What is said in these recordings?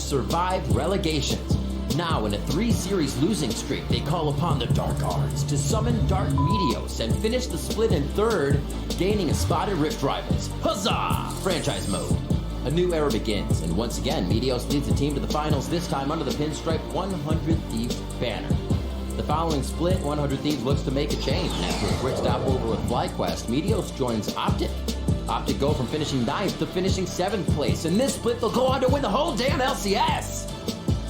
survived relegations. Now in a 3-series losing streak, they call upon the Dark Arts to summon Dark Meteos and finish the split in third, gaining a spot at Rift Rivals. Huzzah! Franchise mode. A new era begins, and once again, Meteos leads the team to the finals, this time under the pinstripe 100 Thieves banner. The following split, 100 Thieves looks to make a change, and after a quick stopover with FlyQuest, Meteos joins Optic. Optic go from finishing 9th to finishing 7th place. In this split, they'll go on to win the whole damn LCS!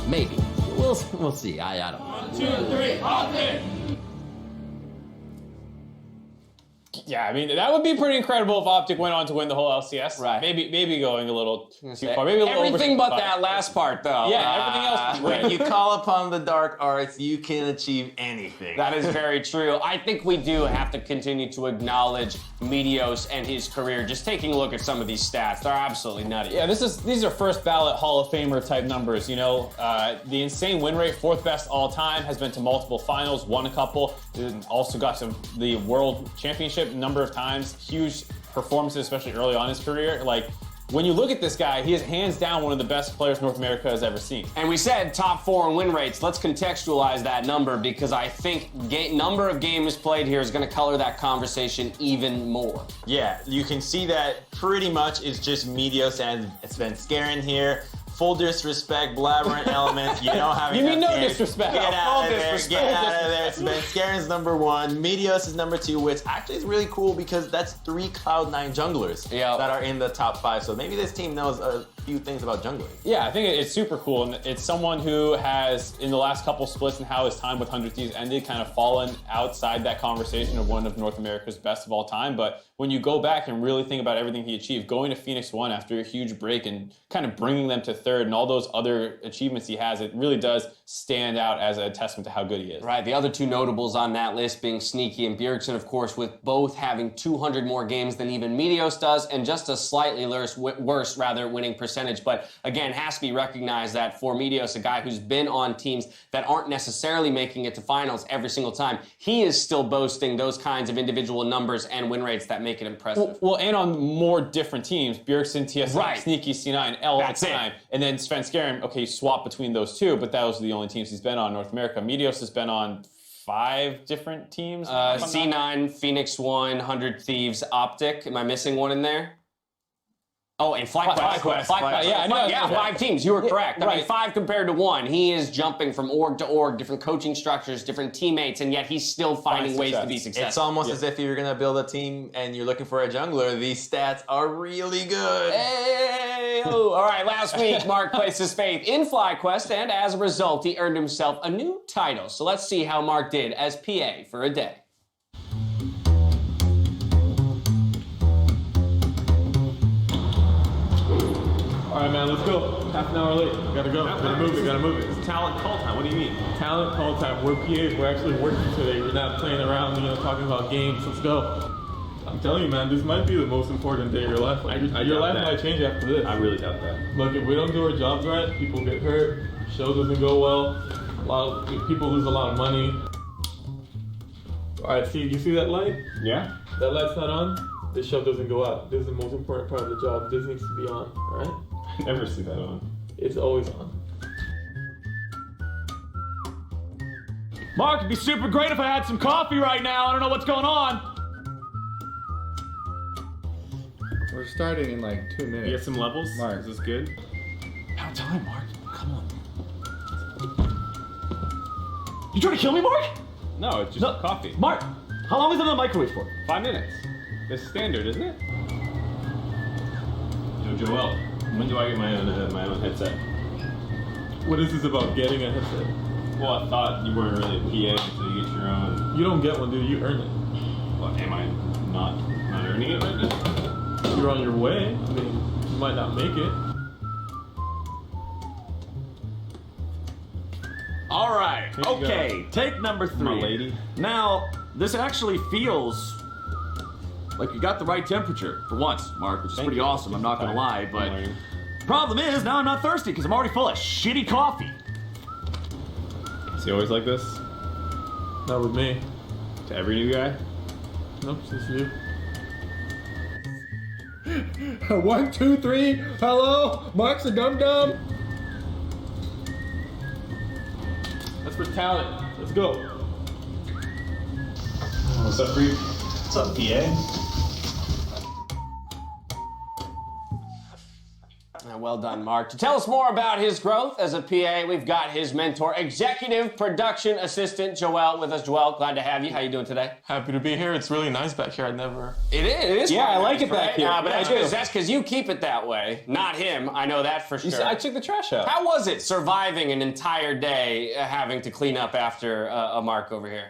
Maybe. We'll see. I don't know. 1, 2, 3, Optic! Yeah, I mean, that would be pretty incredible if Optic went on to win the whole LCS. Right. Maybe going a little too far. Maybe a little everything but that last part, though. Yeah, everything else. When you call upon the dark arts, you can achieve anything. That is very true. I think we do have to continue to acknowledge Meteos and his career. Just taking a look at some of these stats, they're absolutely nutty. Yeah, these are first ballot Hall of Famer type numbers. You know, the insane win rate, 4th best all time, has been to multiple finals, won a couple, also got to the World Championship number of times. Huge performances, especially early on in his career. Like, when you look at this guy, he is hands down one of the best players North America has ever seen. And we said top 4 in win rates. Let's contextualize that number, because I think number of games played here is going to color that conversation even more. Yeah, you can see that pretty much it's just Meteos and Svenskeren here. Full disrespect, blabbering elements. You know how You mean no disrespect? Get out of there. Disrespect. Get out of there. Svenskeren's number 1. Meteos is number 2, which actually is really cool because that's 3 Cloud9 junglers that are in the top 5. So maybe this team knows a few things about jungling. Yeah, I think it's super cool. And it's someone who has, in the last couple splits and how his time with 100 Thieves ended, kind of fallen outside that conversation of one of North America's best of all time. But when you go back and really think about everything he achieved, going to Phoenix 1 after a huge break and kind of bringing them to 3rd and all those other achievements he has, it really does stand out as a testament to how good he is. Right, the other 2 notables on that list being Sneaky and Bjergsen, of course, with both having 200 more games than even Meteos does, and just a slightly worse winning percentage. But again, has to be recognized that for Meteos, a guy who's been on teams that aren't necessarily making it to finals every single time, he is still boasting those kinds of individual numbers and win rates that make it impressive. Well, and on more different teams, Bjergsen, TSM, Sneaky, C9, L all the time, and then Svenskeren, okay, you swap between those 2, but those are the only teams he's been on in North America. Meteos has been on 5 different teams. C9, Phoenix 1, 100 Thieves, Optic. Am I missing one in there? Oh, and FlyQuest. Yeah, I know. Yeah, 5 teams. You were correct. I right. mean, 5 compared to 1. He is jumping from org to org, different coaching structures, different teammates, and yet he's still finding ways to be successful. It's almost as if you're going to build a team and you're looking for a jungler. These stats are really good. Hey! All right, last week, Mark placed his faith in FlyQuest, and as a result, he earned himself a new title. So let's see how Mark did as PA for a day. All right, man, let's go. Half an hour late. Gotta go. Gotta move it. It's talent call time. What do you mean? Talent call time. We're PAs. We're actually working today. We're not playing around, talking about games. Let's go. I'm telling you, man, this might be the most important day of your life. Your life might change after this. I really doubt that. Look, if we don't do our jobs right, people get hurt, show doesn't go well, people lose a lot of money. All right, you see that light? Yeah? That light's not on, this show doesn't go out. This is the most important part of the job. This needs to be on, all right? I never see that on. It's always on. Mark, it'd be super great if I had some coffee right now. I don't know what's going on. We're starting in like 2 minutes. You get some levels? Mark. Is this good? Now time, Mark. Come on. You trying to kill me, Mark? No, it's just coffee. Mark, how long is it in the microwave for? 5 minutes. It's standard, isn't it? Joel, when do I get my own headset? What is this about getting a headset? Well, I thought you weren't really a PA until you get your own. You don't get one, dude. You earn it. Well, am I not earning it right now? You're on your way. I mean, you might not make it. All right. Okay. Take number 3. My lady. Now, this actually feels like you got the right temperature for once, Mark, which is pretty awesome. I'm not gonna lie, but problem is now I'm not thirsty because I'm already full of shitty coffee. Is he always like this? Not with me. To every new guy? Nope, it's just you. 1, 2, 3. Hello, Mark's a dum dum. for talent. Let's go. What's up, Freak? What's up, PA? Well done, Mark. To tell us more about his growth as a PA, we've got his mentor, executive production assistant, Joel, with us. Joel, glad to have you. How you doing today? Happy to be here. It's really nice back here. It is. Yeah, quite I like nice, it back right? here. But Yeah, that's because you keep it that way, not him. I know that for sure. I took the trash out. How was it surviving an entire day having to clean up after a Mark over here?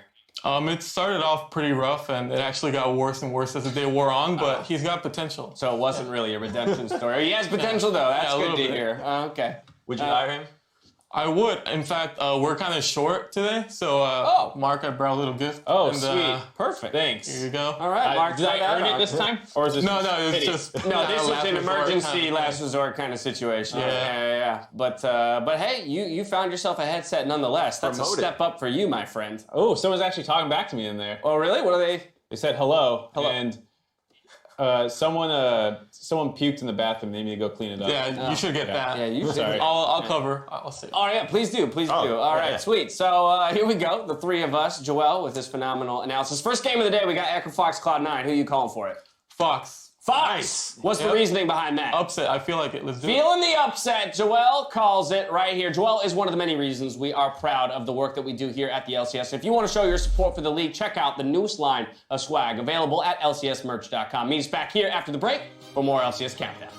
It started off pretty rough, and it actually got worse and worse as the day wore on, but he's got potential. So it wasn't really a redemption story. He has potential, though. That's a good little to bit. hear. Okay. Would you hire him? I would. In fact, we're kind of short today, so Mark, I brought a little gift. Oh, and, sweet. Perfect. Thanks. Here you go. All right, Mark. Did try I that earn out. it this time? Or is this No, it's pity? just No, this is last an resort emergency, kind of last thing. resort kind of situation. Yeah. Yeah. But hey, you found yourself a headset nonetheless. That's Promote a it. step up for you, my friend. Oh, someone's actually talking back to me in there. Oh, really? What are they? They said hello. Hello. And someone puked in the bathroom. They need to go clean it up. Yeah, you should get that. Yeah, you should. Sorry. I'll cover. I'll see. Oh, yeah, please do. Please do. All right, yeah. sweet. So here we go. The three of us. Joel with his phenomenal analysis. First game of the day, we got Echo Fox Cloud9. Who are you calling for it? Fox. Fox. What's the Yep. reasoning behind that? Upset. I feel like it. Let's do it. Feeling the upset. Joel calls it right here. Joel is one of the many reasons we are proud of the work that we do here at the LCS. If you want to show your support for the league, check out the newest line of swag available at lcsmerch.com. Meet us back here after the break for more LCS Countdown.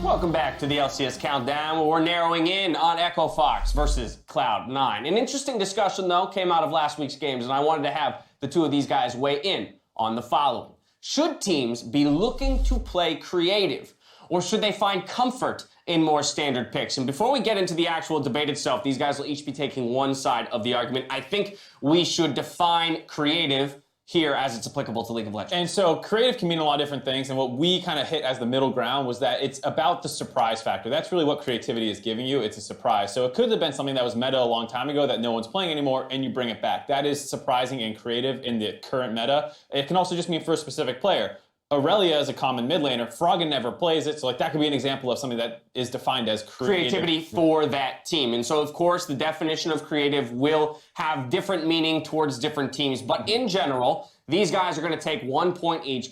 Welcome back to the LCS Countdown, where we're narrowing in on Echo Fox versus Cloud9. An interesting discussion, though, came out of last week's games, and I wanted to have the two of these guys weigh in on the following. Should teams be looking to play creative, or should they find comfort in more standard picks? And before we get into the actual debate itself, these guys will each be taking one side of the argument. I think we should define creative here as it's applicable to League of Legends. And so creative can mean a lot of different things, and what we kind of hit as the middle ground was that it's about the surprise factor. That's really what creativity is giving you. It's a surprise. So it could have been something that was meta a long time ago that no one's playing anymore, and you bring it back. That is surprising and creative in the current meta. It can also just mean for a specific player. Aurelia is a common mid laner. Froggen never plays it, so like that could be an example of something that is defined as creativity for that team. And so, of course, the definition of creative will have different meaning towards different teams. But in general, these guys are going to take 1 point each,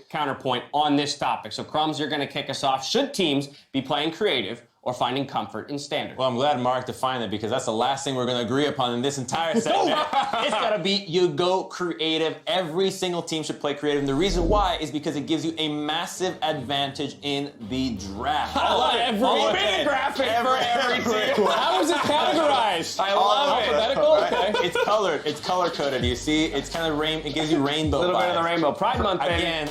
counterpoint on this topic. So, Crumbs, you're going to kick us off. Should teams be playing creative or finding comfort in standard? Well, I'm glad Mark defined it because that's the last thing we're going to agree upon in this entire segment. It's got to be you go creative. Every single team should play creative. And the reason why is because it gives you a massive advantage in the draft. I love it. Spinning graphic for every team. How is it categorized? I love it. Alphabetical? Okay. It's colored. It's color coded. You see, it's kind of it gives you rainbow. A little bit of the rainbow. Pride Month, baby. Again,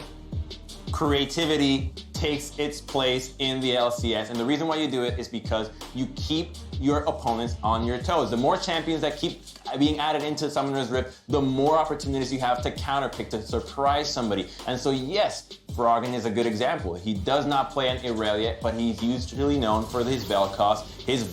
creativity takes its place in the LCS, and the reason why you do it is because you keep your opponents on your toes. The more champions that keep being added into Summoner's Rift, the more opportunities you have to counterpick, to surprise somebody. And so yes, Froggen is a good example. He does not play an Irelia, but he's usually known for his Vel'Koz, his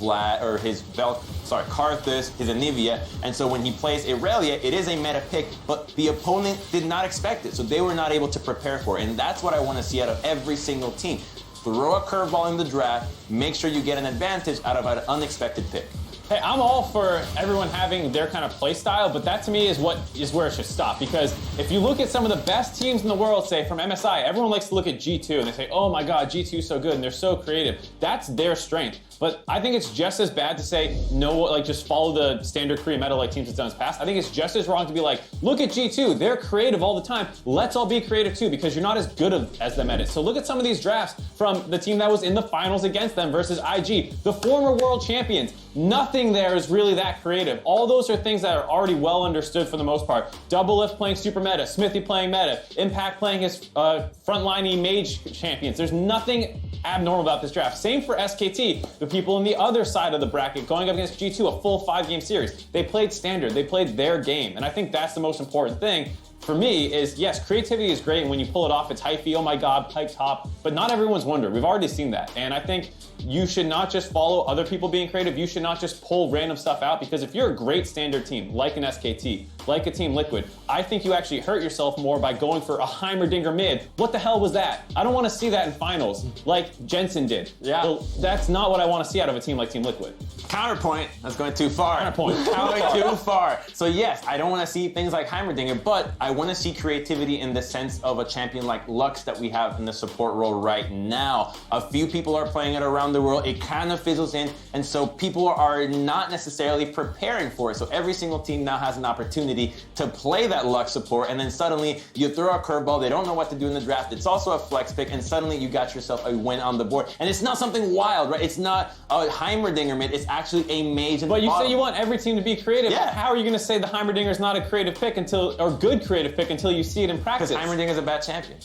Karthus, his Anivia. And so when he plays Irelia, it is a meta pick, but the opponent did not expect it, so they were not able to prepare for it. And that's what I want to see out of every single team. Throw a curveball in the draft, make sure you get an advantage out of an unexpected pick. Hey, I'm all for everyone having their kind of play style, but that to me is where it should stop. Because if you look at some of the best teams in the world, say from MSI, everyone likes to look at G2 and they say, oh my God, G2 is so good and they're so creative. That's their strength. But I think it's just as bad to say no, like just follow the standard Korean meta like teams have done in the past. I think it's just as wrong to be like, look at G2, they're creative all the time. Let's all be creative too, because you're not as good as them at it. So look at some of these drafts from the team that was in the finals against them versus IG, the former world champions. Nothing there is really that creative. All those are things that are already well understood for the most part. Doublelift playing super meta, Smithy playing meta, Impact playing his frontline mage champions. There's nothing abnormal about this draft. Same for SKT, the people on the other side of the bracket going up against G2, a full 5-game series. They played standard, they played their game, and I think that's the most important thing. For me is, yes, creativity is great, and when you pull it off, it's hyphy, oh my God, pipe top, but not everyone's Wonder. We've already seen that, and I think you should not just follow other people being creative, you should not just pull random stuff out, because if you're a great standard team, like an SKT, like a Team Liquid, I think you actually hurt yourself more by going for a Heimerdinger mid. What the hell was that? I don't want to see that in finals, like Jensen did. Yeah. So that's not what I want to see out of a team like Team Liquid. Counterpoint, that's going too far. Counterpoint. Going too far. So yes, I don't want to see things like Heimerdinger, but I want to see creativity in the sense of a champion like Lux that we have in the support role right now. A few people are playing it around the world. It kind of fizzles in, and so people are not necessarily preparing for it. So every single team now has an opportunity to play that Lux support, and then suddenly you throw a curveball. They don't know what to do in the draft. It's also a flex pick, and suddenly you got yourself a win on the board. And it's not something wild, right? It's not a Heimerdinger mid. It's actually a mage. But you say you want every team to be creative. Yeah. How are you going to say the Heimerdinger is not a creative pick or good creative pick until you see it in practice? Because Heimerdinger is a bad champion.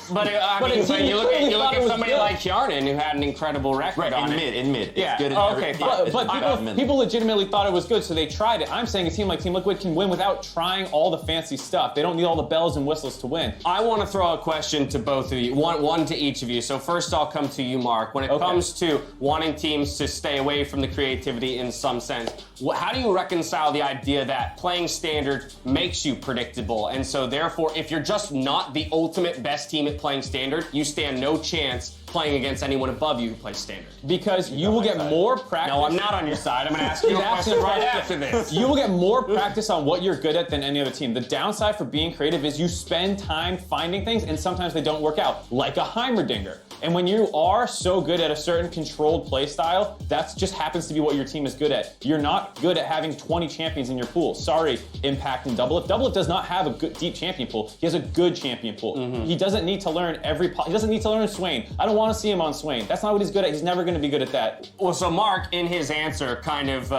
But you look at somebody like Yarnan who had an incredible record on it. In mid. Yeah. It's good in Okay. But people legitimately thought it was good, so they tried it. I'm saying a team like Team Liquid can win without trying all the fancy stuff. They don't need all the bells and whistles to win. I want to throw a question to both of you, one to each of you. So first I'll come to you, Mark. When it comes to wanting teams to stay away from the creativity in some sense, how do you reconcile the idea that playing standard makes you predictable? And so therefore, if you're just not the ultimate best team at playing standard, you stand no chance playing against anyone above you who plays standard. Because you will get more practice. No, I'm not on your side. I'm going to ask you a question right after this. You will get more practice on what you're good at than any other team. The downside for being creative is you spend time finding things, and sometimes they don't work out, like a Heimerdinger. And when you are so good at a certain controlled play style, that just happens to be what your team is good at. You're not good at having 20 champions in your pool. Sorry, Impact and Doublelift. Doublelift does not have a good deep champion pool. He has a good champion pool. He doesn't need to learn he doesn't need to learn Swain. I don't want to see him on Swain. That's not what he's good at. He's never going to be good at that. Well, so Mark, in his answer, kind of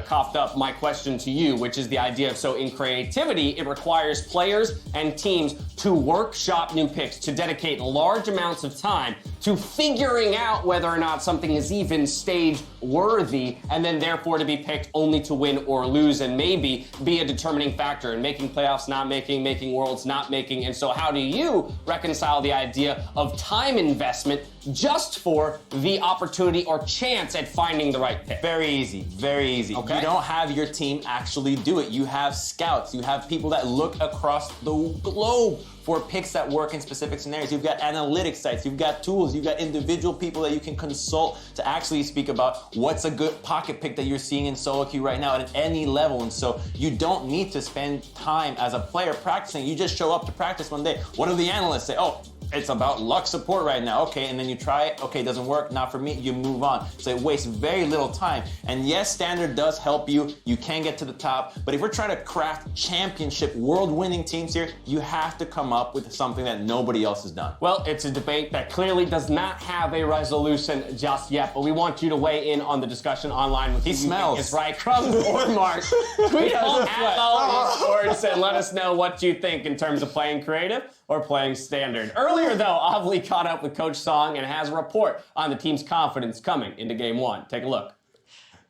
coughed up my question to you, which is the idea of, so in creativity, it requires players and teams to workshop new picks, to dedicate large amounts of time to figuring out whether or not something is even stage worthy, and then therefore to be picked only to win or lose, and maybe be a determining factor in making playoffs, not making worlds, not making. And so how do you reconcile the idea of time investment just for the opportunity or chance at finding the right pick? Very easy, very easy. Okay. You don't have your team actually do it. You have scouts, you have people that look across the globe for picks that work in specific scenarios. You've got analytics sites, you've got tools, you've got individual people that you can consult to actually speak about what's a good pocket pick that you're seeing in solo queue right now at any level. And so you don't need to spend time as a player practicing. You just show up to practice one day. What do the analysts say? Oh, it's about luck support right now. Okay, and then you try it. Okay, it doesn't work. Not for me. You move on. So it wastes very little time. And yes, standard does help you. You can get to the top. But if we're trying to craft championship, world-winning teams here, you have to come up with something that nobody else has done. Well, it's a debate that clearly does not have a resolution just yet, but we want you to weigh in on the discussion online with He smells. It's right, Crumbs or Mark. Tweet us at All Sports and let us know what you think in terms of playing creative or playing standard. Earlier, though, Avli caught up with Coach Song and has a report on the team's confidence coming into Game 1. Take a look.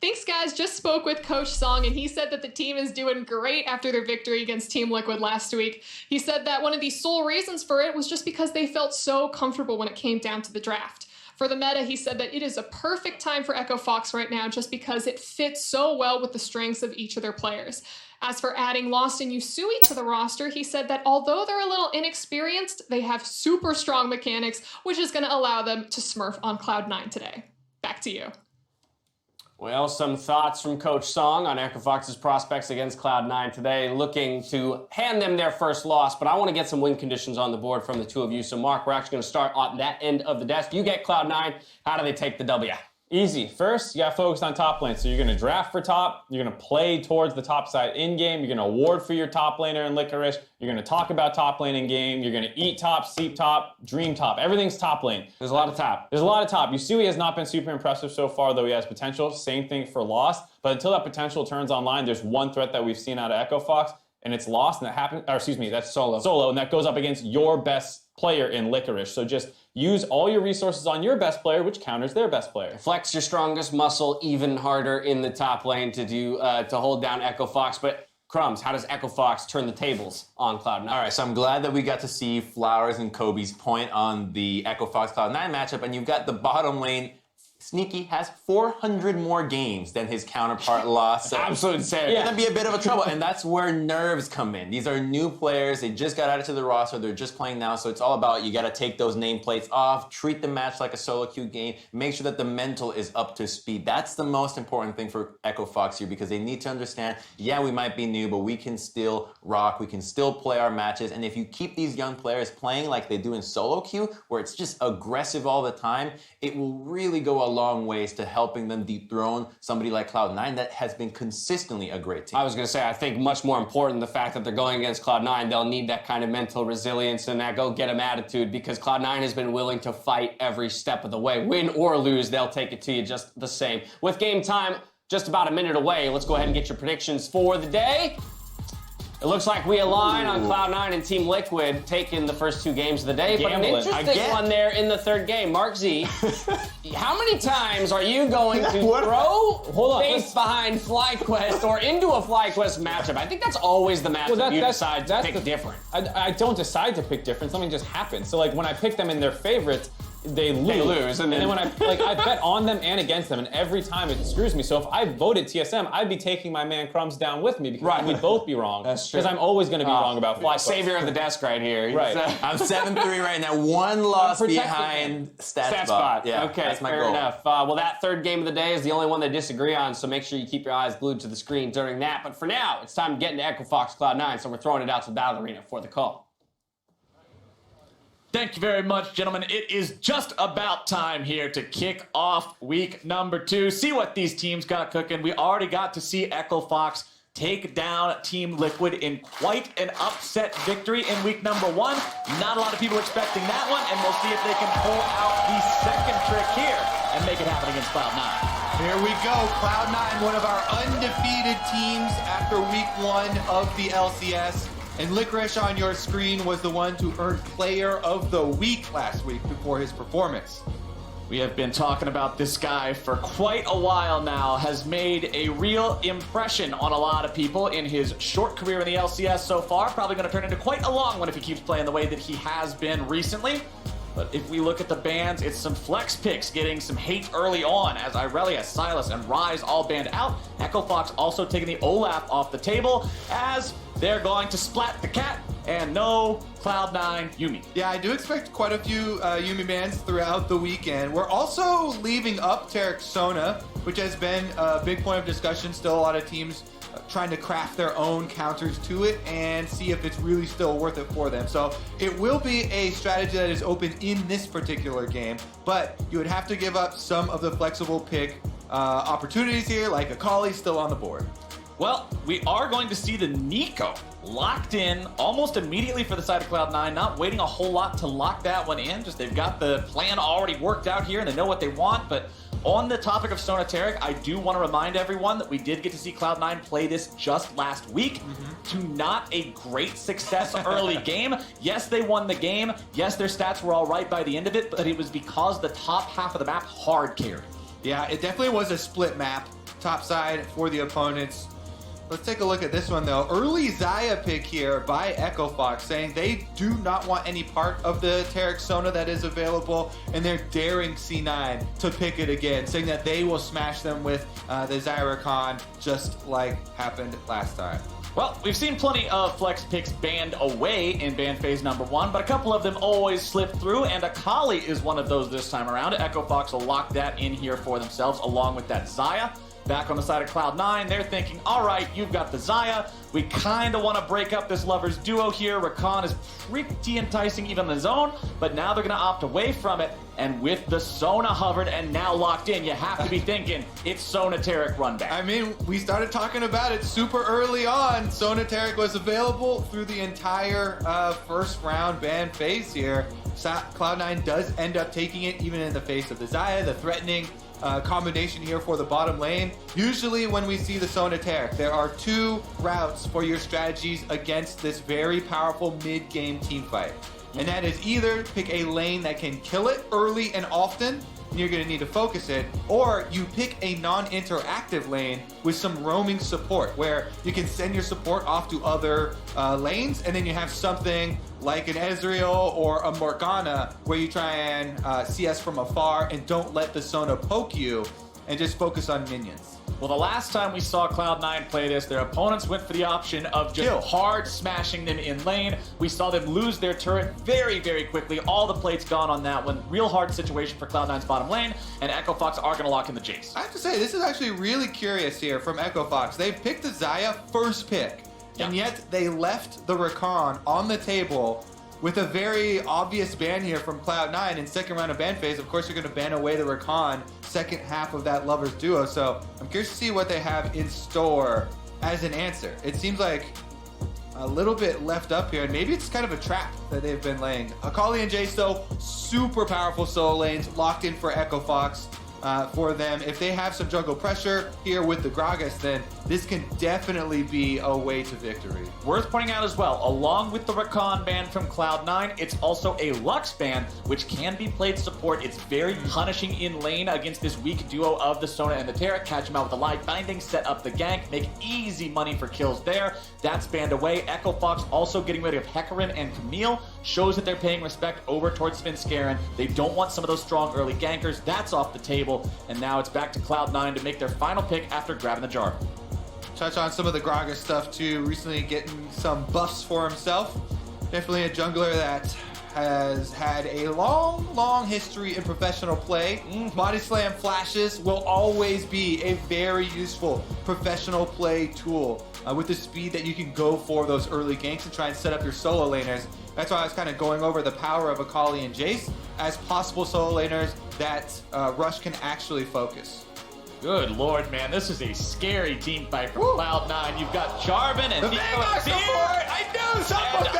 Thanks, guys. Just spoke with Coach Song, and he said that the team is doing great after their victory against Team Liquid last week. He said that one of the sole reasons for it was just because they felt so comfortable when it came down to the draft. For the meta, he said that it is a perfect time for Echo Fox right now just because it fits so well with the strengths of each of their players. As for adding Lost and Yusui to the roster, he said that although they're a little inexperienced, they have super strong mechanics, which is going to allow them to smurf on Cloud9 today. Back to you. Well, some thoughts from Coach Song on Echo Fox's prospects against Cloud9 today, looking to hand them their first loss, but I want to get some win conditions on the board from the two of you. So, Mark, we're actually going to start on that end of the desk. You get Cloud9. How do they take the W? Easy. First, you got focused on top lane. So you're going to draft for top. You're going to play towards the top side in-game. You're going to award for your top laner in Licorice. You're going to talk about top lane in-game. You're going to eat top, sleep top, dream top. Everything's top lane. There's a lot of top. There's a lot of top. Yusui has not been super impressive so far, though he has potential. Same thing for Lost. But until that potential turns online, there's one threat that we've seen out of Echo Fox, and it's Lost, and that happens, or excuse me, that's Solo, and that goes up against your best player in Licorice. So just use all your resources on your best player, which counters their best player. Flex your strongest muscle even harder in the top lane to hold down Echo Fox. But Crumbs, how does Echo Fox turn the tables on Cloud9? All right, so I'm glad that we got to see Flowers and Kobe's point on the Echo Fox Cloud9 matchup, and you've got the bottom lane. Sneaky has 400 more games than his counterpart Lost. So absolute insanity. It's gonna be a bit of a trouble, and that's where nerves come in. These are new players. They just got added to the roster. They're just playing now, so it's all about you gotta take those nameplates off, treat the match like a solo queue game, make sure that the mental is up to speed. That's the most important thing for Echo Fox here, because they need to understand, yeah, we might be new, but we can still rock, we can still play our matches, and if you keep these young players playing like they do in solo queue, where it's just aggressive all the time, it will really go a long ways to helping them dethrone somebody like Cloud9 that has been consistently a great team. I was going to say, I think much more important the fact that they're going against Cloud9, they'll need that kind of mental resilience and that go-get-em attitude, because Cloud9 has been willing to fight every step of the way. Win or lose, they'll take it to you just the same. With game time just about a minute away, let's go ahead and get your predictions for the day. It looks like we align on Cloud9 and Team Liquid taking the first two games of the day, but an interesting one there in the third game. Mark Z, how many times are you going to throw faith behind FlyQuest or into a FlyQuest matchup? I think that's always the matchup you decide to pick different. I don't decide to pick different. Something just happens. So like when I pick them in their favorites, they lose. And then when I bet on them and against them, and every time it screws me. So if I voted TSM, I'd be taking my man Crumbs down with me, because we'd both be wrong. That's true. Because I'm always going to be wrong about FlyQuest. Savior of the desk right here. Right. I'm 7-3 right now, one loss behind StatSpot. Yeah, okay, that's my fair goal. enough. Well, that third game of the day is the only one they disagree on, so make sure you keep your eyes glued to the screen during that. But for now, it's time to get into Echo Fox Cloud9, so we're throwing it out to the Battle Arena for the call. Thank you very much, gentlemen. It is just about time here to kick off week number 2. See what these teams got cooking. We already got to see Echo Fox take down Team Liquid in quite an upset victory in week number 1. Not a lot of people expecting that one, and we'll see if they can pull out the second trick here and make it happen against Cloud9. Here we go, Cloud9, one of our undefeated teams after week 1 of the LCS. And Licorice on your screen was the one to earn Player of the Week last week before his performance. We have been talking about this guy for quite a while now, has made a real impression on a lot of people in his short career in the LCS so far. Probably going to turn into quite a long one if he keeps playing the way that he has been recently. But if we look at the bans, it's some flex picks getting some hate early on as Irelia, Silas, and Ryze all banned out. Echo Fox also taking the Olaf off the table as they're going to splat the cat and no Cloud9 Yuumi. Yeah, I do expect quite a few Yuumi bans throughout the weekend. We're also leaving up Tarek Sona, which has been a big point of discussion. Still a lot of teams trying to craft their own counters to it and see if it's really still worth it for them. So it will be a strategy that is open in this particular game, but you would have to give up some of the flexible pick opportunities here, like Akali still on the board. Well, we are going to see the Nico locked in almost immediately for the side of Cloud9, not waiting a whole lot to lock that one in. Just they've got the plan already worked out here and they know what they want. But on the topic of Sona Taric, I do want to remind everyone that we did get to see Cloud9 play this just last week to not a great success early game. Yes, they won the game. Yes, their stats were all right by the end of it, but it was because the top half of the map hard carried. Yeah, it definitely was a split map, top side for the opponents. Let's take a look at this one, though. Early Xayah pick here by Echo Fox, saying they do not want any part of the Taric Sona that is available, and they're daring C9 to pick it again, saying that they will smash them with the Xayah Rakan, just like happened last time. Well, we've seen plenty of flex picks banned away in ban phase number 1, but a couple of them always slip through, and Akali is one of those this time around. Echo Fox will lock that in here for themselves, along with that Xayah. Back on the side of Cloud9, they're thinking, all right, you've got the Xayah. We kind of want to break up this lovers duo here. Rakan is pretty enticing even on his own, but now they're going to opt away from it. And with the Sona hovered and now locked in, you have to be thinking it's Sona Taric run back. I mean, we started talking about it super early on. Sona Taric was available through the entire first round ban phase here. Cloud9 does end up taking it even in the face of the Xayah, the threatening combination here for the bottom lane. Usually when we see the Sona Taric, there are two routes for your strategies against this very powerful mid-game team fight. And that is either pick a lane that can kill it early and often, and you're going to need to focus it, or you pick a non-interactive lane with some roaming support where you can send your support off to other lanes, and then you have something like an Ezreal or a Morgana where you try and CS from afar and don't let the Sona poke you and just focus on minions. Well, the last time we saw Cloud9 play this, their opponents went for the option of just hard smashing them in lane. We saw them lose their turret very, very quickly. All the plates gone on that one. Real hard situation for Cloud9's bottom lane, and Echo Fox are going to lock in the Jace. I have to say, this is actually really curious here from Echo Fox. They picked the Xayah first pick, and yet they left the Rakan on the table with a very obvious ban here from Cloud9 in second round of ban phase. Of course, you're going to ban away the Rakan second half of that lovers duo. So I'm curious to see what they have in store as an answer. It seems like a little bit left up here, and maybe it's kind of a trap that they've been laying. Akali and Jace, though, super powerful solo lanes locked in for Echo Fox. For them, if they have some jungle pressure here with the Gragas, then this can definitely be a way to victory. Worth pointing out as well, along with the Rakan ban from Cloud9, it's also a Lux ban, which can be played support. It's very punishing in lane against this weak duo of the Sona and the Taric. Catch him out with the light binding, set up the gank, make easy money for kills there. That's banned away. Echo Fox also getting rid of Hecarim and Camille. Shows that they're paying respect over towards Svenskeren. They don't want some of those strong early gankers. That's off the table. And now it's back to Cloud9 to make their final pick after grabbing the jar. Touch on some of the Gragas stuff too. Recently getting some buffs for himself. Definitely a jungler that has had a long history in professional play. Body slam flashes will always be a very useful professional play tool with the speed that you can go for those early ganks and try and set up your solo laners. That's why I was kind of going over the power of Akali and Jace as possible solo laners that Rush can actually focus. Good lord, man. This is a scary team fight for Cloud9. You've got Jarvan and Nico and Seer. I knew something was going to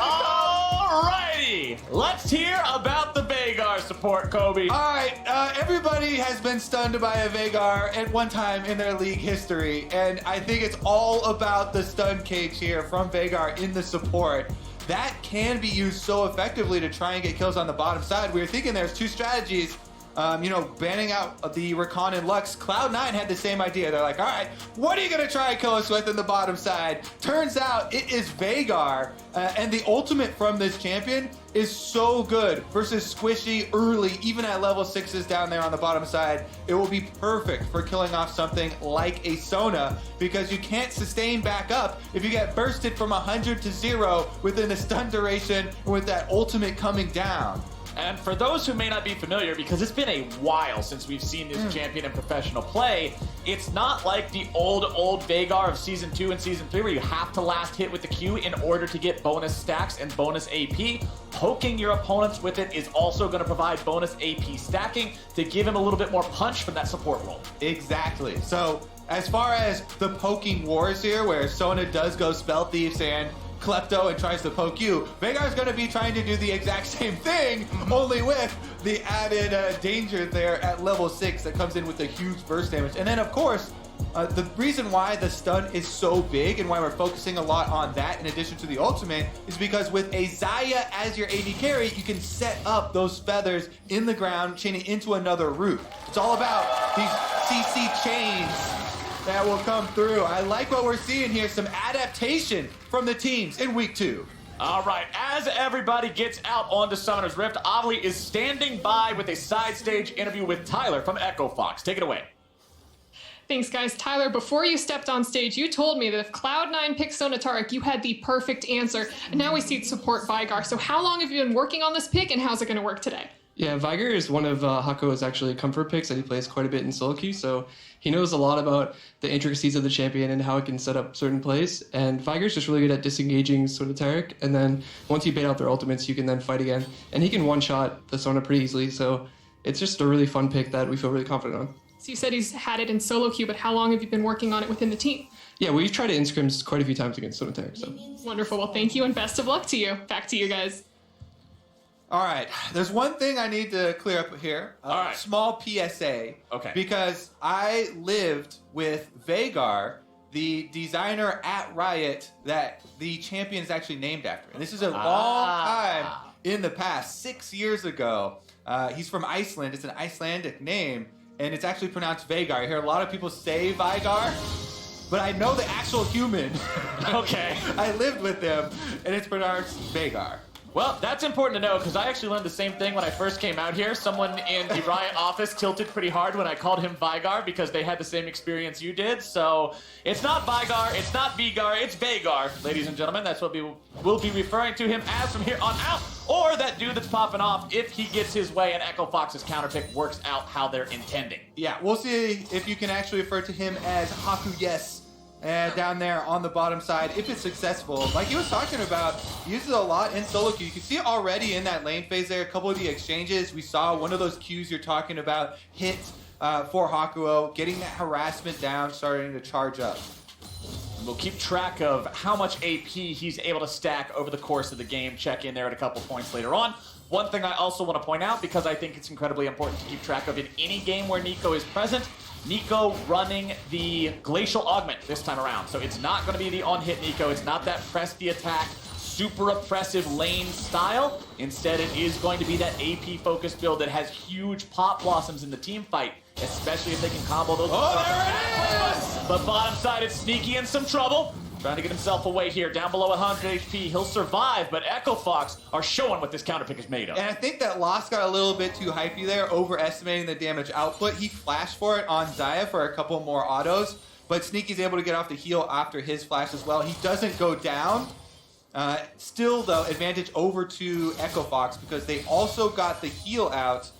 Alrighty. Let's hear about the Veigar support. support, Kobe. All right, everybody has been stunned by a Veigar at one time in their league history, and I think it's all about the stun cage here from Veigar in the support. That can be used so effectively to try and get kills on the bottom side. We were thinking there's two strategies. Banning out the Rakan and Lux. Cloud9 had the same idea. They're like, all right, what are you going to try and kill us with in the bottom side? Turns out it is Veigar, and the ultimate from this champion is so good versus Squishy early, even at level 6s down there on the bottom side. It will be perfect for killing off something like a Sona, because you can't sustain back up if you get bursted from 100 to 0 within the stun duration with that ultimate coming down. And for those who may not be familiar, because it's been a while since we've seen this champion in professional play, it's not like the old Veigar of Season 2 and Season 3 where you have to last hit with the Q in order to get bonus stacks and bonus AP. Poking your opponents with it is also going to provide bonus AP stacking to give him a little bit more punch from that support role. Exactly. So as far as the poking wars here, where Sona does go Spell Thieves and Klepto and tries to poke you, Veigar's going to be trying to do the exact same thing, only with the added danger there at level 6 that comes in with the huge burst damage. And then, of course, the reason why the stun is so big and why we're focusing a lot on that in addition to the ultimate is because with a Xayah as your AD carry, you can set up those feathers in the ground, chaining into another route. It's all about these CC chains that will come through. I like what we're seeing here, some adaptation from the teams in week 2. All right, as everybody gets out onto Summoner's Rift, Avli is standing by with a side stage interview with Tyler from Echo Fox. Take it away. Thanks, guys. Tyler, before you stepped on stage, you told me that if Cloud9 picked Sona Taric, you had the perfect answer. And now we see it support Veigar. So how long have you been working on this pick, and how's it going to work today? Yeah, Veigar is one of Hakuo's actually comfort picks that he plays quite a bit in solo queue, so he knows a lot about the intricacies of the champion and how it can set up certain plays. And Veigar's just really good at disengaging Sona Taric, and then once you bait out their ultimates, you can then fight again. And he can one-shot the Sona pretty easily, so it's just a really fun pick that we feel really confident on. So you said he's had it in solo queue, but how long have you been working on it within the team? Yeah, we've tried it in scrims quite a few times against Sona Taric, so. Wonderful. Well, thank you, and best of luck to you. Back to you guys. All right, there's one thing I need to clear up here. All right. Small PSA. Okay. Because I lived with Veigar, the designer at Riot that the champion is actually named after. And this is a long time in the past, 6 years ago. He's from Iceland. It's an Icelandic name, and it's actually pronounced Veigar. I hear a lot of people say Veigar, but I know the actual human. Okay. I lived with him, and it's pronounced Veigar. Well, that's important to know because I actually learned the same thing when I first came out here. Someone in the Riot office tilted pretty hard when I called him Veigar because they had the same experience you did. So it's not Veigar, it's not Veigar, it's Veigar, ladies and gentlemen. That's what we will be referring to him as from here on out. Or that dude that's popping off if he gets his way and Echo Fox's counterpick works out how they're intending. Yeah, we'll see if you can actually refer to him as Haku Yes. Down there on the bottom side, if it's successful. Like he was talking about, he uses a lot in solo queue. You can see already in that lane phase there, a couple of the exchanges. We saw one of those Qs you're talking about hit for Hakuo, getting that harassment down, starting to charge up. We'll keep track of how much AP he's able to stack over the course of the game. Check in there at a couple points later on. One thing I also want to point out, because I think it's incredibly important to keep track of in any game where Nico is present, Nico running the Glacial Augment this time around. So it's not going to be the on-hit Nico. It's not that press the attack, super oppressive lane style. Instead, it is going to be that AP-focused build that has huge pop blossoms in the team fight, especially if they can combo those. Oh, there it is! But bottom side, it's Sneaky in some trouble. Trying to get himself away here, down below 100 HP. He'll survive, but Echo Fox are showing what this counterpick is made of. And I think that Lost got a little bit too hypey there, overestimating the damage output. He flashed for it on Xayah for a couple more autos, but Sneaky's able to get off the heal after his flash as well. He doesn't go down. Still, though, advantage over to Echo Fox because they also got the heal out,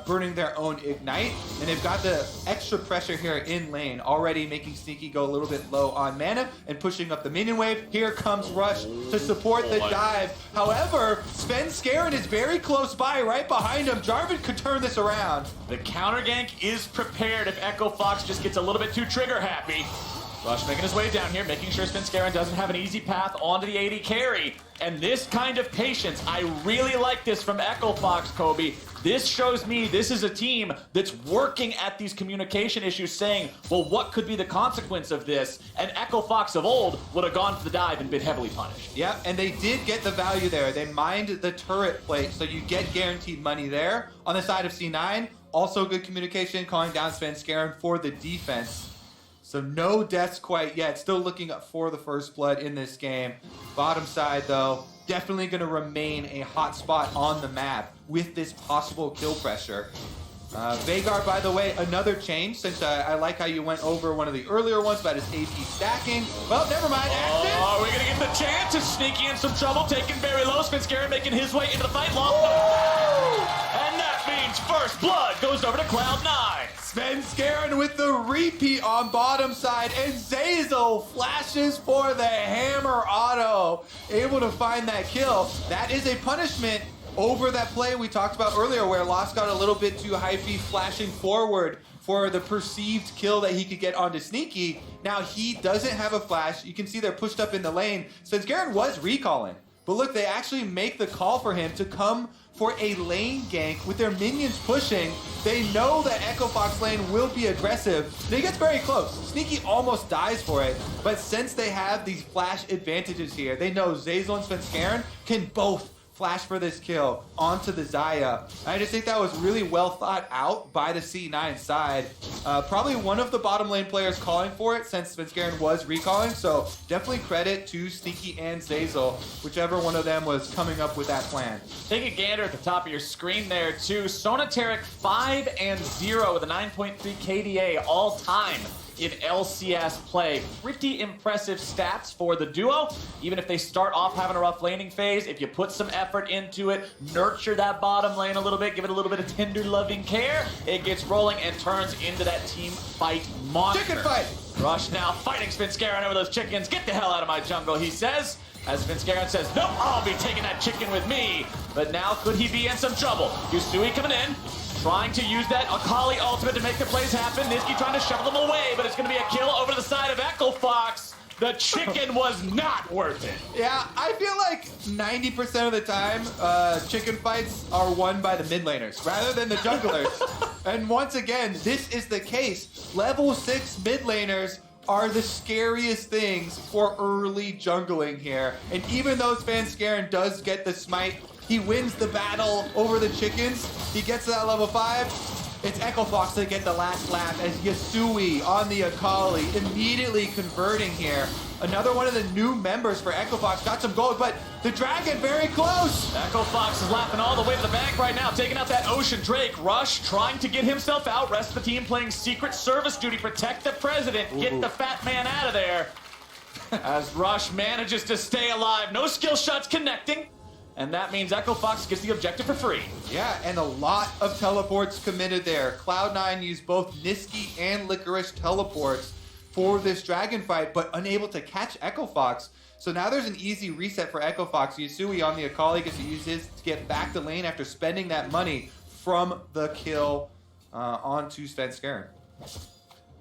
burning their own Ignite, and they've got the extra pressure here in lane, already making Sneaky go a little bit low on mana and pushing up the minion wave. Here comes Rush to support the dive. However, Sven Skarin is very close by, right behind him. Jarvan could turn this around. The counter gank is prepared if Echo Fox just gets a little bit too trigger happy. Rush making his way down here, making sure Svenskeren doesn't have an easy path onto the AD carry. And this kind of patience, I really like this from Echo Fox, Kobe. This shows me this is a team that's working at these communication issues, saying, well, what could be the consequence of this? And Echo Fox of old would have gone for the dive and been heavily punished. Yeah, and they did get the value there. They mined the turret plate, so you get guaranteed money there. On the side of C9, also good communication, calling down Svenskeren for the defense. So no deaths quite yet. Still looking up for the first blood in this game. Bottom side, though, definitely going to remain a hot spot on the map with this possible kill pressure. Veigar, by the way, another change, since I like how you went over one of the earlier ones about his AP stacking. Well, never mind. Oh, we're going to get the chance. It's Sneaky in some trouble, taking very low. Svenskeren making his way into the fight. Long. And that means first blood goes over to Cloud9. Svenskeren with the repeat on bottom side, and Zazel flashes for the hammer auto, able to find that kill. That is a punishment over that play we talked about earlier where Lost got a little bit too hypey, flashing forward for the perceived kill that he could get onto Sneaky. Now he doesn't have a flash. You can see they're pushed up in the lane. Svenskeren was recalling, but look, they actually make the call for him to come for a lane gank with their minions pushing. They know that Echo Fox lane will be aggressive. And he gets very close. Sneaky almost dies for it, but since they have these flash advantages here, they know Zazel and Svenskeren can both flash for this kill onto the Xayah. I just think that was really well thought out by the C9 side. Probably one of the bottom lane players calling for it since Svenskeren was recalling, so definitely credit to Sneaky and Zazel, whichever one of them was coming up with that plan. Take a gander at the top of your screen there too. Sonateric 5-0 with a 9.3 KDA all time in LCS play. Pretty impressive stats for the duo. Even if they start off having a rough laning phase, if you put some effort into it, nurture that bottom lane a little bit, give it a little bit of tender loving care, it gets rolling and turns into that team fight monster. Chicken fight! Rush now fighting Svenskeren over those chickens. Get the hell out of my jungle, he says. As Svenskeren says, nope, I'll be taking that chicken with me. But now could he be in some trouble? Yusui coming in, trying to use that Akali ultimate to make the plays happen. Niski trying to shovel them away, but it's going to be a kill over to the side of Echo Fox. The chicken was not worth it. Yeah, I feel like 90% of the time, chicken fights are won by the mid laners rather than the junglers. And once again, this is the case. Level 6 mid laners are the scariest things for early jungling here. And even though Svenskeren does get the smite, he wins the battle over the chickens. He gets to that level 5. It's Echo Fox that get the last laugh as Yasui on the Akali, immediately converting here. Another one of the new members for Echo Fox got some gold, but the dragon very close. Echo Fox is laughing all the way to the bank right now, taking out that Ocean Drake. Rush trying to get himself out. Rest of the team playing Secret Service duty, protect the president, get the fat man out of there. As Rush manages to stay alive, no skill shots connecting. And that means Echo Fox gets the objective for free. Yeah, and a lot of teleports committed there. Cloud9 used both Niski and Licorice teleports for this dragon fight, but unable to catch Echo Fox. So now there's an easy reset for Echo Fox. Yasui on the Akali gets to use his to get back to lane after spending that money from the kill onto Svenskeren.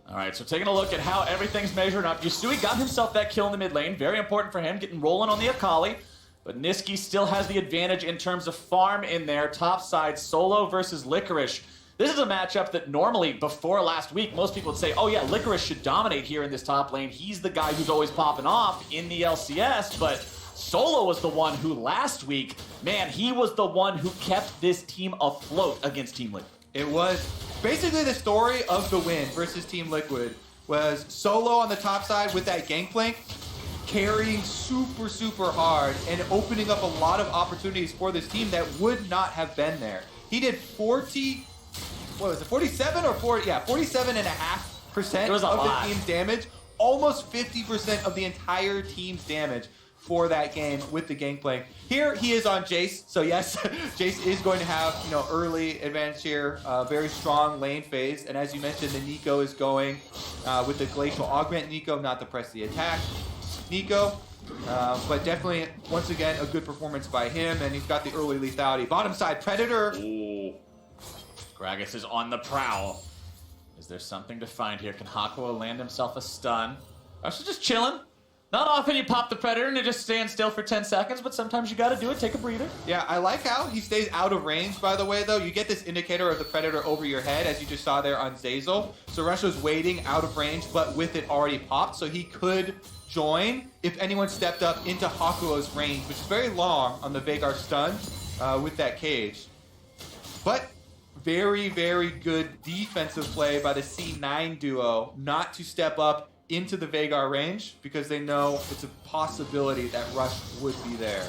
All right, so taking a look at how everything's measuring up. Yasui got himself that kill in the mid lane. Very important for him, getting rolling on the Akali. But Niski still has the advantage in terms of farm in there. Top side, Solo versus Licorice. This is a matchup that normally, before last week, most people would say, oh yeah, Licorice should dominate here in this top lane. He's the guy who's always popping off in the LCS, but Solo was the one who last week, man, he was the one who kept this team afloat against Team Liquid. It was basically the story of the win versus Team Liquid was Solo on the top side with that gangplank, carrying super, super hard and opening up a lot of opportunities for this team that would not have been there. He did 47 or 40? Yeah, 47.5% of the team's damage. Almost 50% of the entire team's damage for that game with the gangplank. Here he is on Jace, so yes, Jace is going to have early advantage here, very strong lane phase, and as you mentioned, the Nico is going with the Glacial Augment Nico, not the press the attack Nico, but definitely, once again, a good performance by him, and he's got the early lethality. Bottom side, Predator. Ooh. Gragas is on the prowl. Is there something to find here? Can Hakuo land himself a stun? Rush is just chilling. Not often you pop the Predator and it just stands still for 10 seconds, but sometimes you gotta do it, take a breather. Yeah, I like how he stays out of range, by the way, though. You get this indicator of the Predator over your head, as you just saw there on Zeyzal. So Rush was waiting out of range, but with it already popped, so he could join if anyone stepped up into Hakuo's range, which is very long on the Veigar stun with that cage. But very, very good defensive play by the C9 duo not to step up into the Veigar range because they know it's a possibility that Rush would be there.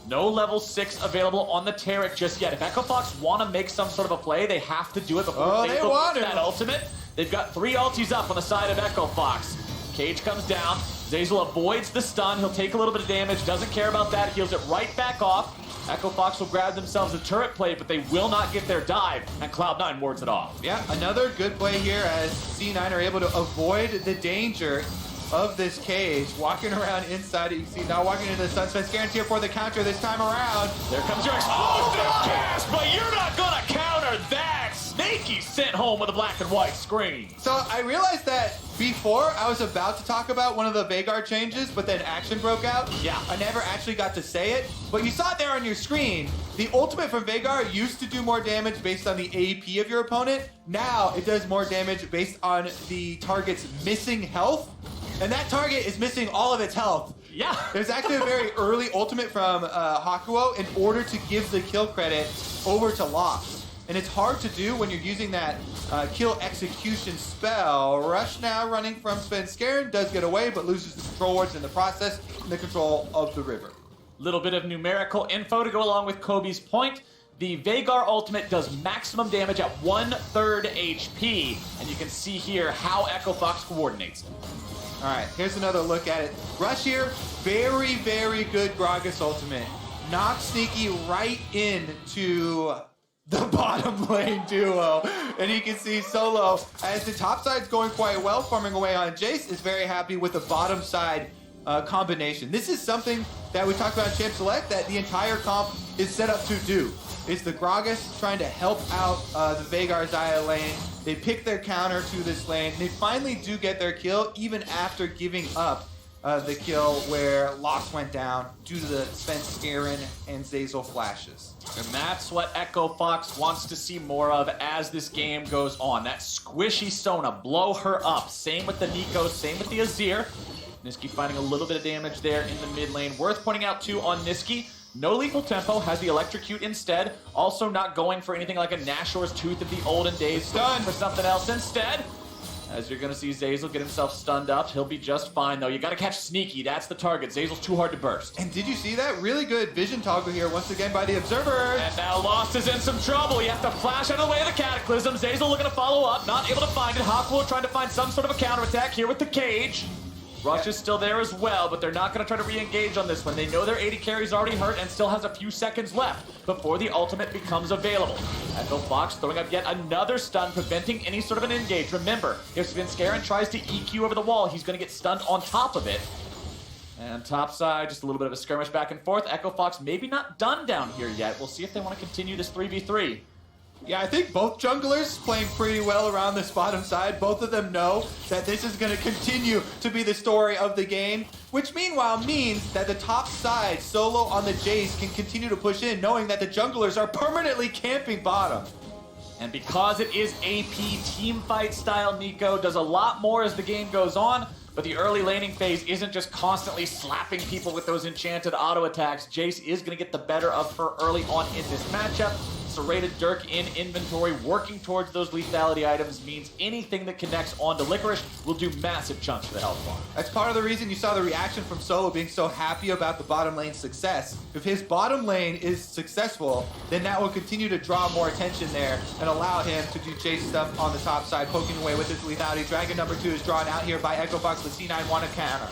No level 6 available on the Taric just yet. If Echo Fox want to make some sort of a play, they have to do it before they want that ultimate. They've got 3 ultis up on the side of Echo Fox. Cage comes down. Zeyzal avoids the stun. He'll take a little bit of damage. Doesn't care about that. Heals it right back off. Echo Fox will grab themselves a turret play, but they will not get their dive, and Cloud9 wards it off. Yeah, another good play here as C9 are able to avoid the danger of this cage. Walking around inside it, you can see now walking into the Sunspence guarantee for the counter this time around. There comes your explosive cast, but you're not gonna counter that! Snaky sent home with a black and white screen. So I realized that before I was about to talk about one of the Veigar changes, but then action broke out. Yeah. I never actually got to say it, but you saw it there on your screen. The ultimate from Veigar used to do more damage based on the AP of your opponent. Now it does more damage based on the target's missing health. And that target is missing all of its health. Yeah. There's actually a very early ultimate from Hakuo in order to give the kill credit over to Lost. And it's hard to do when you're using that kill execution spell. Rush now running from Svenskeren does get away, but loses the control wards in the process and the control of the river. Little bit of numerical info to go along with Kobe's point. The Veigar ultimate does maximum damage at 1/3 HP, and you can see here how Echo Fox coordinates. All right, here's another look at it. Rush here, very, very good Gragas ultimate. Knocks Sneaky right into the bottom lane duo. And you can see Solo, as the top side's going quite well, farming away on Jace, is very happy with the bottom side combination. This is something that we talked about in Champ Select that the entire comp is set up to do. It's the Gragas trying to help out the Veigar Xayah lane. They pick their counter to this lane. They finally do get their kill, even after giving up the kill where Lost went down due to the Svenskeren and Zeyzal flashes. And that's what Echo Fox wants to see more of as this game goes on. That squishy Sona, blow her up. Same with the Nico, same with the Azir. Niski finding a little bit of damage there in the mid lane. Worth pointing out too on Niski, no lethal tempo, has the electrocute instead. Also not going for anything like a Nashor's Tooth of the olden days. Stun for something else instead. As you're gonna see Zeyzal get himself stunned up. He'll be just fine though. You gotta catch Sneaky, that's the target. Zeyzal's too hard to burst. And did you see that? Really good vision toggle here once again by the Observer. And now Lost is in some trouble. You have to flash out of the way of the Cataclysm. Zeyzal looking to follow up, not able to find it. Hakuo trying to find some sort of a counterattack here with the cage. Rush is still there as well, but they're not going to try to re-engage on this one. They know their 80 carry's already hurt and still has a few seconds left before the ultimate becomes available. Echo Fox throwing up yet another stun, preventing any sort of an engage. Remember, if Svenskeren tries to EQ over the wall, he's going to get stunned on top of it. And top side, just a little bit of a skirmish back and forth. Echo Fox maybe not done down here yet. We'll see if they want to continue this 3v3. Yeah, I think both junglers playing pretty well around this bottom side. Both of them know that this is going to continue to be the story of the game, which meanwhile means that the top side, Solo on the Jace, can continue to push in, knowing that the junglers are permanently camping bottom. And because it is AP team fight style, Nico does a lot more as the game goes on, but the early laning phase isn't just constantly slapping people with those enchanted auto attacks. Jace is going to get the better of her early on in this matchup. Serrated Dirk in inventory, working towards those lethality items means anything that connects onto Licorice will do massive chunks to the health bar. That's part of the reason you saw the reaction from Solo being so happy about the bottom lane success. If his bottom lane is successful, then that will continue to draw more attention there and allow him to do chase stuff on the top side, poking away with his lethality. Dragon number 2 is drawn out here by Echo Fox. The C9 want to counter.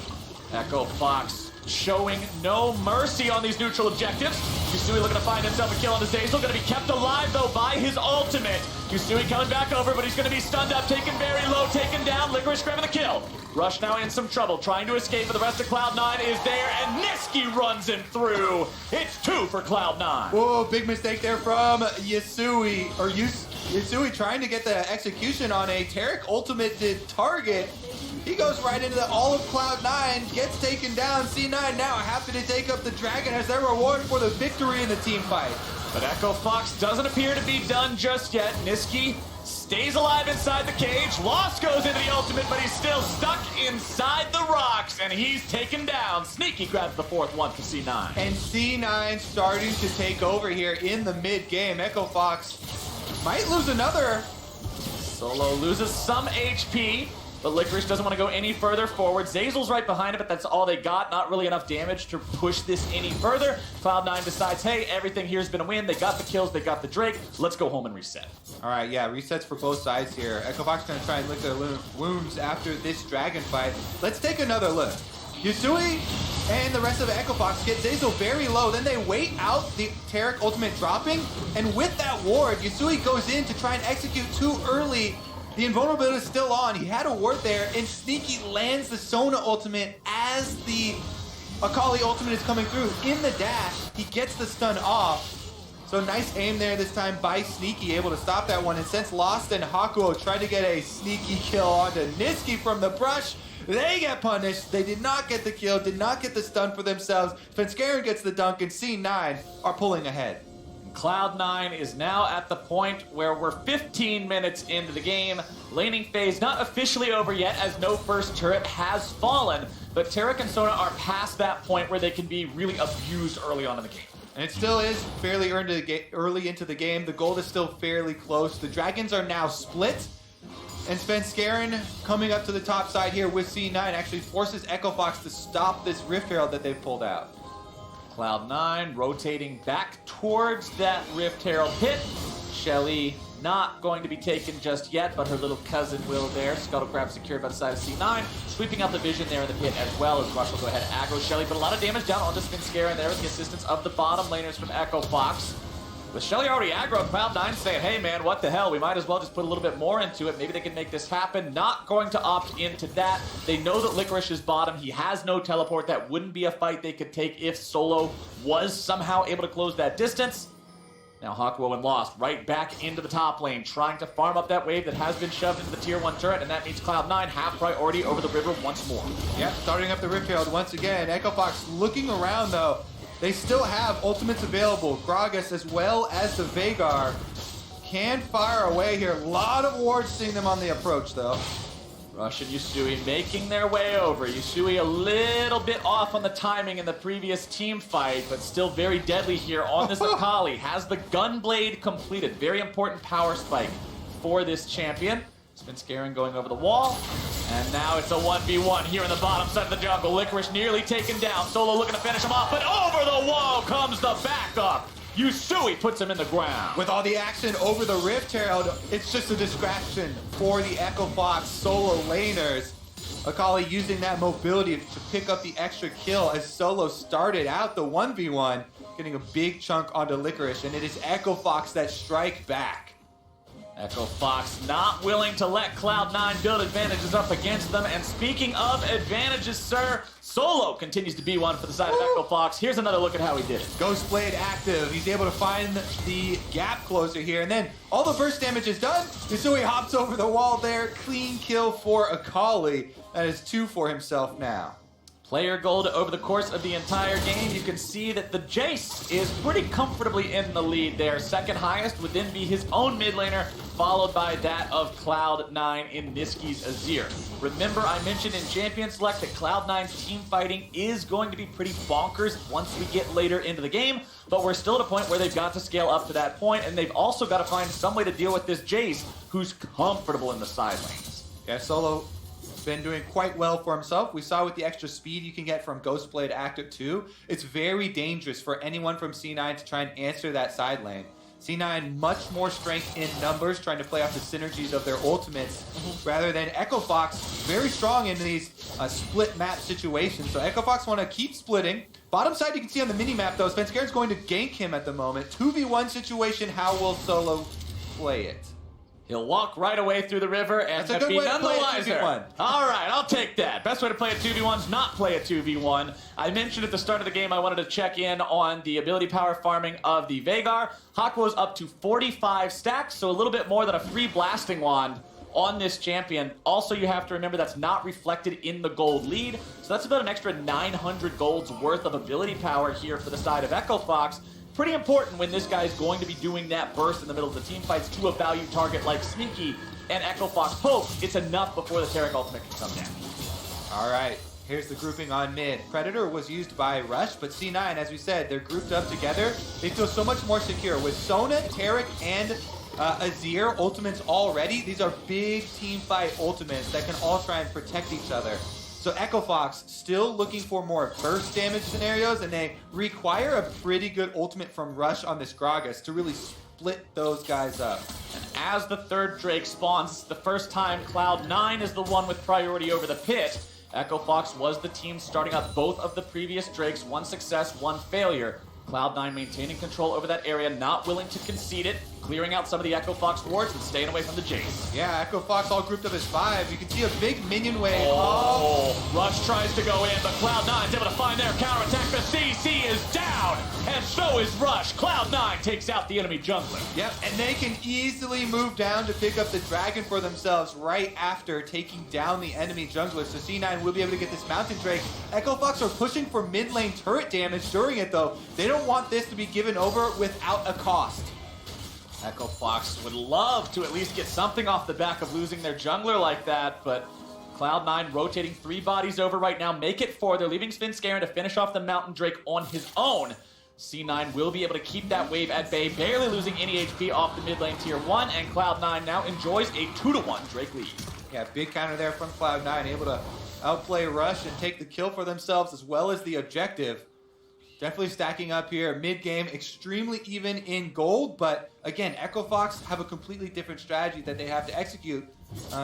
Echo Fox showing no mercy on these neutral objectives. Yusui looking to find himself a kill on the Zeyzal. Going to be kept alive, though, by his ultimate. Yusui coming back over, but he's going to be stunned up, taken very low, taken down. Licorice grabbing the kill. Rush now in some trouble, trying to escape, but the rest of Cloud9 is there, and Niski runs him through. It's 2 for Cloud9. Whoa, big mistake there from Yusui, or Yusui trying to get the execution on a Tarek ultimate target. He goes right into all of Cloud9, gets taken down. C9 now happy to take up the dragon as their reward for the victory in the team fight. But Echo Fox doesn't appear to be done just yet. Niski stays alive inside the cage. Lost goes into the ultimate, but he's still stuck inside the rocks, and he's taken down. Sneaky grabs the fourth one for C9. And C9 starting to take over here in the mid game. Echo Fox might lose another. Solo loses some HP, but Licorice doesn't want to go any further forward. Zazel's right behind it, but that's all they got. Not really enough damage to push this any further. Cloud9 decides, hey, everything here's been a win. They got the kills, they got the Drake. Let's go home and reset. All right, yeah, resets for both sides here. Echo Fox gonna try and lick their wounds after this dragon fight. Let's take another look. Yusui and the rest of Echo Fox get Zazel very low. Then they wait out the Tarek ultimate dropping. And with that ward, Yusui goes in to try and execute too early. The invulnerability is still on. He had a ward there, and Sneaky lands the Sona ultimate as the Akali ultimate is coming through. In the dash, he gets the stun off. So nice aim there this time by Sneaky, able to stop that one. And since Lost and Hakuo tried to get a sneaky kill onto Niski from the brush, they get punished. They did not get the kill, did not get the stun for themselves. Fenskaren gets the dunk, and C9 are pulling ahead. Cloud9 is now at the point where we're 15 minutes into the game. Laning phase not officially over yet, as no first turret has fallen, but Tarek and Sona are past that point where they can be really abused early on in the game. And it still is fairly early into the game. The gold is still fairly close. The dragons are now split. And Svenskaren coming up to the top side here with C9 actually forces Echo Fox to stop this Rift Herald that they've pulled out. Cloud9 rotating back towards that Rift Herald pit. Shelly not going to be taken just yet, but her little cousin will there. Scuttle Crab secured by the side of C9. Sweeping out the vision there in the pit as well as Rush will go ahead and aggro Shelly, but a lot of damage down onto Svenskaren there with the assistance of the bottom laners from Echo Fox. With Shelly already aggro, Cloud9 saying, hey man, what the hell? We might as well just put a little bit more into it. Maybe they can make this happen. Not going to opt into that. They know that Licorice is bottom. He has no teleport. That wouldn't be a fight they could take if Solo was somehow able to close that distance. Now Hakuo and Lost right back into the top lane, trying to farm up that wave that has been shoved into the tier 1 turret, and that means Cloud9 have priority over the river once more. Yep, starting up the Rift Herald once again. Echo Fox looking around though. They still have ultimates available. Gragas as well as the Veigar can fire away here. A lot of wards seeing them on the approach though. Rush and Yusui making their way over. Yusui a little bit off on the timing in the previous team fight, but still very deadly here on this Akali. Has the Gunblade completed. Very important power spike for this champion. Svenskaren going over the wall. And now it's a 1v1 here in the bottom side of the jungle. Licorice nearly taken down. Solo looking to finish him off, but over the wall comes the backup. Yusui puts him in the ground. With all the action over the Rift Herald, it's just a distraction for the Echo Fox solo laners. Akali using that mobility to pick up the extra kill as Solo started out the 1v1, getting a big chunk onto Licorice, and it is Echo Fox that strike back. Echo Fox not willing to let Cloud9 build advantages up against them. And speaking of advantages, sir, Solo continues to be one for the side of Echo Fox. Here's another look at how he did it. Ghostblade active. He's able to find the gap closer here. And then all the burst damage is done. Yusui hops over the wall there. Clean kill for Akali. That is 2 for himself now. Player gold over the course of the entire game. You can see that the Jace is pretty comfortably in the lead there. Second highest would then be his own mid laner, followed by that of Cloud9 in Niski's Azir. Remember, I mentioned in Champion Select that Cloud9's team fighting is going to be pretty bonkers once we get later into the game, but we're still at a point where they've got to scale up to that point, and they've also got to find some way to deal with this Jace, who's comfortable in the side lanes. Yeah, Solo been doing quite well for himself. We saw with the extra speed you can get from Ghostblade Active 2, it's very dangerous for anyone from C9 to try and answer that side lane. C9 much more strength in numbers, trying to play off the synergies of their ultimates, rather than Echo Fox, very strong in these split map situations. So Echo Fox want to keep splitting. Bottom side you can see on the mini-map though, Svenskaren's going to gank him at the moment. 2v1 situation, how will Solo play it? He'll walk right away through the river and That's a good be way to none the play a wiser. 2v1. All right, I'll take that. Best way to play a 2v1 is not play a 2v1. I mentioned at the start of the game I wanted to check in on the ability power farming of the Veigar. Hakuo's up to 45 stacks, so a little bit more than a free blasting wand on this champion. Also, you have to remember that's not reflected in the gold lead, so that's about an extra 900 golds worth of ability power here for the side of Echo Fox. Pretty important when this guy is going to be doing that burst in the middle of the team fights to a value target like Sneaky and Echo Fox poke. It's enough before the Taric ultimate can come down. All right, here's the grouping on mid. Predator was used by Rush, but C9, as we said, they're grouped up together. They feel so much more secure. With Sona, Taric, and Azir ultimates already, these are big team fight ultimates that can all try and protect each other. So Echo Fox still looking for more burst damage scenarios, and they require a pretty good ultimate from Rush on this Gragas to really split those guys up. And as the third Drake spawns, the first time Cloud9 is the one with priority over the pit. Echo Fox was the team starting up both of the previous Drakes, one success, one failure. Cloud9 maintaining control over that area, not willing to concede it, clearing out some of the Echo Fox wards and staying away from the Jace. Yeah, Echo Fox all grouped up as 5. You can see a big minion wave. Rush tries to go in, but Cloud9's able to find their counterattack. The CC is down, and so is Rush. Cloud9 takes out the enemy jungler. Yep, and they can easily move down to pick up the dragon for themselves right after taking down the enemy jungler. So C9 will be able to get this Mountain Drake. Echo Fox are pushing for mid lane turret damage during it though. They don't want this to be given over without a cost. Echo Fox would love to at least get something off the back of losing their jungler like that, but Cloud9 rotating 3 bodies over right now, make it 4. They're leaving Svenskeren to finish off the Mountain Drake on his own. C9 will be able to keep that wave at bay, barely losing any HP off the mid lane tier 1, and Cloud9 now enjoys a 2-1 Drake lead. Yeah, big counter there from Cloud9, able to outplay Rush and take the kill for themselves as well as the objective. Definitely stacking up here. Mid-game, extremely even in gold, but again, Echo Fox have a completely different strategy that they have to execute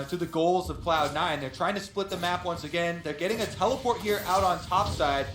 to the goals of Cloud9. They're trying to split the map once again. They're getting a teleport here out on top side,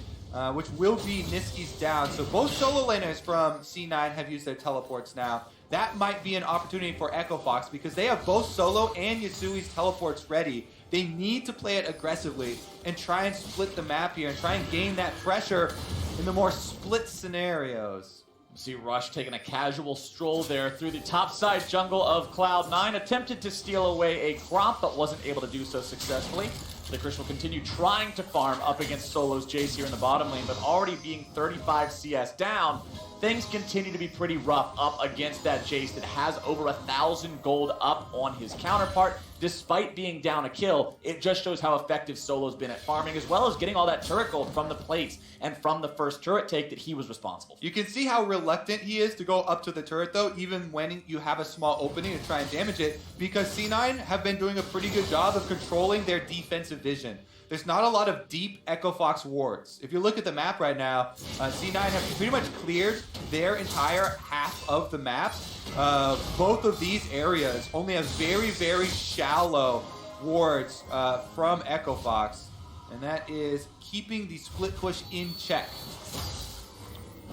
which will be Niski's down. So both solo laners from C9 have used their teleports now. That might be an opportunity for Echo Fox because they have both solo and Yasui's teleports ready. They need to play it aggressively and try and split the map here and try and gain that pressure in the more split scenarios. See Rush taking a casual stroll there through the topside jungle of Cloud9. Attempted to steal away a crop, but wasn't able to do so successfully. Licorice will continue trying to farm up against Solo's Jace here in the bottom lane, but already being 35 CS down, things continue to be pretty rough up against that Jace that has over 1,000 gold up on his counterpart. Despite being down a kill, it just shows how effective Solo's been at farming, as well as getting all that turret gold from the plates and from the first turret take that he was responsible for. You can see how reluctant he is to go up to the turret though, even when you have a small opening to try and damage it, because C9 have been doing a pretty good job of controlling their defensive vision. There's not a lot of deep Echo Fox wards. If you look at the map right now, C9 have pretty much cleared their entire half of the map. Both of these areas only have very, very shallow wards from Echo Fox, and that is keeping the split push in check.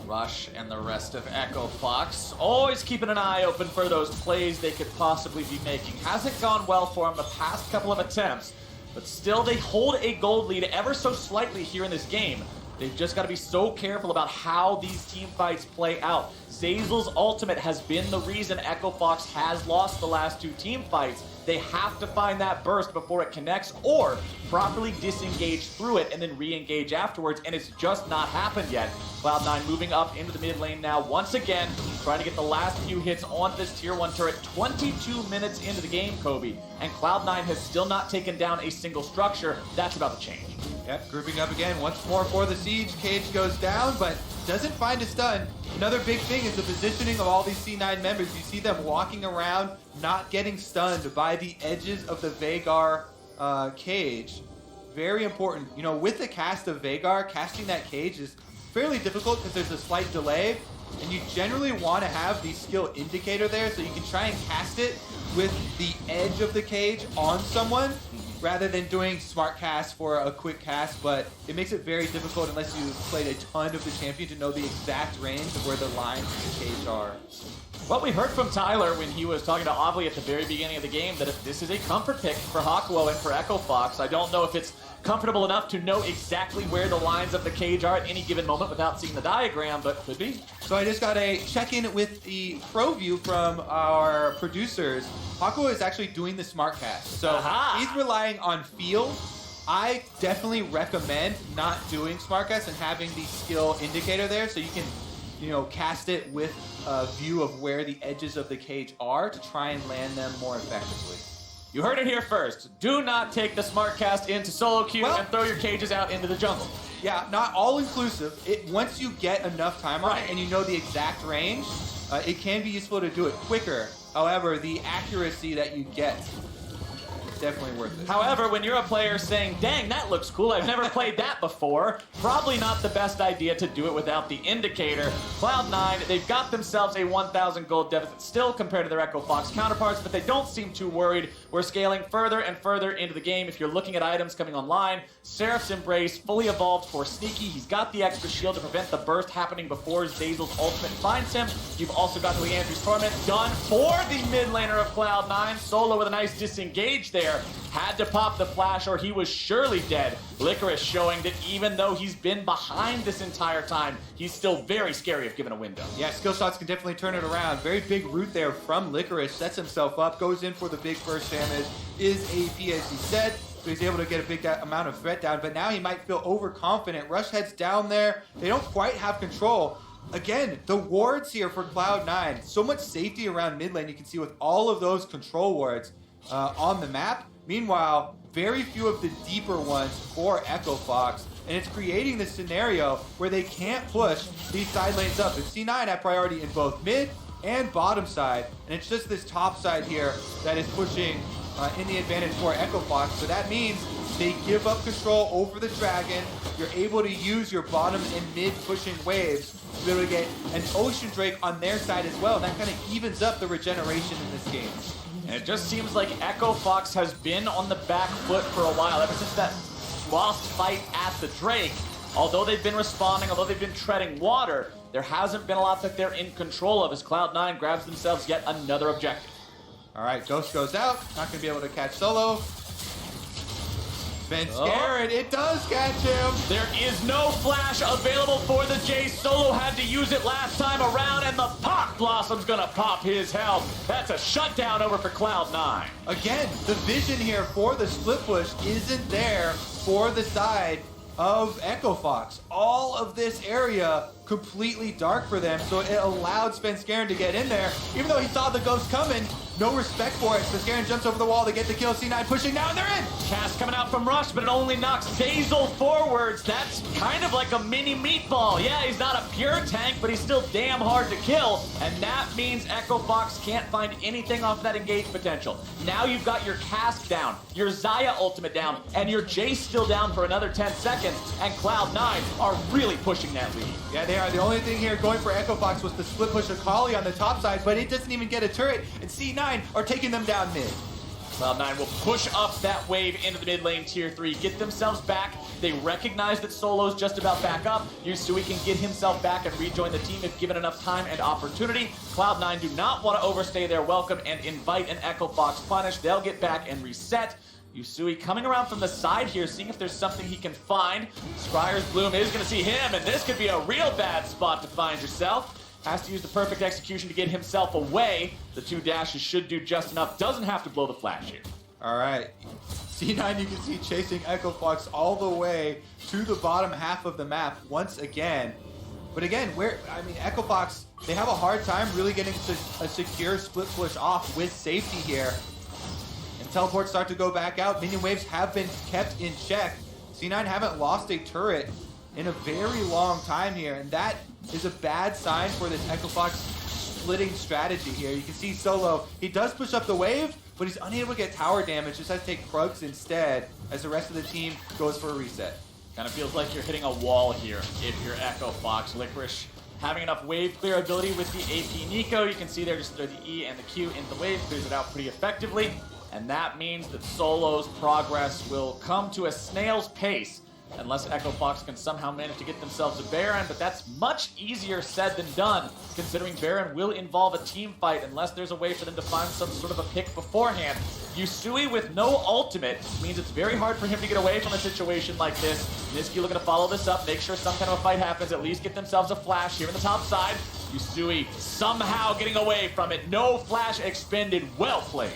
Rush and the rest of Echo Fox always keeping an eye open for those plays they could possibly be making. Hasn't gone well for them the past couple of attempts, but still they hold a gold lead ever so slightly here in this game. They've just got to be so careful about how these team fights play out. Zazel's ultimate has been the reason Echo Fox has lost the last 2 team fights. They have to find that burst before it connects or properly disengage through it and then re-engage afterwards, and it's just not happened yet. Cloud9 moving up into the mid lane now once again, trying to get the last few hits on this tier 1 turret. 22 minutes into the game, Kobe, and Cloud9 has still not taken down a single structure. That's about to change. Yep, grouping up again once more for the siege. Cage goes down, but doesn't find a stun. Another big thing is the positioning of all these C9 members. You see them walking around, not getting stunned by the edges of the Veigar cage. Very important. You know, with the cast of Veigar, casting that cage is fairly difficult because there's a slight delay, and you generally want to have the skill indicator there so you can try and cast it with the edge of the cage on someone, rather than doing smart cast for a quick cast, but it makes it very difficult unless you played a ton of the champion to know the exact range of where the lines of the cage are. Well, we heard from Tyler when he was talking to Ovly at the very beginning of the game that if this is a comfort pick for Hakuo and for Echo Fox. I don't know if it's comfortable enough to know exactly where the lines of the cage are at any given moment without seeing the diagram, but could be. So I just got a check-in with the pro view from our producers. Hakuo is actually doing the smart cast. So he's relying on feel. I definitely recommend not doing smart cast and having the skill indicator there so you can, cast it with a view of where the edges of the cage are to try and land them more effectively. You heard it here first. Do not take the smart cast into solo queue and throw your cages out into the jungle. Yeah, not all inclusive. Once you get enough time on it and you know the exact range, it can be useful to do it quicker. However, the accuracy that you get is definitely worth it. However, when you're a player saying, dang, that looks cool, I've never played that before, probably not the best idea to do it without the indicator. Cloud9, they've got themselves a 1,000 gold deficit still compared to their Echo Fox counterparts, but they don't seem too worried. We're scaling further and further into the game. If you're looking at items coming online, Seraph's Embrace, fully evolved for Sneaky. He's got the extra shield to prevent the burst happening before Zazel's ultimate finds him. You've also got the Leandri's Torment done for the mid laner of Cloud9. Solo with a nice disengage there. Had to pop the flash or he was surely dead. Licorice showing that even though he's been behind this entire time, he's still very scary if given a window. Yeah, skill shots can definitely turn it around. Very big root there from Licorice. Sets himself up, goes in for the big burst damage. Is AP as he said, so he's able to get a big amount of threat down. But now he might feel overconfident. Rush heads down there. They don't quite have control. Again, the wards here for Cloud9. So much safety around mid lane. You can see with all of those control wards on the map. Meanwhile, very few of the deeper ones for Echo Fox, and it's creating this scenario where they can't push these side lanes up. If C9 have priority in both mid and bottom side, and it's just this top side here that is pushing in the advantage for Echo Fox. So that means they give up control over the dragon. You're able to use your bottom and mid pushing waves to be able to get an Ocean Drake on their side as well. And that kind of evens up the regeneration in this game. And it just seems like Echo Fox has been on the back foot for a while, ever since that lost fight at the Drake. Although they've been responding, although they've been treading water, there hasn't been a lot that they're in control of as Cloud9 grabs themselves yet another objective. All right, Ghost goes out. Not going to be able to catch Solo. Scared, it does catch him. There is no flash available for the J. Solo had to use it last time around, and the Pop Blossom's gonna pop his health. That's a shutdown over for Cloud9. Again, the vision here for the split push isn't there for the side of Echo Fox. All of this area completely dark for them, so it allowed Svenskeren to get in there. Even though he saw the ghost coming, no respect for it. Svenskeren jumps over the wall to get the kill. C9 pushing now, and they're in! Cast coming out from Rush, but it only knocks Zazel forwards. That's kind of like a mini meatball. Yeah, he's not a pure tank, but he's still damn hard to kill. And that means Echo Fox can't find anything off that engage potential. Now you've got your Cask down, your Xayah ultimate down, and your Jace still down for another 10 seconds. And Cloud9 are really pushing that lead. Yeah, they are. The only thing here going for Echo Fox was the split push of Kali on the top side, but it doesn't even get a turret, and C9 are taking them down mid. Cloud9 will push up that wave into the mid lane tier 3, get themselves back. They recognize that Solo's just about back up. Yusui can get himself back and rejoin the team if given enough time and opportunity. Cloud9 do not want to overstay their welcome and invite an Echo Fox punish. They'll get back and reset. Yusui coming around from the side here, seeing if there's something he can find. Scryer's Bloom is going to see him, and this could be a real bad spot to find yourself. Has to use the perfect execution to get himself away. The 2 dashes should do just enough. Doesn't have to blow the flash here. All right. C9 you can see chasing Echo Fox all the way to the bottom half of the map once again. But again, Echo Fox, they have a hard time really getting a secure split push off with safety here. And teleports start to go back out. Minion waves have been kept in check. C9 haven't lost a turret in a very long time here, and that is a bad sign for this Echo Fox splitting strategy here. You can see Solo, he does push up the wave, but he's unable to get tower damage, just has to take Krugs instead as the rest of the team goes for a reset. Kind of feels like you're hitting a wall here if you're Echo Fox. Licorice having enough wave clear ability with the AP Nico. You can see there just throw the E and the Q into the wave, clears it out pretty effectively. And that means that Solo's progress will come to a snail's pace unless Echo Fox can somehow manage to get themselves a Baron, but that's much easier said than done, considering Baron will involve a team fight unless there's a way for them to find some sort of a pick beforehand. Yusui with no ultimate means it's very hard for him to get away from a situation like this. Niski looking to follow this up, make sure some kind of a fight happens, at least get themselves a flash here in the top side. Yusui somehow getting away from it. No flash expended. Well played.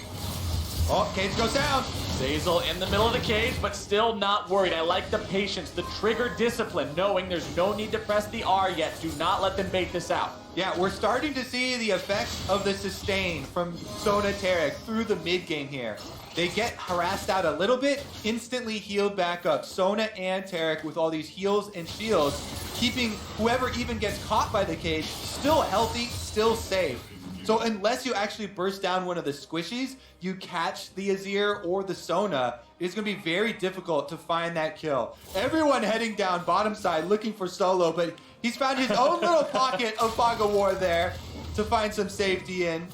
Oh, cage goes down. Zeyzal in the middle of the cage, but still not worried. I like the patience, the trigger discipline, knowing there's no need to press the R yet. Do not let them bait this out. Yeah, we're starting to see the effects of the sustain from Sona Tarek through the mid game here. They get harassed out a little bit, instantly healed back up. Sona and Tarek with all these heals and shields, keeping whoever even gets caught by the cage still healthy, still safe. So unless you actually burst down one of the squishies, you catch the Azir or the Sona, it's going to be very difficult to find that kill. Everyone heading down bottom side looking for Solo, but he's found his own little pocket of Fog of War there to find some safety in.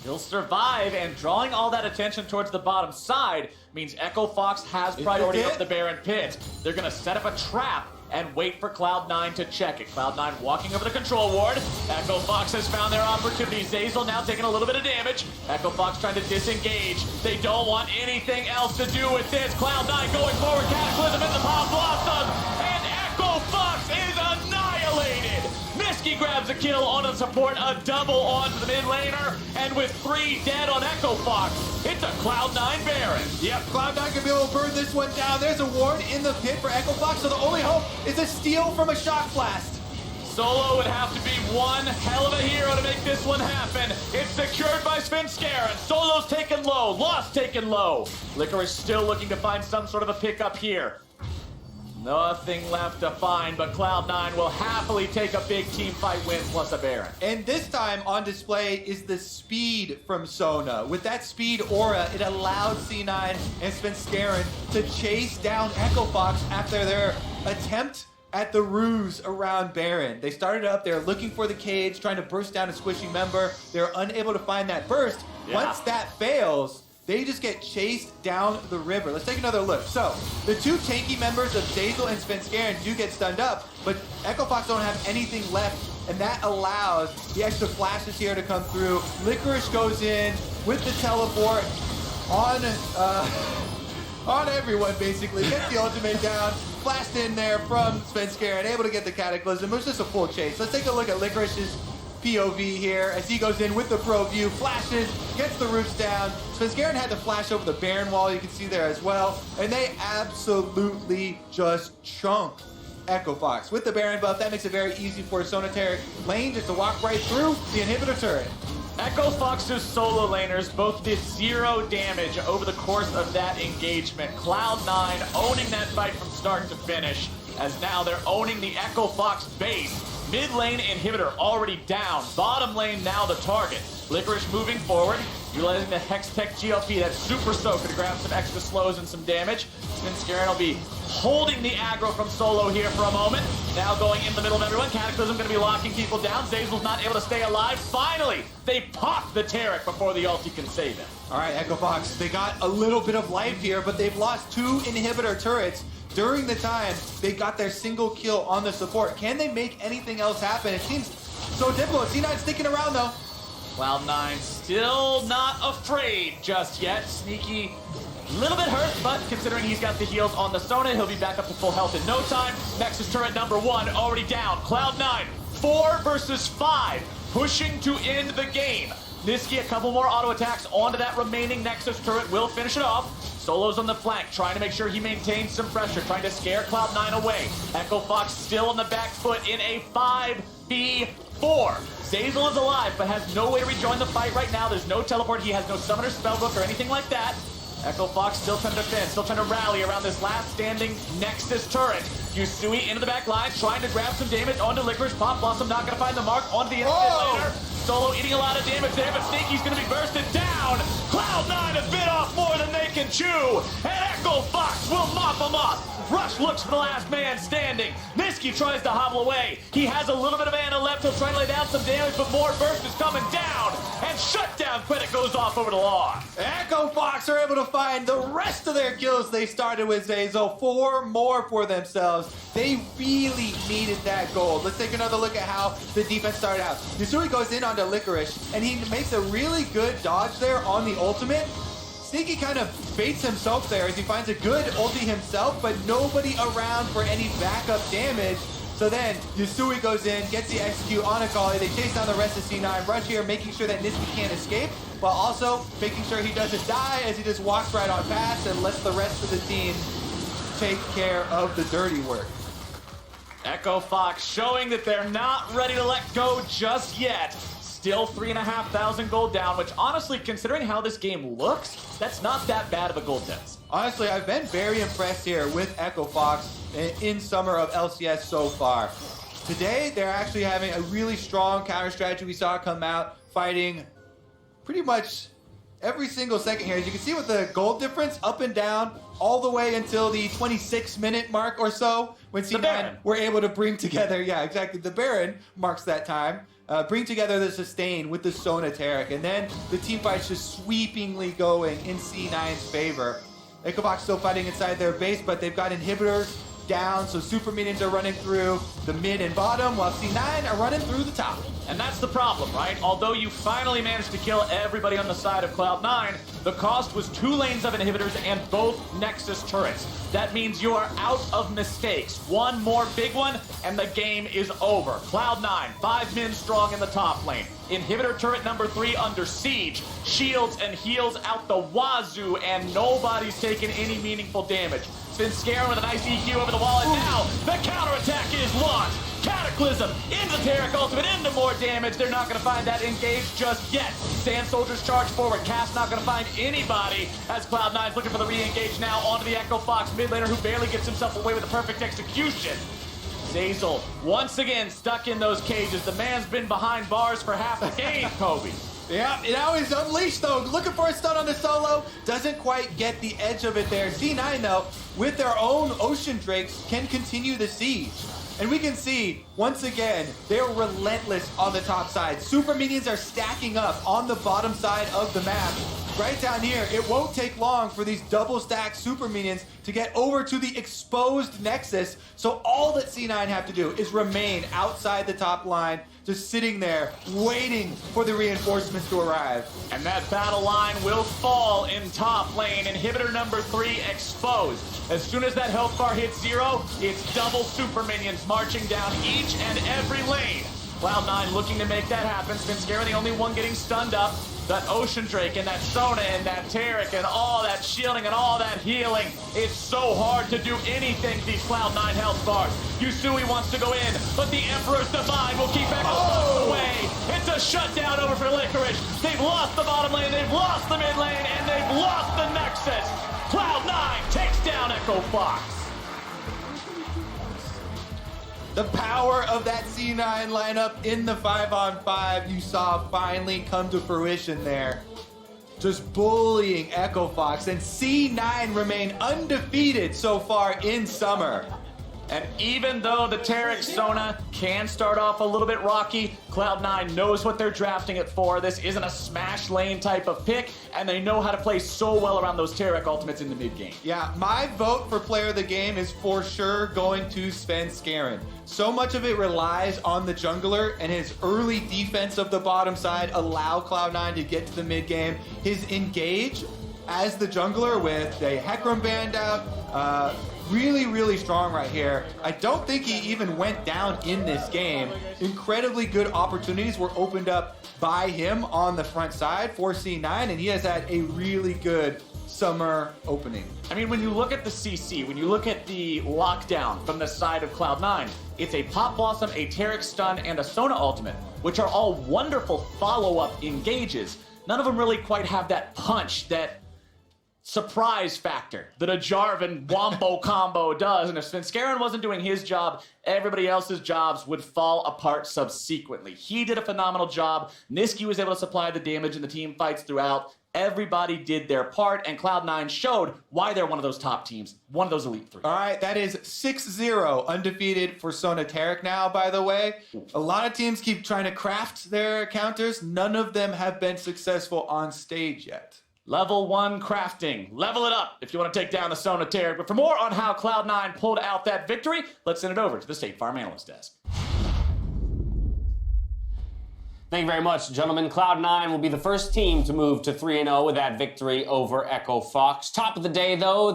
He'll survive, and drawing all that attention towards the bottom side means Echo Fox has priority of the Baron pit. They're going to set up a trap and wait for Cloud9 to check it. Cloud9 walking over the control ward. Echo Fox has found their opportunity. Zeyzal now taking a little bit of damage. Echo Fox trying to disengage. They don't want anything else to do with this. Cloud9 going forward. Cataclysm in the Pop Blossom. And Echo Fox is annihilated. Niski grabs a kill on the support, a double on the mid laner, and with 3 dead on Echo Fox, it's a Cloud9 Baron. Yep, Cloud9 can be able to burn this one down. There's a ward in the pit for Echo Fox, so the only hope is a steal from a shock blast. Solo would have to be one hell of a hero to make this one happen. It's secured by Svenskeren. Solo's taken low, Lost taken low. Licorice still looking to find some sort of a pickup here. Nothing left to find, but Cloud9 will happily take a big team fight win plus a Baron. And this time on display is the speed from Sona. With that speed aura, it allowed C9 and Svenskeren to chase down Echo Fox after their attempt at the ruse around Baron. They started up there looking for the cage, trying to burst down a squishy member. They're unable to find that burst. Yeah. Once that fails, they just get chased down the river. Let's take another look. So, the 2 tanky members of Zeyzal and Svenskeren do get stunned up, but Echo Fox don't have anything left, and that allows the extra flashes here to come through. Licorice goes in with the teleport on everyone, basically. Gets the ultimate down, flashed in there from Svenskeren, able to get the Cataclysm. It was just a full chase. Let's take a look at Licorice's POV here as he goes in with the pro view, flashes, gets the roots down. Svenskeren had to flash over the Baron wall, you can see there as well, and they absolutely just chunk Echo Fox. With the Baron buff, that makes it very easy for Sona Tarek lane just to walk right through the inhibitor turret. Echo Fox's solo laners both did 0 damage over the course of that engagement. Cloud9 owning that fight from start to finish, as now they're owning the Echo Fox base. Mid lane inhibitor already down. Bottom lane now the target. Licorice moving forward, utilizing the Hex Tech GLP, that super soaker to grab some extra slows and some damage. Svenskeren will be holding the aggro from Solo here for a moment. Now going in the middle of everyone. Cataclysm going to be locking people down. Zeyzal's not able to stay alive. Finally, they pop the Tarek before the ulti can save it. All right, Echo Fox, they got a little bit of life here, but they've lost 2 inhibitor turrets during the time they got their single kill on the support. Can they make anything else happen? It seems so difficult. C9 sticking around though. Cloud9 still not afraid just yet. Sneaky, a little bit hurt, but considering he's got the heals on the Sona, he'll be back up to full health in no time. Nexus turret number 1 already down. Cloud9, 4 versus 5, pushing to end the game. Niski, a couple more auto attacks onto that remaining Nexus turret will finish it off. Solo's on the flank, trying to make sure he maintains some pressure, trying to scare Cloud9 away. Echo Fox still on the back foot in a 5v4. Zeyzal is alive, but has no way to rejoin the fight right now. There's no teleport, he has no summoner spellbook or anything like that. Echo Fox still trying to defend, still trying to rally around this last standing Nexus turret. Yusui into the back line, trying to grab some damage onto Licorice. Pop Blossom not going to find the mark onto the instant later. Solo eating a lot of damage there, but Sneaky's going to be bursted down. Cloud9 has bit off more than they can chew, and Echo Fox will mop them up. Rush looks for the last man standing. Niski tries to hobble away. He has a little bit of mana left. He'll try to lay down some damage, but more burst is coming down. And shutdown credit goes off over the lawn. Echo Fox are able to find the rest of their kills they started with Zazel. 4 more for themselves. They really needed that gold. Let's take another look at how the defense started out. Yusui goes in onto Licorice, and he makes a really good dodge there on the ultimate. Sneaky kind of baits himself there as he finds a good ulti himself, but nobody around for any backup damage. So then Yusui goes in, gets the execute on Akali. They chase down the rest of C9. Rush here making sure that Niski can't escape, while also making sure he doesn't die as he just walks right on past and lets the rest of the team take care of the dirty work. Echo Fox showing that they're not ready to let go just yet. Still 3,500 gold down, which honestly, considering how this game looks, that's not that bad of a gold test. Honestly, I've been very impressed here with Echo Fox in summer of LCS so far. Today, they're actually having a really strong counter strategy. We saw it come out, fighting pretty much every single second here. As you can see with the gold difference up and down all the way until the 26-minute mark or so when C9 were able to bring together, yeah, exactly, the Baron marks that time. Bring together the sustain with the Sona Taric, and then the team fight's just sweepingly going in C9's favor. Echo Fox still fighting inside their base, but they've got inhibitors down, so super minions are running through the mid and bottom, while C9 are running through the top. And that's the problem, right? Although you finally managed to kill everybody on the side of Cloud9, the cost was 2 lanes of inhibitors and both Nexus turrets. That means you are out of mistakes. One more big one, and the game is over. Cloud9, 5 men strong in the top lane. Inhibitor turret number 3 under siege. Shields and heals out the wazoo, and nobody's taking any meaningful damage. Scaring with a nice EQ over the wall, and now the counterattack is launched. Cataclysm into Taric ultimate, into more damage. They're not going to find that engage just yet. Sand Soldiers charge forward. Cass not going to find anybody as Cloud9's looking for the re-engage now onto the Echo Fox mid laner, who barely gets himself away with a perfect execution. Zazel once again stuck in those cages. The man's been behind bars for half the game, Kobe. Yeah, now he's unleashed though, looking for a stun on the solo, doesn't quite get the edge of it there. C9 though, with their own Ocean Drakes, can continue the siege. And we can see, once again, they're relentless on the top side. Super minions are stacking up on the bottom side of the map. Right down here, it won't take long for these double stacked super minions to get over to the exposed Nexus. So all that C9 have to do is remain outside the top line, just sitting there, waiting for the reinforcements to arrive. And that battle line will fall in top lane. Inhibitor number 3 exposed. As soon as that health bar hits 0, it's double super minions marching down each and every lane. Cloud9 looking to make that happen. Svenskera the only one getting stunned up. That Ocean Drake and that Sona and that Taric and all that shielding and all that healing. It's so hard to do anything to these Cloud9 health bars. Yusui wants to go in, but the Emperor's Divine will keep Echo Fox away. It's a shutdown over for Licorice. They've lost the bottom lane, they've lost the mid lane, and they've lost the Nexus. Cloud9 takes down Echo Fox. The power of that C9 lineup in the 5-on-5 you saw finally come to fruition there. Just bullying Echo Fox, and C9 remain undefeated so far in summer. And even though the Taric Sona can start off a little bit rocky, Cloud9 knows what they're drafting it for. This isn't a smash lane type of pick, and they know how to play so well around those Taric ultimates in the mid game. Yeah, my vote for player of the game is for sure going to Svenskeren. So much of it relies on the jungler, and his early defense of the bottom side allow Cloud9 to get to the mid game. His engage as the jungler with a Hecarim band out, really, really strong right here. I don't think he even went down in this game. Incredibly good opportunities were opened up by him on the front side for C9, and he has had a really good summer opening. I mean, when you look at the CC, when you look at the lockdown from the side of Cloud9, it's a Pop Blossom, a Taric Stun, and a Sona ultimate, which are all wonderful follow-up engages. None of them really quite have that punch, that surprise factor that a Jarvan Wombo combo does. And if Svenskeren wasn't doing his job, everybody else's jobs would fall apart subsequently. He did a phenomenal job. Niski was able to supply the damage in the team fights throughout. Everybody did their part, and Cloud9 showed why they're one of those top teams, one of those elite three. All right, that is 6-0 undefeated for Sonateric now, by the way. A lot of teams keep trying to craft their counters. None of them have been successful on stage yet. Level 1 crafting. Level it up if you want to take down the Sonateric. But for more on how Cloud9 pulled out that victory, let's send it over to the State Farm Analyst Desk. Thank you very much, gentlemen. Cloud9 will be the first team to move to 3-0 with that victory over Echo Fox. Top of the day, though,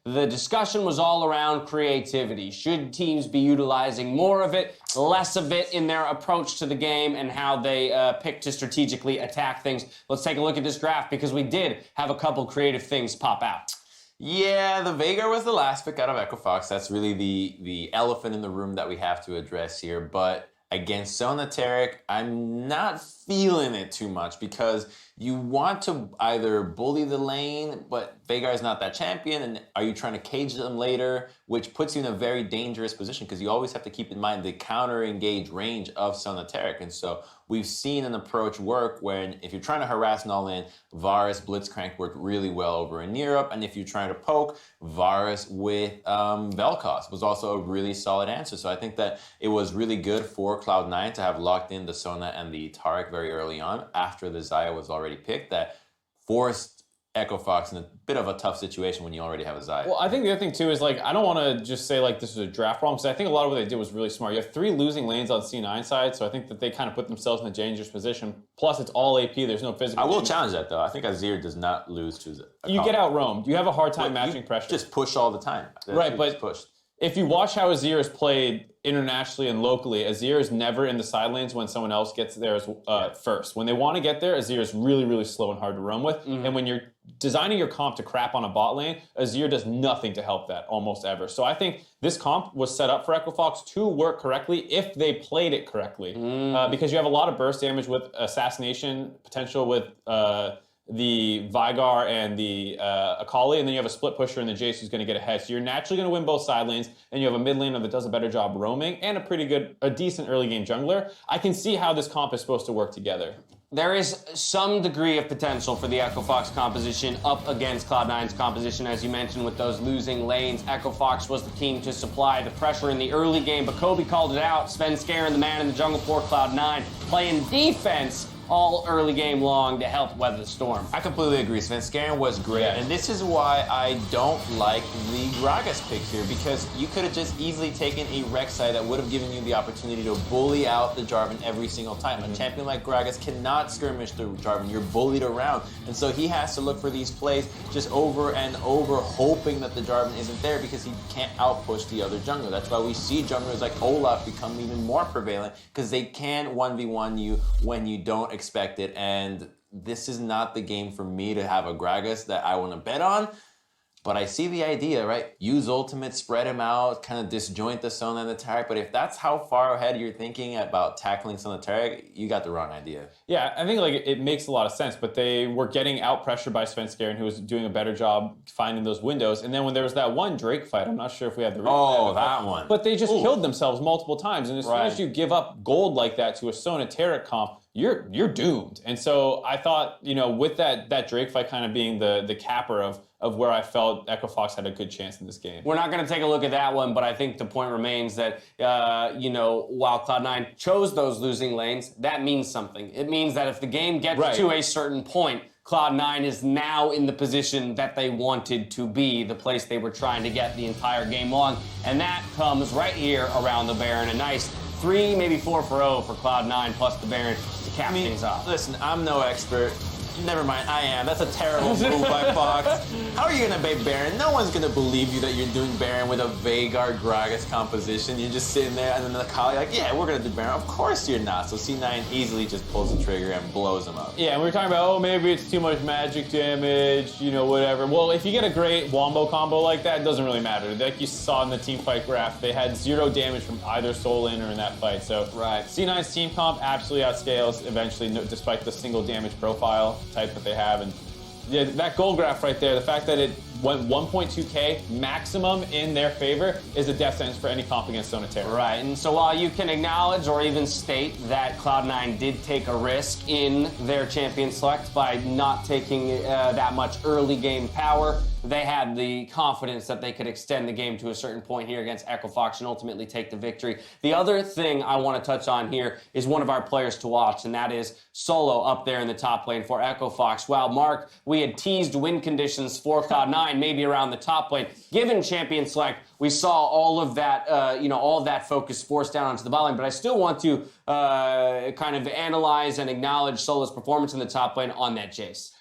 the discussion was all around creativity. Should teams be utilizing more of it, less of it in their approach to the game, and how they pick to strategically attack things? Let's take a look at this graph, because we did have a couple creative things pop out. Yeah, the Veigar was the last pick out of Echo Fox. That's really the elephant in the room that we have to address here. But against Sonateric, I'm not feeling it too much, because you want to either bully the lane, but Veigar is not that champion, and are you trying to cage them later, which puts you in a very dangerous position, because you always have to keep in mind the counter-engage range of Sonateric. And so we've seen an approach work when, if you're trying to harass an all-in, Varus Blitzcrank worked really well over in Europe, and if you're trying to poke, Varus with Vel'Koz was also a really solid answer. So I think that it was really good for Cloud9 to have locked in the Sona and the Taric very early on, after the Xayah was already picked, that forced Echo Fox in a bit of a tough situation when you already have a Xayah. Well, I think the other thing too is, like, I don't want to just say like this was a draft problem, because I think a lot of what they did was really smart. You have 3 losing lanes on C9 side, so I think that they kind of put themselves in a dangerous position. Plus, it's all AP. There's no physical. I will challenge that though. I think Azir does not lose to You get out roamed. You have a hard time matching pressure. Just push all the time. Right, but if you watch how Azir is played internationally and locally, Azir is never in the side lanes when someone else gets there first. When they want to get there, Azir is really, really slow and hard to run with. And when you're designing your comp to crap on a bot lane, Azir does nothing to help that, almost ever. So I think this comp was set up for Echo Fox to work correctly if they played it correctly. Because you have a lot of burst damage with assassination potential with the Veigar and the Akali, and then you have a split pusher and the Jace who's going to get ahead. So you're naturally going to win both side lanes, and you have a mid laner that does a better job roaming, and a decent early game jungler. I can see how this comp is supposed to work together. There is some degree of potential for the Echo Fox composition up against Cloud9's composition, as you mentioned, with those losing lanes. Echo Fox was the team to supply the pressure in the early game, but Kobe called it out. Svenskeren, the man in the jungle for Cloud9, playing defense all early game long to help weather the storm. I completely agree. Svenskeren was great, and this is why I don't like the Gragas pick here, because you could have just easily taken a Rek'Sai that would have given you the opportunity to bully out the Jarvan every single time. A champion like Gragas cannot skirmish the Jarvan. You're bullied around, and so he has to look for these plays just over and over, hoping that the Jarvan isn't there, because he can't outpush the other jungler. That's why we see junglers like Olaf become even more prevalent, because they can 1v1 you when you don't expect it, and this is not the game for me to have a Gragas that I want to bet on. But I see the idea, right? Use ultimate, spread him out, kind of disjoint the Sona and the Taric. But if that's how far ahead you're thinking about tackling Sona Taric, you got the wrong idea. Yeah, I think like it makes a lot of sense, but they were getting out pressured by Svenskeren, who was doing a better job finding those windows. And then when there was that one Drake fight, I'm not sure if we had the replay. That one. But they just killed themselves multiple times. And as soon as you give up gold like that to a Sona Taric comp, you're doomed. And so I thought, with that Drake fight kind of being the capper of where I felt Echo Fox had a good chance in this game. We're not going to take a look at that one, but I think the point remains that, while Cloud9 chose those losing lanes, that means something. It means that if the game gets to a certain point, Cloud9 is now in the position that they wanted to be, the place they were trying to get the entire game long. And that comes right here around the Baron. A nice 3, maybe 4 for 0 for Cloud9 plus the Baron to cap things off. Listen, I'm no expert. Never mind, I am. That's a terrible move by Fox. How are you going to bait Baron? No one's going to believe you that you're doing Baron with a Veigar Gragas composition. You're just sitting there, and then the Kali yeah, we're going to do Baron. Of course you're not. So C9 easily just pulls the trigger and blows him up. Yeah, and we were talking about, maybe it's too much magic damage, whatever. Well, if you get a great Wombo combo like that, it doesn't really matter. Like you saw in the team fight graph, they had 0 damage from either Soul Lane or in that fight. So C9's team comp absolutely outscales eventually, despite the single damage profile type that they have, and Yeah, that goal graph right there, the fact that it went 1.2K maximum in their favor is a death sentence for any comp against Sonatera. Right, and so while you can acknowledge or even state that Cloud9 did take a risk in their champion select by not taking that much early game power, they had the confidence that they could extend the game to a certain point here against Echo Fox and ultimately take the victory. The other thing I want to touch on here is one of our players to watch, and that is Solo up there in the top lane for Echo Fox. While Mark, we had teased win conditions for Cloud9, maybe around the top lane. Given champion select, we saw all of that, all of that focus forced down onto the bot lane, but I still want to kind of analyze and acknowledge Solo's performance in the top lane on that Jace.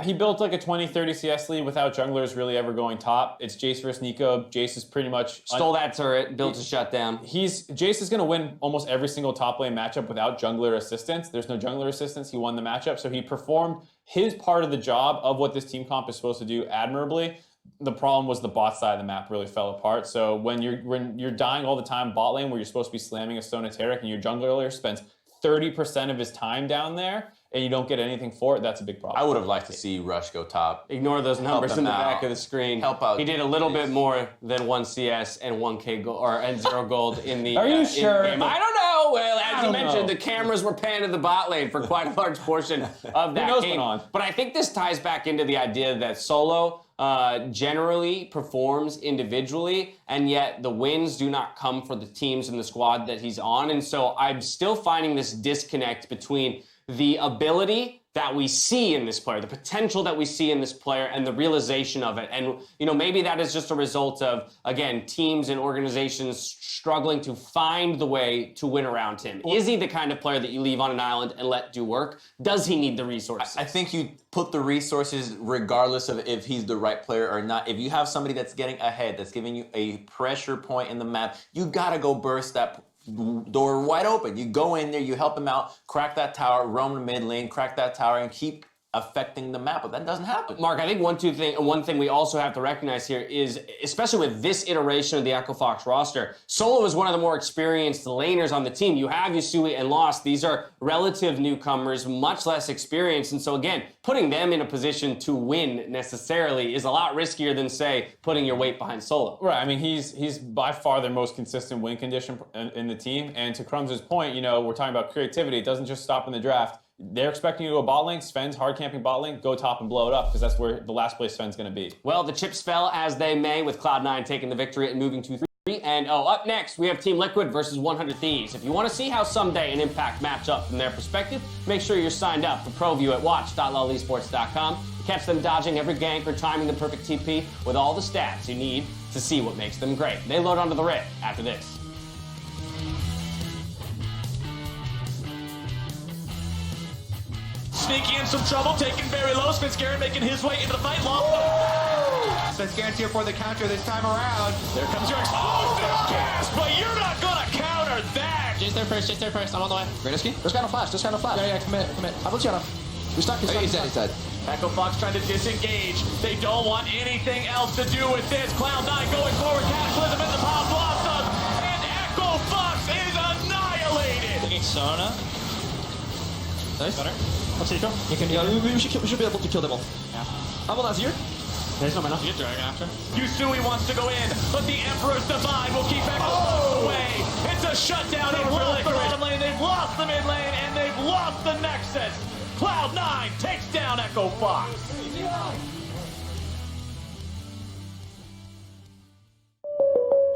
He built like a 20-30 CS lead without junglers really ever going top. It's Jace versus Nico. Jace is pretty much... Stole that turret, built a shutdown. Jace is going to win almost every single top lane matchup without jungler assistance. There's no jungler assistance. He won the matchup, so he performed his part of the job of what this team comp is supposed to do admirably. The problem was the bot side of the map really fell apart. So when you're dying all the time bot lane where you're supposed to be slamming a Stoneteric and your jungler spends 30% of his time down there and you don't get anything for it, that's a big problem. I would have liked to see Rush go top. Ignore those numbers in the back of the screen. Help out. He did a little bit more than 1 CS and 1K gold and 0 gold in the Are you sure? game. I don't know. Well, as you mentioned, the cameras were panned to the bot lane for quite a large portion of that knows game. what's on? But I think this ties back into the idea that Solo generally performs individually, and yet the wins do not come for the teams in the squad that he's on. And so I'm still finding this disconnect between the ability that we see in this player, the potential that we see in this player, and the realization of it. And, maybe that is just a result of, again, teams and organizations struggling to find the way to win around him. Is he the kind of player that you leave on an island and let do work? Does he need the resources? I think you put the resources regardless of if he's the right player or not. If you have somebody that's getting ahead, that's giving you a pressure point in the map, you gotta go burst that door wide open. You go in there, you help him out, crack that tower, roam the mid lane, crack that tower, and keep affecting the map, but that doesn't happen. Mark, I think one thing we also have to recognize here is, especially with this iteration of the Echo Fox roster, Solo is one of the more experienced laners on the team. You have Yusui and Lost. These are relative newcomers, much less experienced, and so again, putting them in a position to win necessarily is a lot riskier than, say, putting your weight behind Solo. Right, I mean, he's by far their most consistent win condition in the team, and to Crumbs' point, we're talking about creativity. It doesn't just stop in the draft. They're expecting you to go bot lane, Sven's hard camping bot lane, go top and blow it up, because that's where the last place Sven's going to be. Well, the chips fell as they may, with Cloud9 taking the victory and moving to 3. And up next, we have Team Liquid versus 100 Thieves. If you want to see how someday an Impact match up from their perspective, make sure you're signed up for ProView at watch.lolesports.com. Catch them dodging every gank or timing the perfect TP with all the stats you need to see what makes them great. They load onto the Rift after this. Sneaky in some trouble, taking very low. Spence-Garrett making his way into the fight. Spence-Garrett's here for the counter this time around. There comes your gas, but you're not gonna counter that. Jace there first. I'm on the way. Grenisky? Just kind of flash. Yeah, commit. How about Yana? He's stuck. He's dead. Echo Fox trying to disengage. They don't want anything else to do with this. Cloud9 going forward. Cataclysm in the pile blossom. And Echo Fox is annihilated. Looking Sona. Nice. Better. Let's see, Nico. We should be able to kill them all. Yeah. How about Azir? There's no mana. You get Dragon after. Yusui wants to go in, but the Emperor's Divine will keep Echo Fox away. It's a shutdown in for the bottom lane. They've lost the mid lane, and they've lost the Nexus. Cloud9 takes down Echo Fox.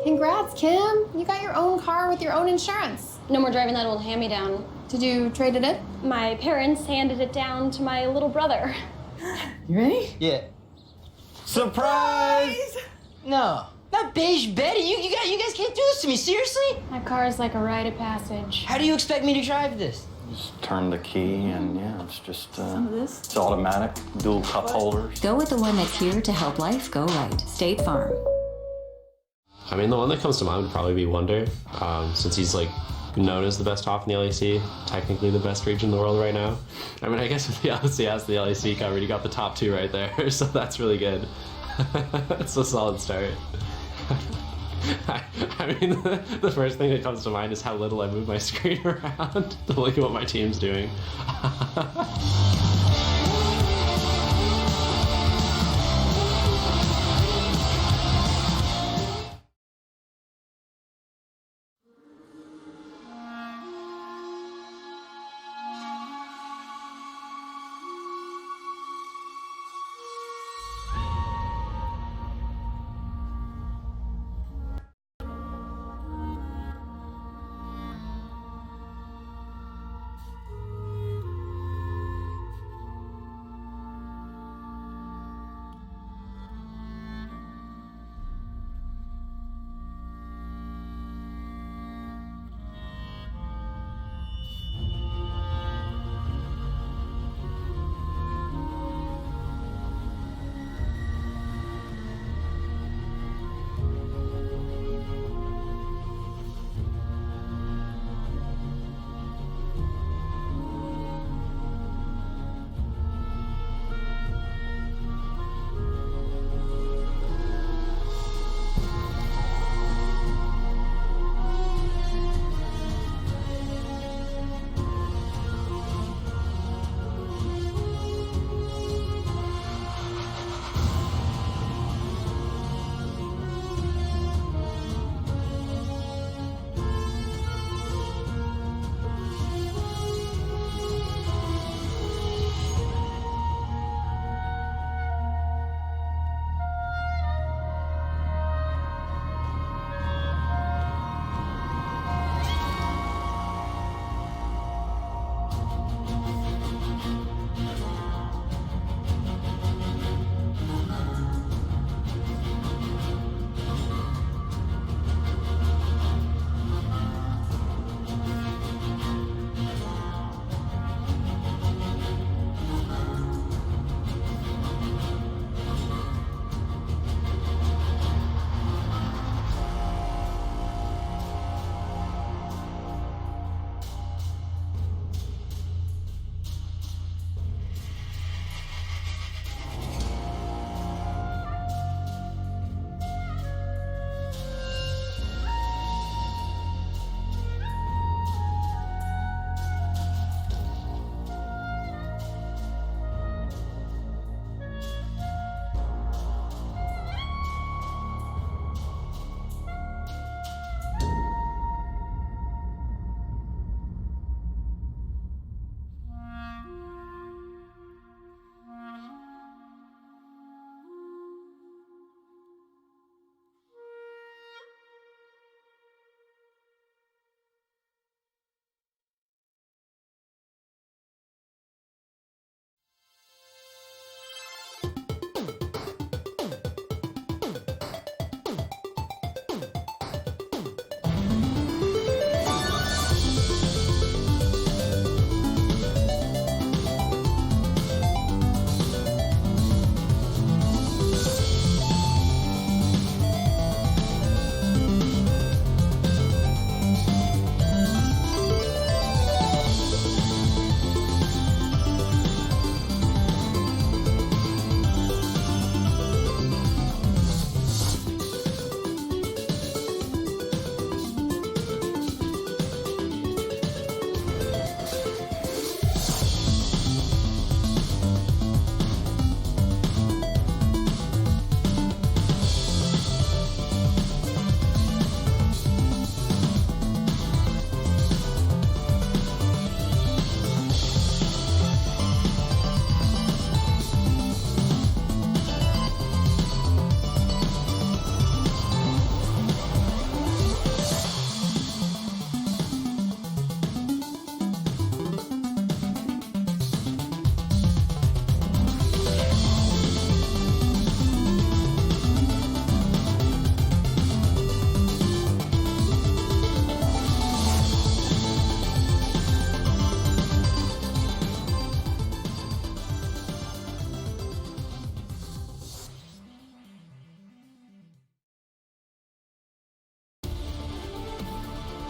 Congrats, Kim. You got your own car with your own insurance. No more driving that old hand-me-down. Did you trade it in? My parents handed it down to my little brother. You ready? Yeah. Surprise! No. Not Beige Betty. You guys can't do this to me. Seriously? My car is like a rite of passage. How do you expect me to drive this? Just turn the key and it's just Some of this? it's automatic, dual cup holders. Go with the one that's here to help life go right. State Farm. I mean, the one that comes to mind would probably be Wonder, since he's known as the best off in the LEC, technically the best region in the world right now. I mean, I guess with the LCS, the LEC covered, you got the top 2 right there, so that's really good. It's a solid start. I mean, the first thing that comes to mind is how little I move my screen around to look at what my team's doing.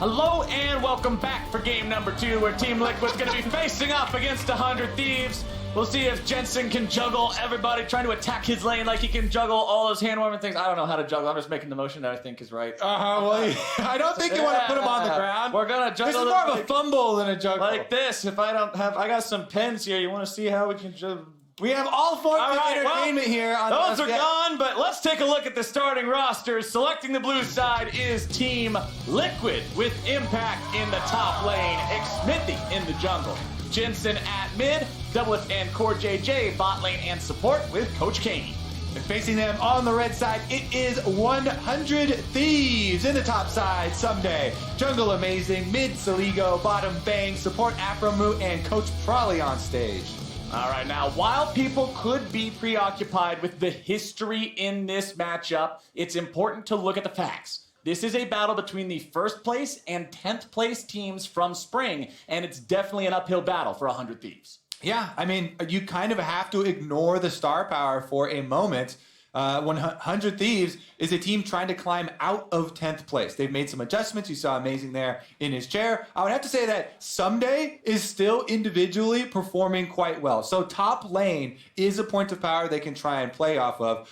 Hello and welcome back for game number 2, where Team Liquid's going to be facing up against 100 Thieves. We'll see if Jensen can juggle everybody trying to attack his lane like he can juggle all those hand-warming things. I don't know how to juggle. I'm just making the motion that I think is right. Well, I don't think you want to put him on the ground. We're going to juggle. This is more of a fumble than a juggle. Like this. If I got some pens here. You want to see how we can juggle? We have all forms of entertainment here. Those are gone, but let's take a look at the starting rosters. Selecting the blue side is Team Liquid with Impact in the top lane, Xmithy in the jungle, Jensen at mid, Doubleth and Core JJ bot lane and support with Coach Kane. And facing them on the red side, it is 100 Thieves in the top side someday. Jungle Amazing, mid Saligo, bottom Bang, support Afromu, and Coach Prolly on stage. All right, now, while people could be preoccupied with the history in this matchup, it's important to look at the facts. This is a battle between the first place and 10th place teams from spring, and it's definitely an uphill battle for 100 Thieves. Yeah, I mean, you kind of have to ignore the star power for a moment. 100 Thieves is a team trying to climb out of 10th place. They've made some adjustments. You saw Amazing there in his chair. I would have to say that Someday is still individually performing quite well. So top lane is a point of power they can try and play off of.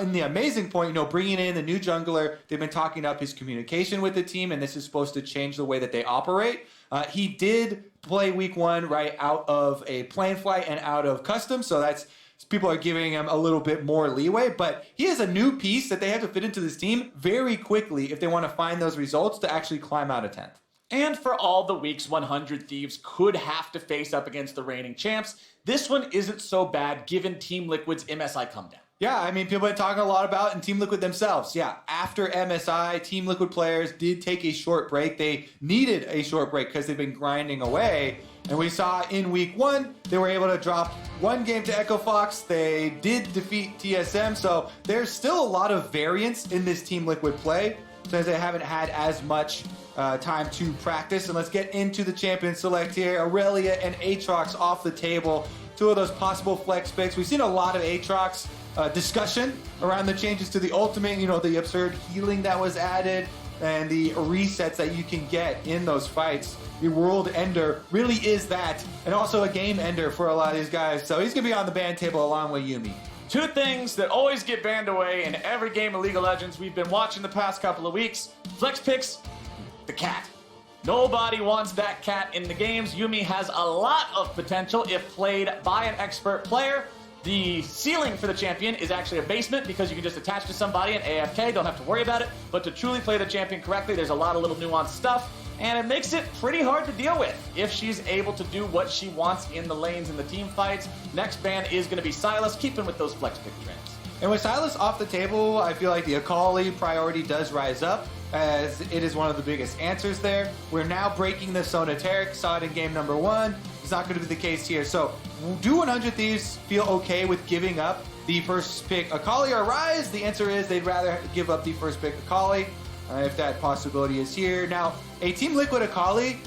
In the Amazing point, bringing in the new jungler, they've been talking up his communication with the team, and this is supposed to change the way that they operate. He did play week 1 right out of a plane flight and out of custom, so that's people are giving him a little bit more leeway, but he is a new piece that they have to fit into this team very quickly if they want to find those results to actually climb out of 10th. And for all the weeks 100 Thieves could have to face up against the reigning champs, this one isn't so bad given Team Liquid's MSI come down. Yeah, I mean, people have been talking a lot about in Team Liquid themselves. Yeah, after MSI, Team Liquid players did take a short break. They needed a short break because they've been grinding away. And we saw in week 1, they were able to drop 1 game to Echo Fox. They did defeat TSM, so there's still a lot of variance in this Team Liquid play since they haven't had as much time to practice. And let's get into the champion select here. Aurelia and Aatrox off the table. 2 of those possible flex picks. We've seen a lot of Aatrox discussion around the changes to the ultimate, the absurd healing that was added and the resets that you can get in those fights. The World Ender really is that, and also a game ender for a lot of these guys. So he's going to be on the ban table along with Yuumi. 2 things that always get banned away in every game of League of Legends we've been watching the past couple of weeks. Flex picks, the cat. Nobody wants that cat in the games. Yuumi has a lot of potential if played by an expert player. The ceiling for the champion is actually a basement because you can just attach to somebody and AFK, don't have to worry about it. But to truly play the champion correctly, there's a lot of little nuanced stuff, and it makes it pretty hard to deal with if she's able to do what she wants in the lanes and the team fights. Next ban is going to be Sylas, keeping with those flex pick trends. And with Sylas off the table, I feel like the Akali priority does rise up, as it is one of the biggest answers there. We're now breaking the Sonateric, saw it in game number 1. It's not going to be the case here. So do 100 Thieves feel okay with giving up the first pick Akali or Ryze? The answer is they'd rather give up the first pick Akali, if that possibility is here. Now, a Team Liquid Akali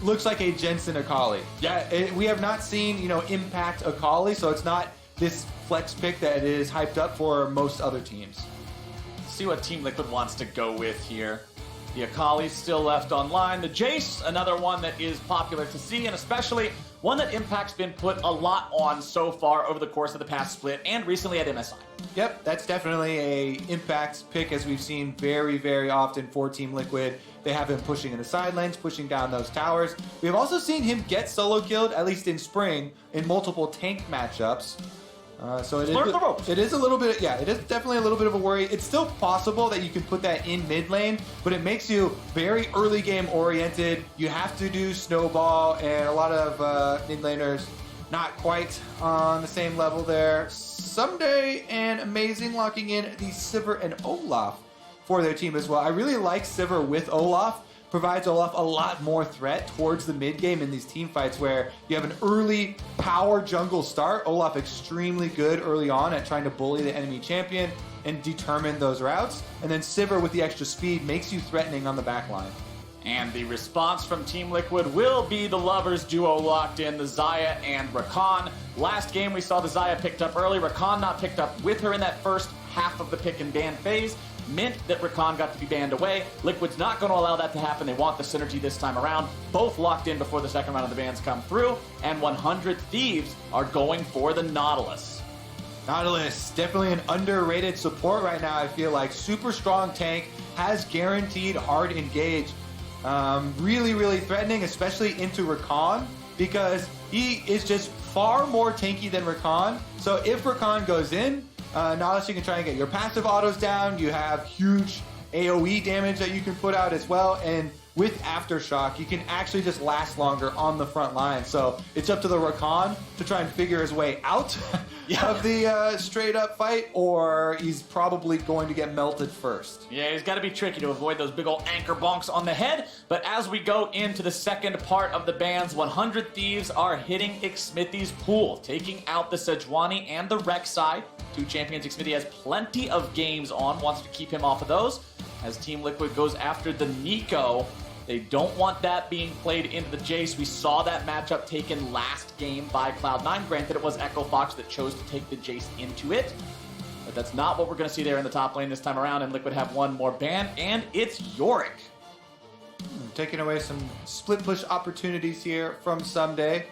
looks like a Jensen Akali. Yeah, we have not seen, Impact Akali, so it's not this flex pick that is hyped up for most other teams. See what Team Liquid wants to go with here. The Akali's still left online. The Jace, another one that is popular to see, and especially one that Impact's been put a lot on so far over the course of the past split and recently at MSI. Yep, that's definitely a Impact pick, as we've seen very, very often for Team Liquid. They have him pushing in the side lanes, pushing down those towers. We have also seen him get solo killed, at least in spring, in multiple tank matchups. So it is a little bit, it is definitely a little bit of a worry. It's still possible that you can put that in mid lane, but it makes you very early game oriented. You have to do snowball, and a lot of mid laners not quite on the same level there. Someday and Amazing locking in the Sivir and Olaf for their team as well. I really like Sivir with Olaf. Provides Olaf a lot more threat towards the mid game in these team fights where you have an early power jungle start. Olaf extremely good early on at trying to bully the enemy champion and determine those routes. And then Sivir with the extra speed makes you threatening on the back line. And the response from Team Liquid will be the lovers duo locked in, the Xayah and Rakan. Last game we saw the Xayah picked up early, Rakan not picked up with her in that first half of the pick and ban phase. meant that Rakan got to be banned away. Liquid's not going to allow that to happen. They want the synergy this time around. Both locked in before the second round of the bans come through, and 100 Thieves are going for the Nautilus. Nautilus, definitely an underrated support right now, I feel like. Super strong tank, has guaranteed hard engage. Really, really threatening, especially into Rakan, because he is just far more tanky than Rakan. So if Rakan goes in, Nautilus, you can try and get your passive autos down. You have huge AoE damage that you can put out as well. And with Aftershock, you can actually just last longer on the front line. So it's up to the Rakan to try and figure his way out of the straight up fight, or he's probably going to get melted first. Yeah, he's got to be tricky to avoid those big old anchor bonks on the head. But as we go into the second part of the bans, 100 Thieves are hitting Xmithy's pool, taking out the Sejuani and the Rek'Sai. Two champions Xmithy has plenty of games on, wants to keep him off of those. As Team Liquid goes after the Nico, they don't want that being played into the Jace. We saw that matchup taken last game by Cloud9. Granted, it was Echo Fox that chose to take the Jace into it, but that's not what we're going to see there in the top lane this time around, and Liquid have one more ban, and it's Yorick. Taking away some split push opportunities here from Someday.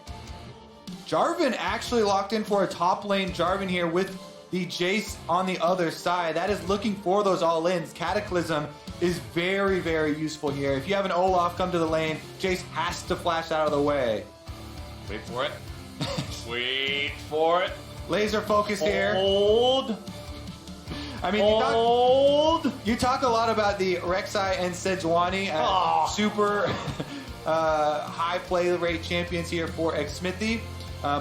Jarvan actually locked in for a top lane Jarvan here with the Jace on the other side. That is looking for those all-ins. Cataclysm is very, very useful here. If you have an Olaf come to the lane, Jace has to flash out of the way. Wait for it. Wait for it. Laser focus here. Hold. I mean, you talk a lot about the Rek'Sai and Sejuani as super high play rate champions here for Xmithy.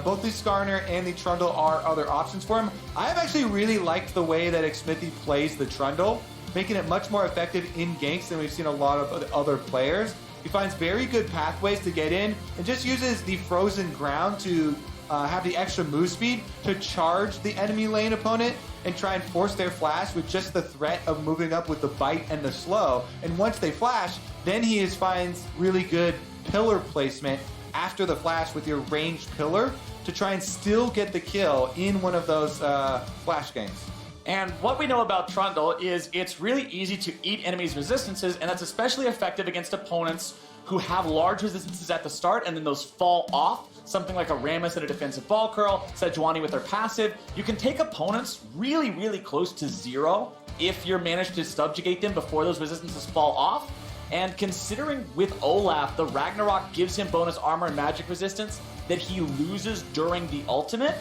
Both the Skarner and the Trundle are other options for him. I have actually really liked the way that Xmithy plays the Trundle, making it much more effective in ganks than we've seen a lot of other players. He finds very good pathways to get in and just uses the frozen ground to have the extra move speed to charge the enemy lane opponent and try and force their flash with just the threat of moving up with the bite and the slow. And once they flash, then he finds really good pillar placement after the flash with your ranged pillar to try and still get the kill in one of those flash ganks. And what we know about Trundle is it's really easy to eat enemies' resistances, and that's especially effective against opponents who have large resistances at the start and then those fall off. Something like a Rammus in a defensive ball curl, Sejuani with their passive. You can take opponents really, really close to zero if you're managed to subjugate them before those resistances fall off. And considering with Olaf, the Ragnarok gives him bonus armor and magic resistance that he loses during the ultimate,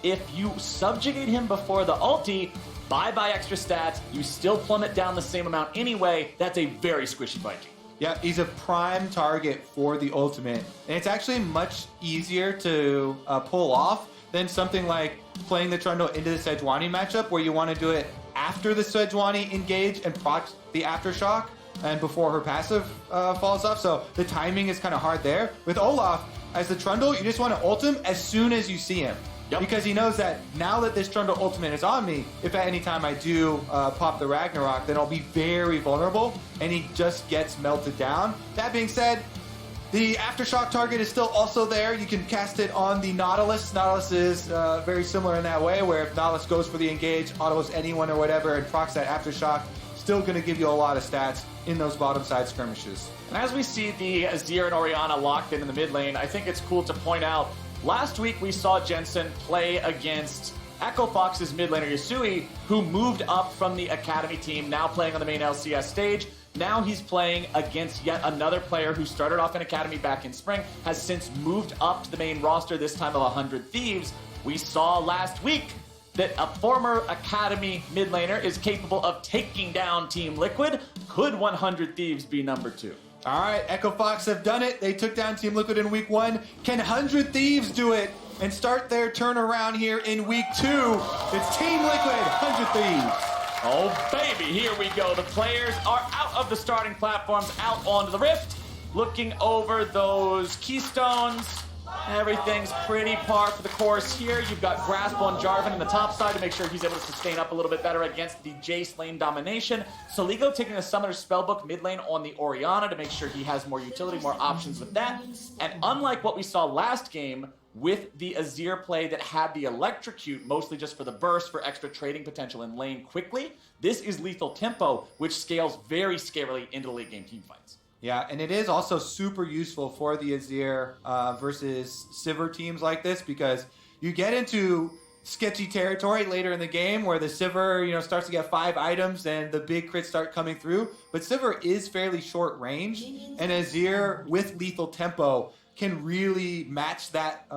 if you subjugate him before the ulti, bye-bye extra stats, you still plummet down the same amount anyway. That's a very squishy Viking. Yeah, he's a prime target for the ultimate. And it's actually much easier to pull off than something like playing the Trundle into the Sejuani matchup where you want to do it after the Sejuani engage and proc the Aftershock and before her passive falls off. So the timing is kind of hard there. With Olaf, as the Trundle, you just want to ult him as soon as you see him. Yep. Because he knows that now that this Trundle ultimate is on me, if at any time I do pop the Ragnarok, then I'll be very vulnerable, and he just gets melted down. That being said, the Aftershock target is still also there. You can cast it on the Nautilus. Nautilus is very similar in that way, where if Nautilus goes for the engage, autos anyone or whatever, and procs that Aftershock, still going to give you a lot of stats in those bottom side skirmishes. And as we see the Azir and Orianna locked in the mid lane, I think it's cool to point out, last week we saw Jensen play against Echo Fox's mid laner Yasui, who moved up from the Academy team, now playing on the main LCS stage. Now he's playing against yet another player who started off in Academy back in spring, has since moved up to the main roster, this time of 100 Thieves. We saw last week that a former Academy mid laner is capable of taking down Team Liquid. Could 100 Thieves be number 2? All right, Echo Fox have done it. They took down Team Liquid in week 1. Can 100 Thieves do it and start their turnaround here in week 2? It's Team Liquid, 100 Thieves. Oh, baby, here we go. The players are out of the starting platforms, out onto the Rift, looking over those keystones. Everything's pretty par for the course here. You've got Grasp on Jarvan in the top side to make sure he's able to sustain up a little bit better against the Jace lane domination. Soligo taking a Summoner's Spellbook mid lane on the Orianna to make sure he has more utility, more options with that. And unlike what we saw last game, with the Azir play that had the Electrocute, mostly just for the burst, for extra trading potential in lane quickly. This is Lethal Tempo, which scales very scarily into the late game team fights. Yeah, and it is also super useful for the Azir versus Sivir teams like this, because you get into sketchy territory later in the game where the Sivir, starts to get 5 items and the big crits start coming through. But Sivir is fairly short range, and Azir with Lethal Tempo can really match that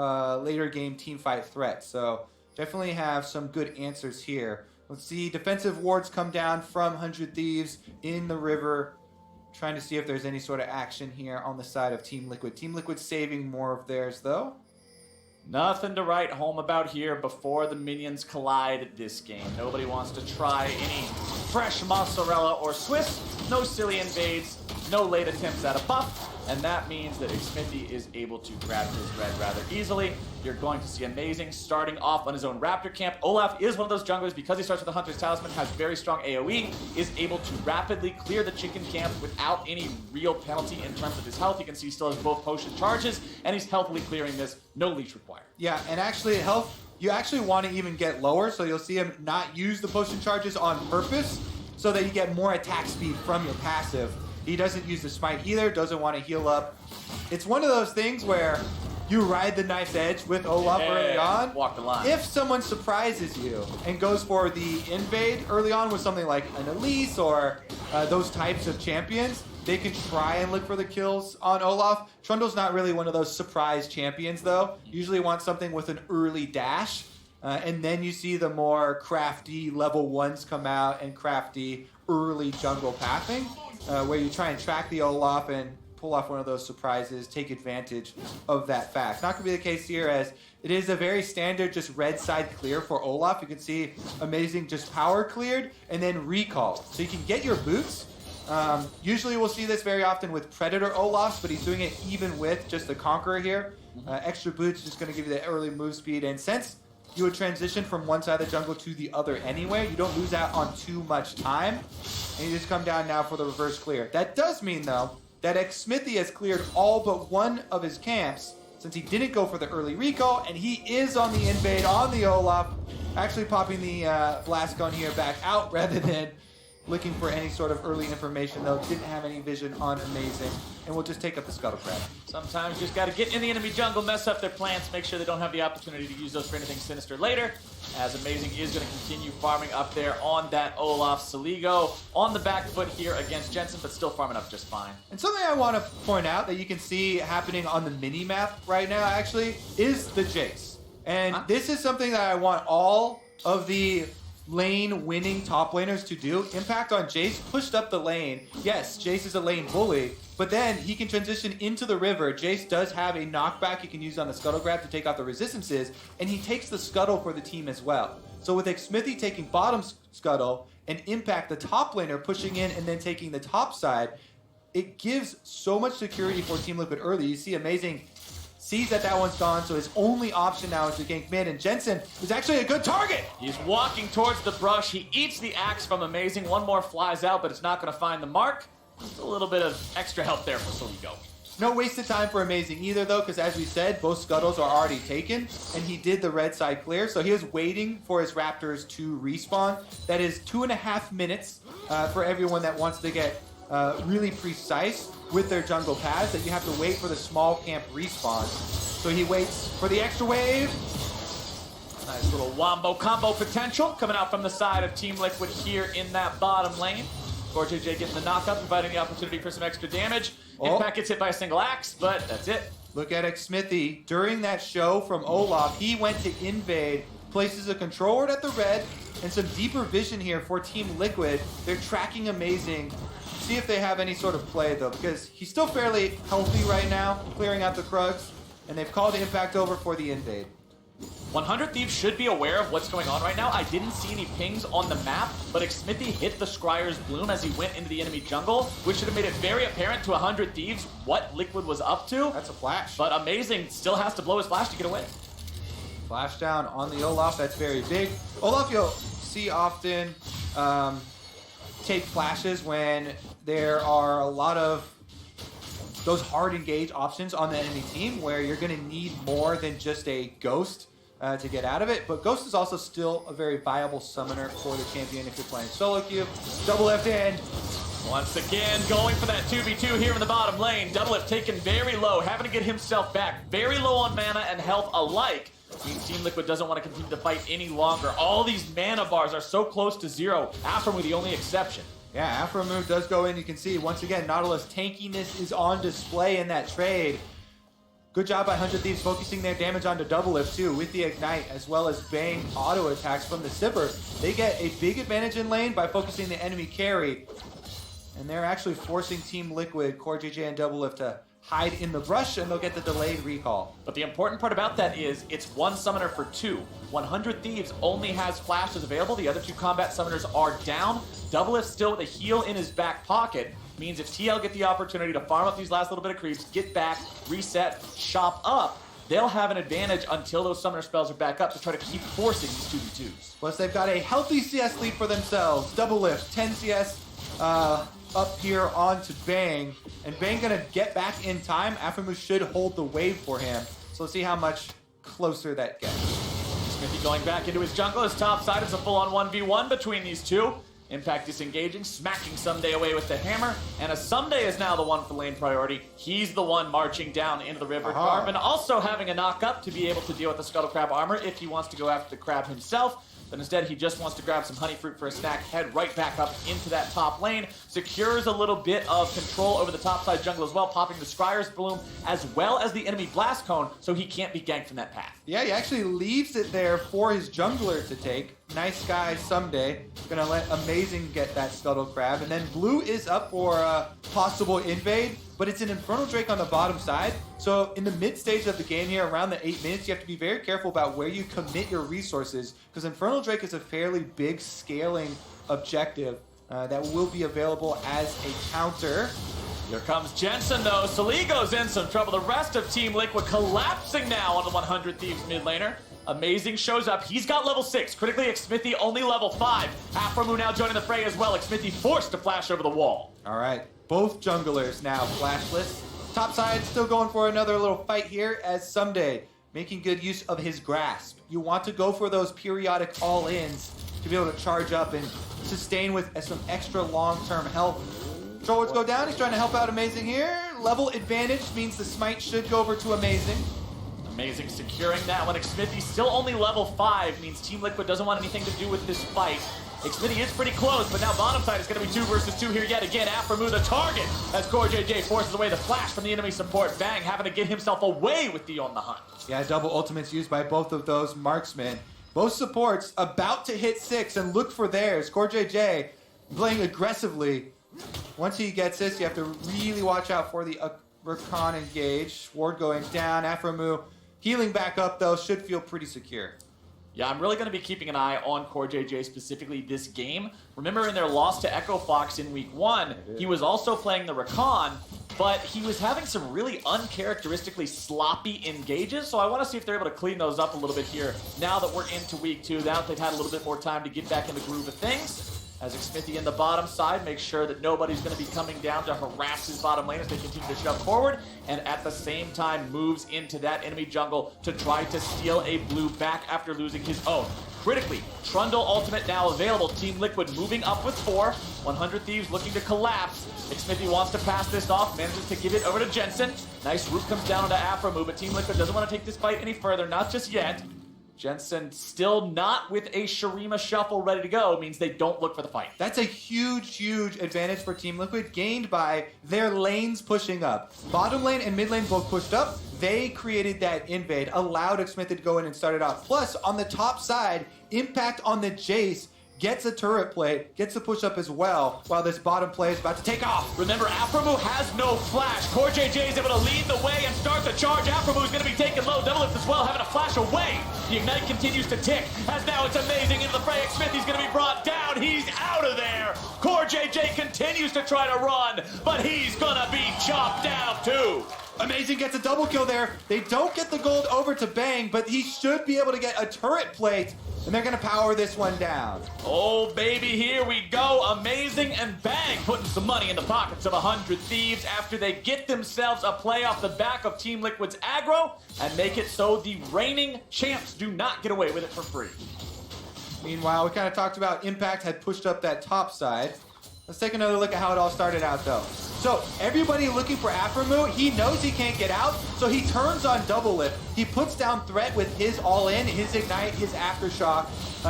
later game team fight threat. So definitely have some good answers here. Let's see, defensive wards come down from 100 Thieves in the river. Trying to see if there's any sort of action here on the side of Team Liquid. Team Liquid saving more of theirs though. Nothing to write home about here before the minions collide this game. Nobody wants to try any fresh mozzarella or Swiss. No silly invades. No late attempts at a buff. And that means that Xmithie is able to grab his red rather easily. You're going to see Amazing starting off on his own Raptor camp. Olaf is one of those junglers, because he starts with the Hunter's Talisman, has very strong AoE, is able to rapidly clear the chicken camp without any real penalty in terms of his health. You can see he still has both potion charges, and he's healthily clearing this. No leech required. Yeah, and actually health, you actually want to even get lower, so you'll see him not use the potion charges on purpose, so that you get more attack speed from your passive. He doesn't use the smite either, doesn't want to heal up. It's one of those things where you ride the knife's edge with Olaf early on. Walk the line. If someone surprises you and goes for the invade early on with something like an Elise or those types of champions, they can try and look for the kills on Olaf. Trundle's not really one of those surprise champions though. Usually want something with an early dash. And then you see the more crafty level 1s come out and crafty early jungle pathing. Where you try and track the Olaf and pull off one of those surprises, take advantage of that fact. Not going to be the case here, as it is a very standard just red side clear for Olaf. You can see Amazing just power cleared and then recalled. So you can get your boots. Usually we'll see this very often with Predator Olafs, but he's doing it even with just the Conqueror here. Extra boots just going to give you the early move speed, and since you would transition from one side of the jungle to the other anyway, you don't lose out on too much time. And you just come down now for the reverse clear. That does mean, though, that Xmithie has cleared all but one of his camps, since he didn't go for the early recall, and he is on the invade on the Olaf, actually popping the blast gun here back out rather than looking for any sort of early information, though. Didn't have any vision on Amazing, and we'll just take up the Scuttle Crab. Sometimes you just got to get in the enemy jungle, mess up their plants, make sure they don't have the opportunity to use those for anything sinister later, as Amazing is going to continue farming up there on that Olaf. Saligo on the back foot here against Jensen, but still farming up just fine. And something I want to point out that you can see happening on the mini-map right now, actually, is the Jace. And this is something that I want all of the lane winning top laners to do. Impact on Jace pushed up the lane. Yes, Jace is a lane bully, but then he can transition into the river. Jace does have a knockback he can use on the Scuttle Grab to take out the resistances, and he takes the Scuttle for the team as well. So with Xmithie taking bottom Scuttle and Impact the top laner pushing in and then taking the top side, it gives so much security for Team Liquid early. You see Amazing sees that that one's gone, so his only option now is to gank mid, and Jensen is actually a good target. He's walking towards the brush. He eats the axe from Amazing. One more flies out, but it's not going to find the mark. Just a little bit of extra help there for Saligo. No wasted time for Amazing either, though, because as we said, both Scuttles are already taken, and he did the red side clear, so he was waiting for his Raptors to respawn. That is 2.5 minutes for everyone that wants to get really precise with their jungle paths, that you have to wait for the small camp respawn. So he waits for the extra wave. Nice little wombo combo potential coming out from the side of Team Liquid here in that bottom lane. JJ getting the knockup, providing the opportunity for some extra damage. Impact gets hit by a single axe, but that's it. Look at Xmithie. During that show from Olaf, he went to invade, places a control ward at the red, and some deeper vision here for Team Liquid. They're tracking Amazing. See if they have any sort of play, though, because he's still fairly healthy right now, clearing out the Krugs, and they've called Impact over for the invade. 100 Thieves should be aware of what's going on right now. I didn't see any pings on the map, but Xmithie hit the Scryer's Bloom as he went into the enemy jungle, which should have made it very apparent to 100 Thieves what Liquid was up to. That's a flash. But Amazing still has to blow his flash to get away. Flash down on the Olaf, that's very big. Olaf, you'll see often take flashes when there are a lot of those hard engage options on the enemy team where you're going to need more than just a Ghost to get out of it. But Ghost is also still a very viable summoner for the champion if you're playing solo queue. Double left in. Once again, going for that 2v2 here in the bottom lane. Doublelift taken very low, having to get himself back. Very low on mana and health alike. Team Liquid doesn't want to continue to fight any longer. All these mana bars are so close to zero. Aphromoo the only exception. Yeah, Aphromoo does go in. You can see, once again, Nautilus tankiness is on display in that trade. Good job by 100 Thieves focusing their damage onto Doublelift too with the Ignite as well as Bang auto attacks from the Sipper. They get a big advantage in lane by focusing the enemy carry. And they're actually forcing Team Liquid, Core JJ and Doublelift to hide in the brush, and they'll get the delayed recall. But the important part about that is it's one summoner for two. 100 Thieves only has flashes available. The other two combat summoners are down. Doublelift still with a heal in his back pocket. Means if TL get the opportunity to farm up these last little bit of creeps, get back, reset, shop up, they'll have an advantage until those summoner spells are back up to try to keep forcing these 2v2s. Plus they've got a healthy CS lead for themselves. Doublelift, 10 CS up here onto Bang. And Bang gonna get back in time. Aphromoo should hold the wave for him. So let's see how much closer that gets. Smithy going back into his jungle. His top side is a full-on 1v1 between these two. Impact disengaging, smacking Someday away with the hammer, and as Someday is now the one for lane priority, he's the one marching down into the river. Garvin also having a knock up to be able to deal with the Scuttle Crab armor if he wants to go after the crab himself. But instead, he just wants to grab some honey fruit for a snack, head right back up into that top lane, secures a little bit of control over the top side jungle as well, popping the Scryer's Bloom as well as the enemy Blast Cone, so he can't be ganked from that path. Yeah, he actually leaves it there for his jungler to take. Nice guy Someday. Gonna let Amazing get that Scuttle Crab. And then Blue is up for a possible invade, but it's an Infernal Drake on the bottom side. So in the mid stage of the game here, around the 8 minutes, you have to be very careful about where you commit your resources, because Infernal Drake is a fairly big scaling objective that will be available as a counter. Here comes Jensen though. Saligo's in some trouble. The rest of Team Liquid collapsing now on the 100 Thieves mid laner. Amazing shows up. He's got level 6. Critically, Xmithy only level 5. Aphromoo now joining the fray as well. Xmithy forced to flash over the wall. All right, both junglers now flashless. Top side still going for another little fight here as Someday making good use of his grasp. You want to go for those periodic all-ins to be able to charge up and sustain with some extra long-term health. Trollwards go down. He's trying to help out Amazing here. Level advantage means the smite should go over to Amazing. Amazing securing that one. Xmithy still only level 5, means Team Liquid doesn't want anything to do with this fight. Xmithy is pretty close, but now bottom side is going to be 2 versus 2 here yet again. Aphromoo the target as Core JJ forces away the flash from the enemy support. Bang having to get himself away with the on the hunt. Yeah, double ultimates used by both of those marksmen. Both supports about to hit 6 and look for theirs. Core JJ playing aggressively. Once he gets this, you have to really watch out for the Rakan engage. Ward going down. Aphromoo healing back up, though, should feel pretty secure. Yeah, I'm really going to be keeping an eye on Core JJ specifically this game. Remember in their loss to Echo Fox in week 1, he was also playing the Rakan, but he was having some really uncharacteristically sloppy engages, so I want to see if they're able to clean those up a little bit here now that we're into week 2, now that they've had a little bit more time to get back in the groove of things. As Xmithy in the bottom side makes sure that nobody's going to be coming down to harass his bottom lane as they continue to shove forward, and at the same time moves into that enemy jungle to try to steal a blue back after losing his own. Critically, Trundle ultimate now available. Team Liquid moving up with 4. 100 Thieves looking to collapse. Xmithy wants to pass this off, manages to give it over to Jensen. Nice root comes down onto Aphromoo, but Team Liquid doesn't want to take this fight any further, not just yet. Jensen still not with a Shurima shuffle ready to go, means they don't look for the fight. That's a huge, huge advantage for Team Liquid, gained by their lanes pushing up. Bottom lane and mid lane both pushed up. They created that invade, allowed Xmithy to go in and start it off. Plus, on the top side, Impact on the Jace gets a turret play, gets a push up as well, while this bottom play is about to take off. Remember, Aphromoo has no flash. Core JJ is able to lead the way and start the charge. Aphromoo is going to be taken low. Doublelift as well, having a flash away. The Ignite continues to tick, as now it's Amazing into the fray. Xmithy's going to be brought down. He's out of there. Core JJ continues to try to run, but he's going to be chopped down too. Amazing gets a double kill there. They don't get the gold over to Bang, but he should be able to get a turret plate, and they're gonna power this one down. Oh, baby, here we go. Amazing and Bang putting some money in the pockets of 100 Thieves after they get themselves a play off the back of Team Liquid's aggro and make it so the reigning champs do not get away with it for free. Meanwhile, we kind of talked about Impact had pushed up that top side. Let's take another look at how it all started out, though. So everybody looking for Aframu, he knows he can't get out, so he turns on Double Lift. He puts down Threat with his all-in, his Ignite, his Aftershock.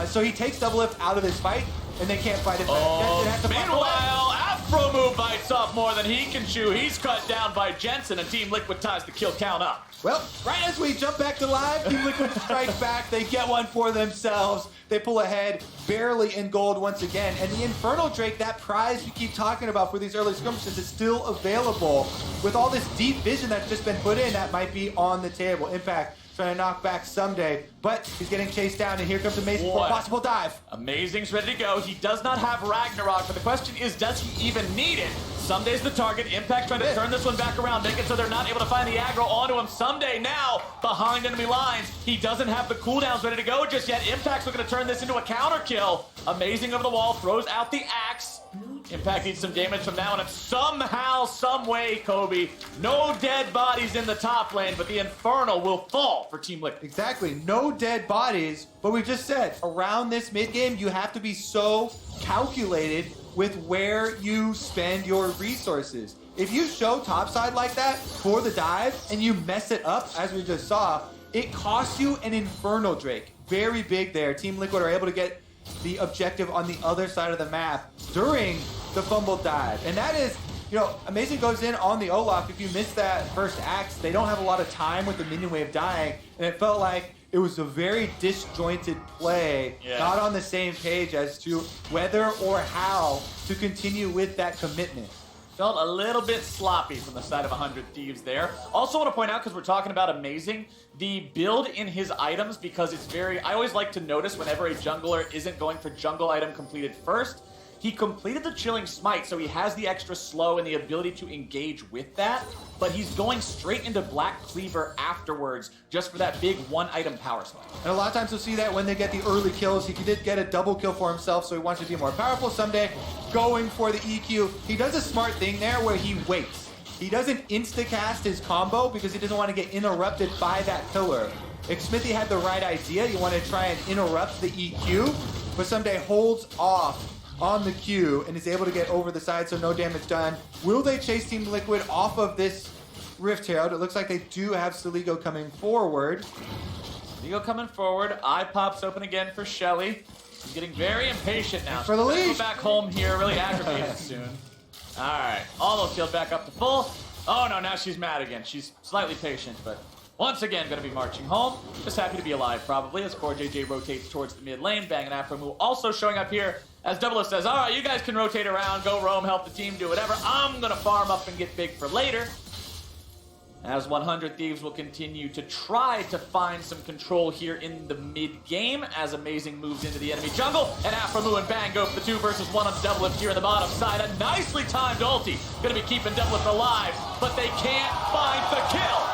So he takes Double Lift out of this fight, and they can't fight it back. Meanwhile, Aframu bites off more than he can chew. He's cut down by Jensen, and Team Liquid ties the kill count up. Well, right as we jump back to live, Team Liquid strikes back. They get one for themselves. They pull ahead, barely in gold once again. And the Infernal Drake, that prize we keep talking about for these early skirmishes, is still available. With all this deep vision that's just been put in, that might be on the table. Impact trying to knock back someday, but he's getting chased down, and here comes Amazing for a possible dive. Amazing's ready to go. He does not have Ragnarok, but the question is, does he even need it? Sumday's the target. Impact trying to turn this one back around, make it so they're not able to find the aggro onto him. Someday now behind enemy lines. He doesn't have the cooldowns ready to go just yet. Impact's looking to turn this into a counter kill. Amazing over the wall, throws out the axe. Impact needs some damage from now on, and somehow, some way, Kobe, no dead bodies in the top lane, but the Infernal will fall for Team Liquid. Exactly, no dead bodies, but we just said, around this mid game, you have to be so calculated with where you spend your resources. If you show topside like that for the dive, and you mess it up, as we just saw, it costs you an Infernal Drake. Very big there. Team Liquid are able to get the objective on the other side of the map during the fumble dive. And that is, you know, Amazing goes in on the Olaf. If you miss that first axe, they don't have a lot of time with the minion wave dying. And it felt like it was a very disjointed play, not on the same page as to whether or how to continue with that commitment. Felt a little bit sloppy from the side of 100 Thieves there. Also want to point out, because we're talking about Amazing, the build in his items, because it's very, I always like to notice whenever a jungler isn't going for jungle item completed first, he completed the Chilling Smite, so he has the extra slow and the ability to engage with that, but he's going straight into Black Cleaver afterwards just for that big one-item power spike. And a lot of times you'll see that when they get the early kills. He did get a double kill for himself, so he wants to be more powerful someday. Going for the EQ. He does a smart thing there where he waits. He doesn't insta-cast his combo because he doesn't want to get interrupted by that pillar. If Smithy had the right idea, you want to try and interrupt the EQ, but someday holds off on the Q and is able to get over the side, so no damage done. Will they chase Team Liquid off of this Rift Herald? It looks like they do have Saligo coming forward. Saligo coming forward. Eye pops open again for Shelly. She's getting very impatient now. For the lead. Go back home here, really aggravated soon. All right, almost healed back up to full. Oh no, now she's mad again. She's slightly patient, but once again gonna be marching home. Just happy to be alive, probably, as Core JJ rotates towards the mid lane. Bang and Aframu also showing up here. As Double says, all right, you guys can rotate around, go roam, help the team, do whatever. I'm going to farm up and get big for later. As 100 Thieves will continue to try to find some control here in the mid-game as Amazing moves into the enemy jungle. And Aframu and Bang go for the 2 versus 1 on Double Lift here in the bottom side. A nicely timed ulti. Going to be keeping Double Lift alive, but they can't find the kill.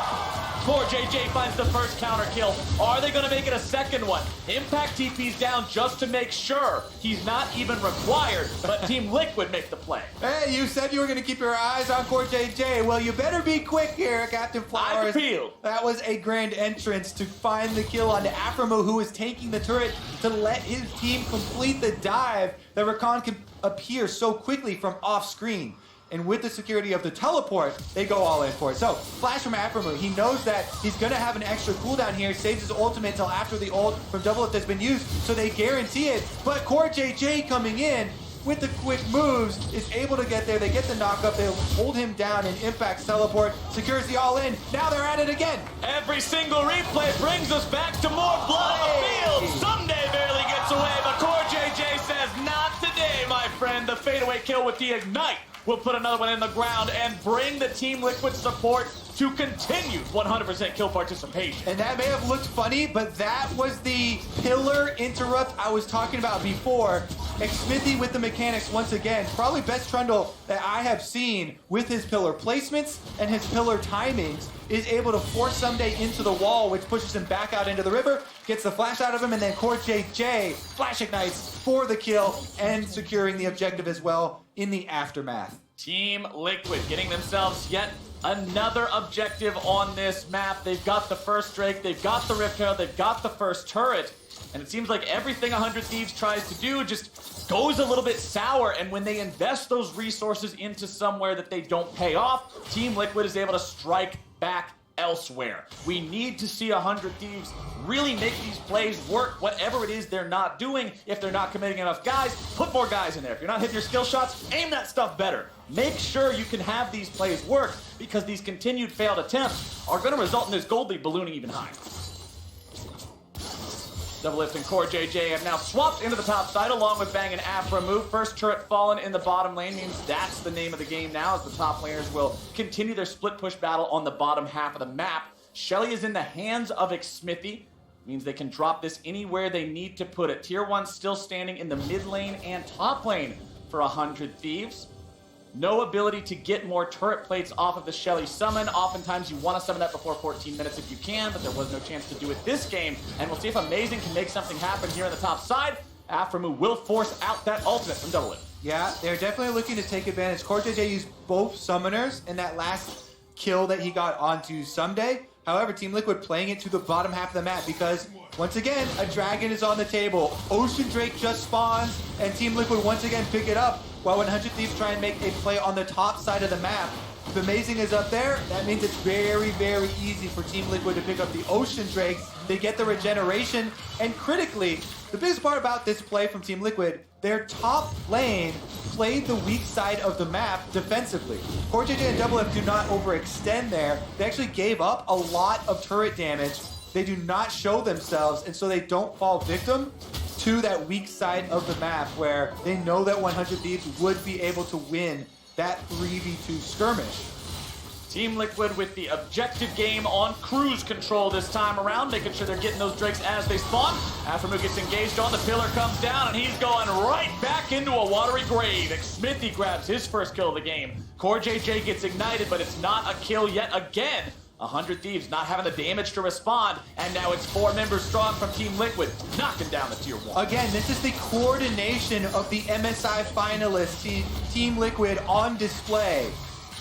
Core JJ finds the first counter kill. Are they going to make it a second one? Impact TP's down just to make sure he's not even required, but Team Liquid make the play. Hey, you said you were going to keep your eyes on Core JJ. Well, you better be quick here, Captain Flowers. That was a grand entrance to find the kill on Aframu, who is taking the turret to let his team complete the dive that Rakan can appear so quickly from off screen. And with the security of the teleport, they go all in for it. So, flash from Aframu. He knows that he's going to have an extra cooldown here. Saves his ultimate until after the ult from Double Lift has been used, so they guarantee it. But Core JJ coming in with the quick moves is able to get there. They get the knock up. They hold him down, and Impact's teleport secures the all-in. Now they're at it again. Every single replay brings us back to more blood on the field. Someday barely gets away, but Core JJ says, not today, my friend. The fadeaway kill with the Ignite will put another one in the ground and bring the Team Liquid support to continue 100% kill participation. And that may have looked funny, but that was the pillar interrupt I was talking about before. Smithy with the mechanics once again. Probably best Trundle that I have seen with his pillar placements and his pillar timings. Is able to force Someday into the wall, which pushes him back out into the river, gets the flash out of him, and then Core JJ flash ignites for the kill and securing the objective as well in the aftermath. Team Liquid getting themselves yet another objective on this map. They've got the first Drake, they've got the Rift Herald, they've got the first turret, and it seems like everything 100 Thieves tries to do just goes a little bit sour, and when they invest those resources into somewhere that they don't pay off, Team Liquid is able to strike back elsewhere. We need to see 100 Thieves really make these plays work, whatever it is they're not doing. If they're not committing enough guys, put more guys in there. If you're not hitting your skill shots, aim that stuff better. Make sure you can have these plays work, because these continued failed attempts are going to result in this gold lead ballooning even higher. Doublelift and Core JJ have now swapped into the top side along with Bang and Afra move. First turret fallen in the bottom lane means that's the name of the game now, as the top laners will continue their split push battle on the bottom half of the map. Shelly is in the hands of Smithy. Means they can drop this anywhere they need to put it. Tier 1 still standing in the mid lane and top lane for 100 Thieves. No ability to get more turret plates off of the Shelly summon. Oftentimes you want to summon that before 14 minutes if you can, but there was no chance to do it this game. And we'll see if Amazing can make something happen here on the top side. Aframu will force out that ultimate from Doublelift. Yeah, they're definitely looking to take advantage. Core JJ used both summoners in that last kill that he got onto Someday. However, Team Liquid playing it to the bottom half of the map because, once again, a dragon is on the table. Ocean Drake just spawns, and Team Liquid once again pick it up, while 100 Thieves try and make a play on the top side of the map. If Amazing is up there, that means it's very, very easy for Team Liquid to pick up the Ocean Drake. They get the regeneration, and critically, the biggest part about this play from Team Liquid, their top lane played the weak side of the map defensively. Core JJ and Doublelift do not overextend there. They actually gave up a lot of turret damage. They do not show themselves, and so they don't fall victim to that weak side of the map where they know that 100 Thieves would be able to win that 3v2 skirmish. Team Liquid with the objective game on cruise control this time around, making sure they're getting those drakes as they spawn. Aframu gets engaged on, the pillar comes down, and he's going right back into a watery grave. Smithy grabs his first kill of the game. Core JJ gets ignited, but it's not a kill yet again. 100 Thieves not having the damage to respond, and now it's 4 members strong from Team Liquid, knocking down the Tier 1. Again, this is the coordination of the MSI finalists, Team Liquid on display.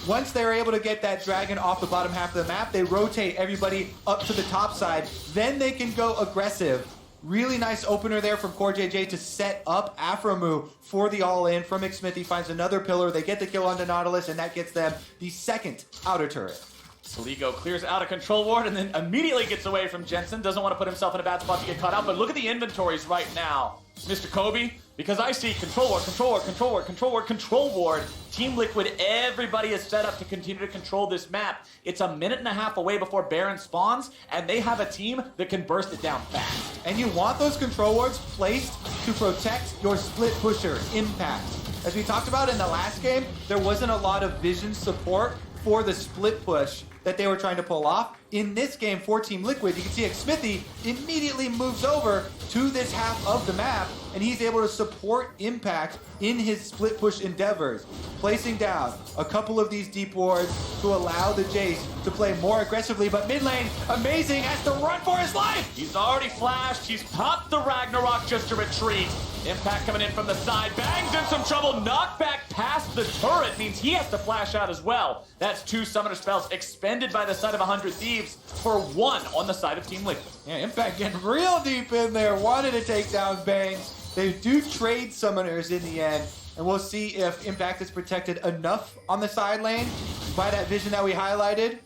Once they're able to get that dragon off the bottom half of the map, they rotate everybody up to the top side. Then they can go aggressive. Really nice opener there from Core JJ to set up Aframu for the all-in from Smithy. Finds another pillar. They get the kill onto Nautilus, and that gets them the second outer turret. Saligo clears out a control ward and then immediately gets away from Jensen. Doesn't want to put himself in a bad spot to get caught out, but look at the inventories right now, Mr. Kobe, because I see control ward, control ward, control ward, control ward, control ward. Team Liquid, everybody is set up to continue to control this map. It's a minute and a half away before Baron spawns, and they have a team that can burst it down fast. And you want those control wards placed to protect your split pusher, Impact. As we talked about in the last game, there wasn't a lot of vision support for the split push that they were trying to pull off. In this game for Team Liquid, you can see Smithy immediately moves over to this half of the map, and he's able to support Impact in his split push endeavors, placing down a couple of these deep wards to allow the Jace to play more aggressively, but mid lane, Amazing has to run for his life! He's already flashed, he's popped the Ragnarok just to retreat. Impact coming in from the side, Bang's in some trouble, knockback past the turret means he has to flash out as well. That's 2 summoner spells expended by the side of 100 Thieves for 1 on the side of Team Liquid. Yeah, Impact getting real deep in there, wanted to take down Bang. They do trade summoners in the end, and we'll see if Impact is protected enough on the side lane by that vision that we highlighted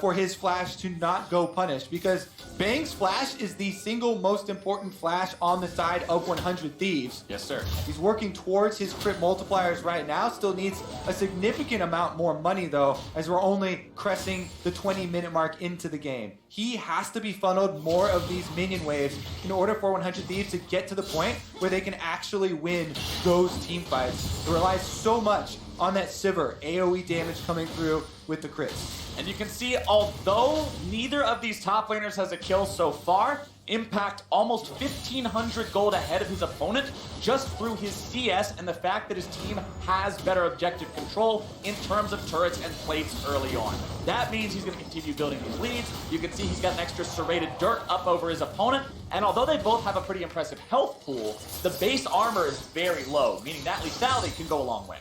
for his flash to not go punished, because Bang's flash is the single most important flash on the side of 100 Thieves. Yes, sir. He's working towards his crit multipliers right now. Still needs a significant amount more money, though, as we're only cressing the 20-minute mark into the game. He has to be funneled more of these minion waves in order for 100 Thieves to get to the point where they can actually win those team fights. It relies so much on that Sivir AoE damage coming through with the crits. And you can see, although neither of these top laners has a kill so far, Impact almost 1,500 gold ahead of his opponent just through his CS and the fact that his team has better objective control in terms of turrets and plates early on. That means he's going to continue building these leads. You can see he's got an extra serrated dirt up over his opponent, and although they both have a pretty impressive health pool, the base armor is very low, meaning that lethality can go a long way.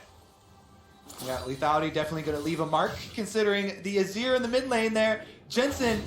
Yeah, lethality definitely going to leave a mark, considering the Azir in the mid lane there. Jensen,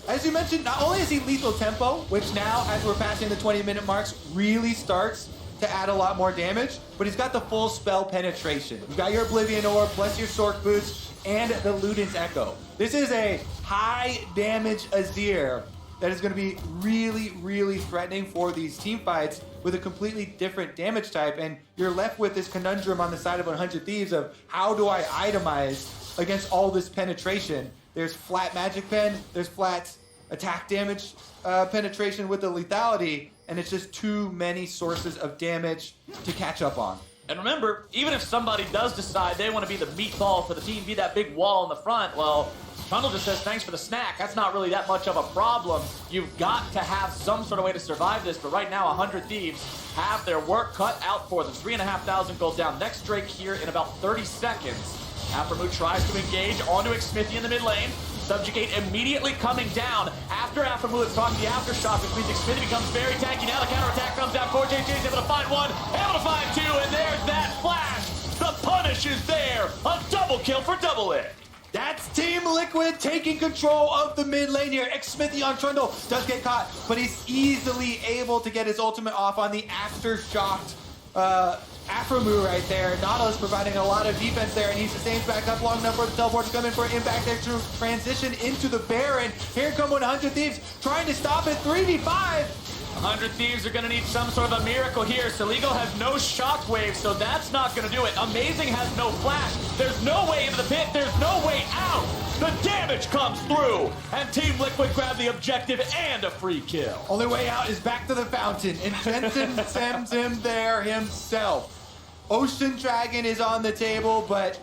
as you mentioned, not only is he lethal tempo, which now, as we're passing the 20-minute marks, really starts to add a lot more damage, but he's got the full spell penetration. You've got your Oblivion Orb, plus your Sork Boots, and the Luden's Echo. This is a high damage Azir that is going to be really, really threatening for these team fights with a completely different damage type, and you're left with this conundrum on the side of 100 Thieves of how do I itemize against all this penetration? There's flat magic pen, there's flat attack damage penetration with the lethality, and it's just too many sources of damage to catch up on. And remember, even if somebody does decide they want to be the meatball for the team, be that big wall in the front, well, Trundle just says thanks for the snack. That's not really that much of a problem. You've got to have some sort of way to survive this, but right now 100 Thieves have their work cut out for them. 3,500 gold down. Next Drake here in about 30 seconds. Aphromoo tries to engage onto Xmithie in the mid lane. Subjugate immediately coming down. After Aphromoo is talking the Aftershock, which means Xmithie becomes very tanky. Now the counterattack comes down. 4JJ is able to find one, able to find two, and there's that flash. The punish is there. A double kill for Double It. That's Team Liquid taking control of the mid lane here. Xmithie on Trundle does get caught, but he's easily able to get his ultimate off on the Aftershocked Aphromoo right there. Nautilus providing a lot of defense there, and he sustains back up long enough for the teleport to come in for an impact there to transition into the Baron. Here come 100 Thieves trying to stop it. 3v5. 100 Thieves are going to need some sort of a miracle here. Saligo has no shockwave, so that's not going to do it. Amazing has no flash. There's no way into the pit. There's no way out. The damage comes through, and Team Liquid grab the objective and a free kill. Only way out is back to the fountain, and Jensen sends him there himself. Ocean Dragon is on the table, but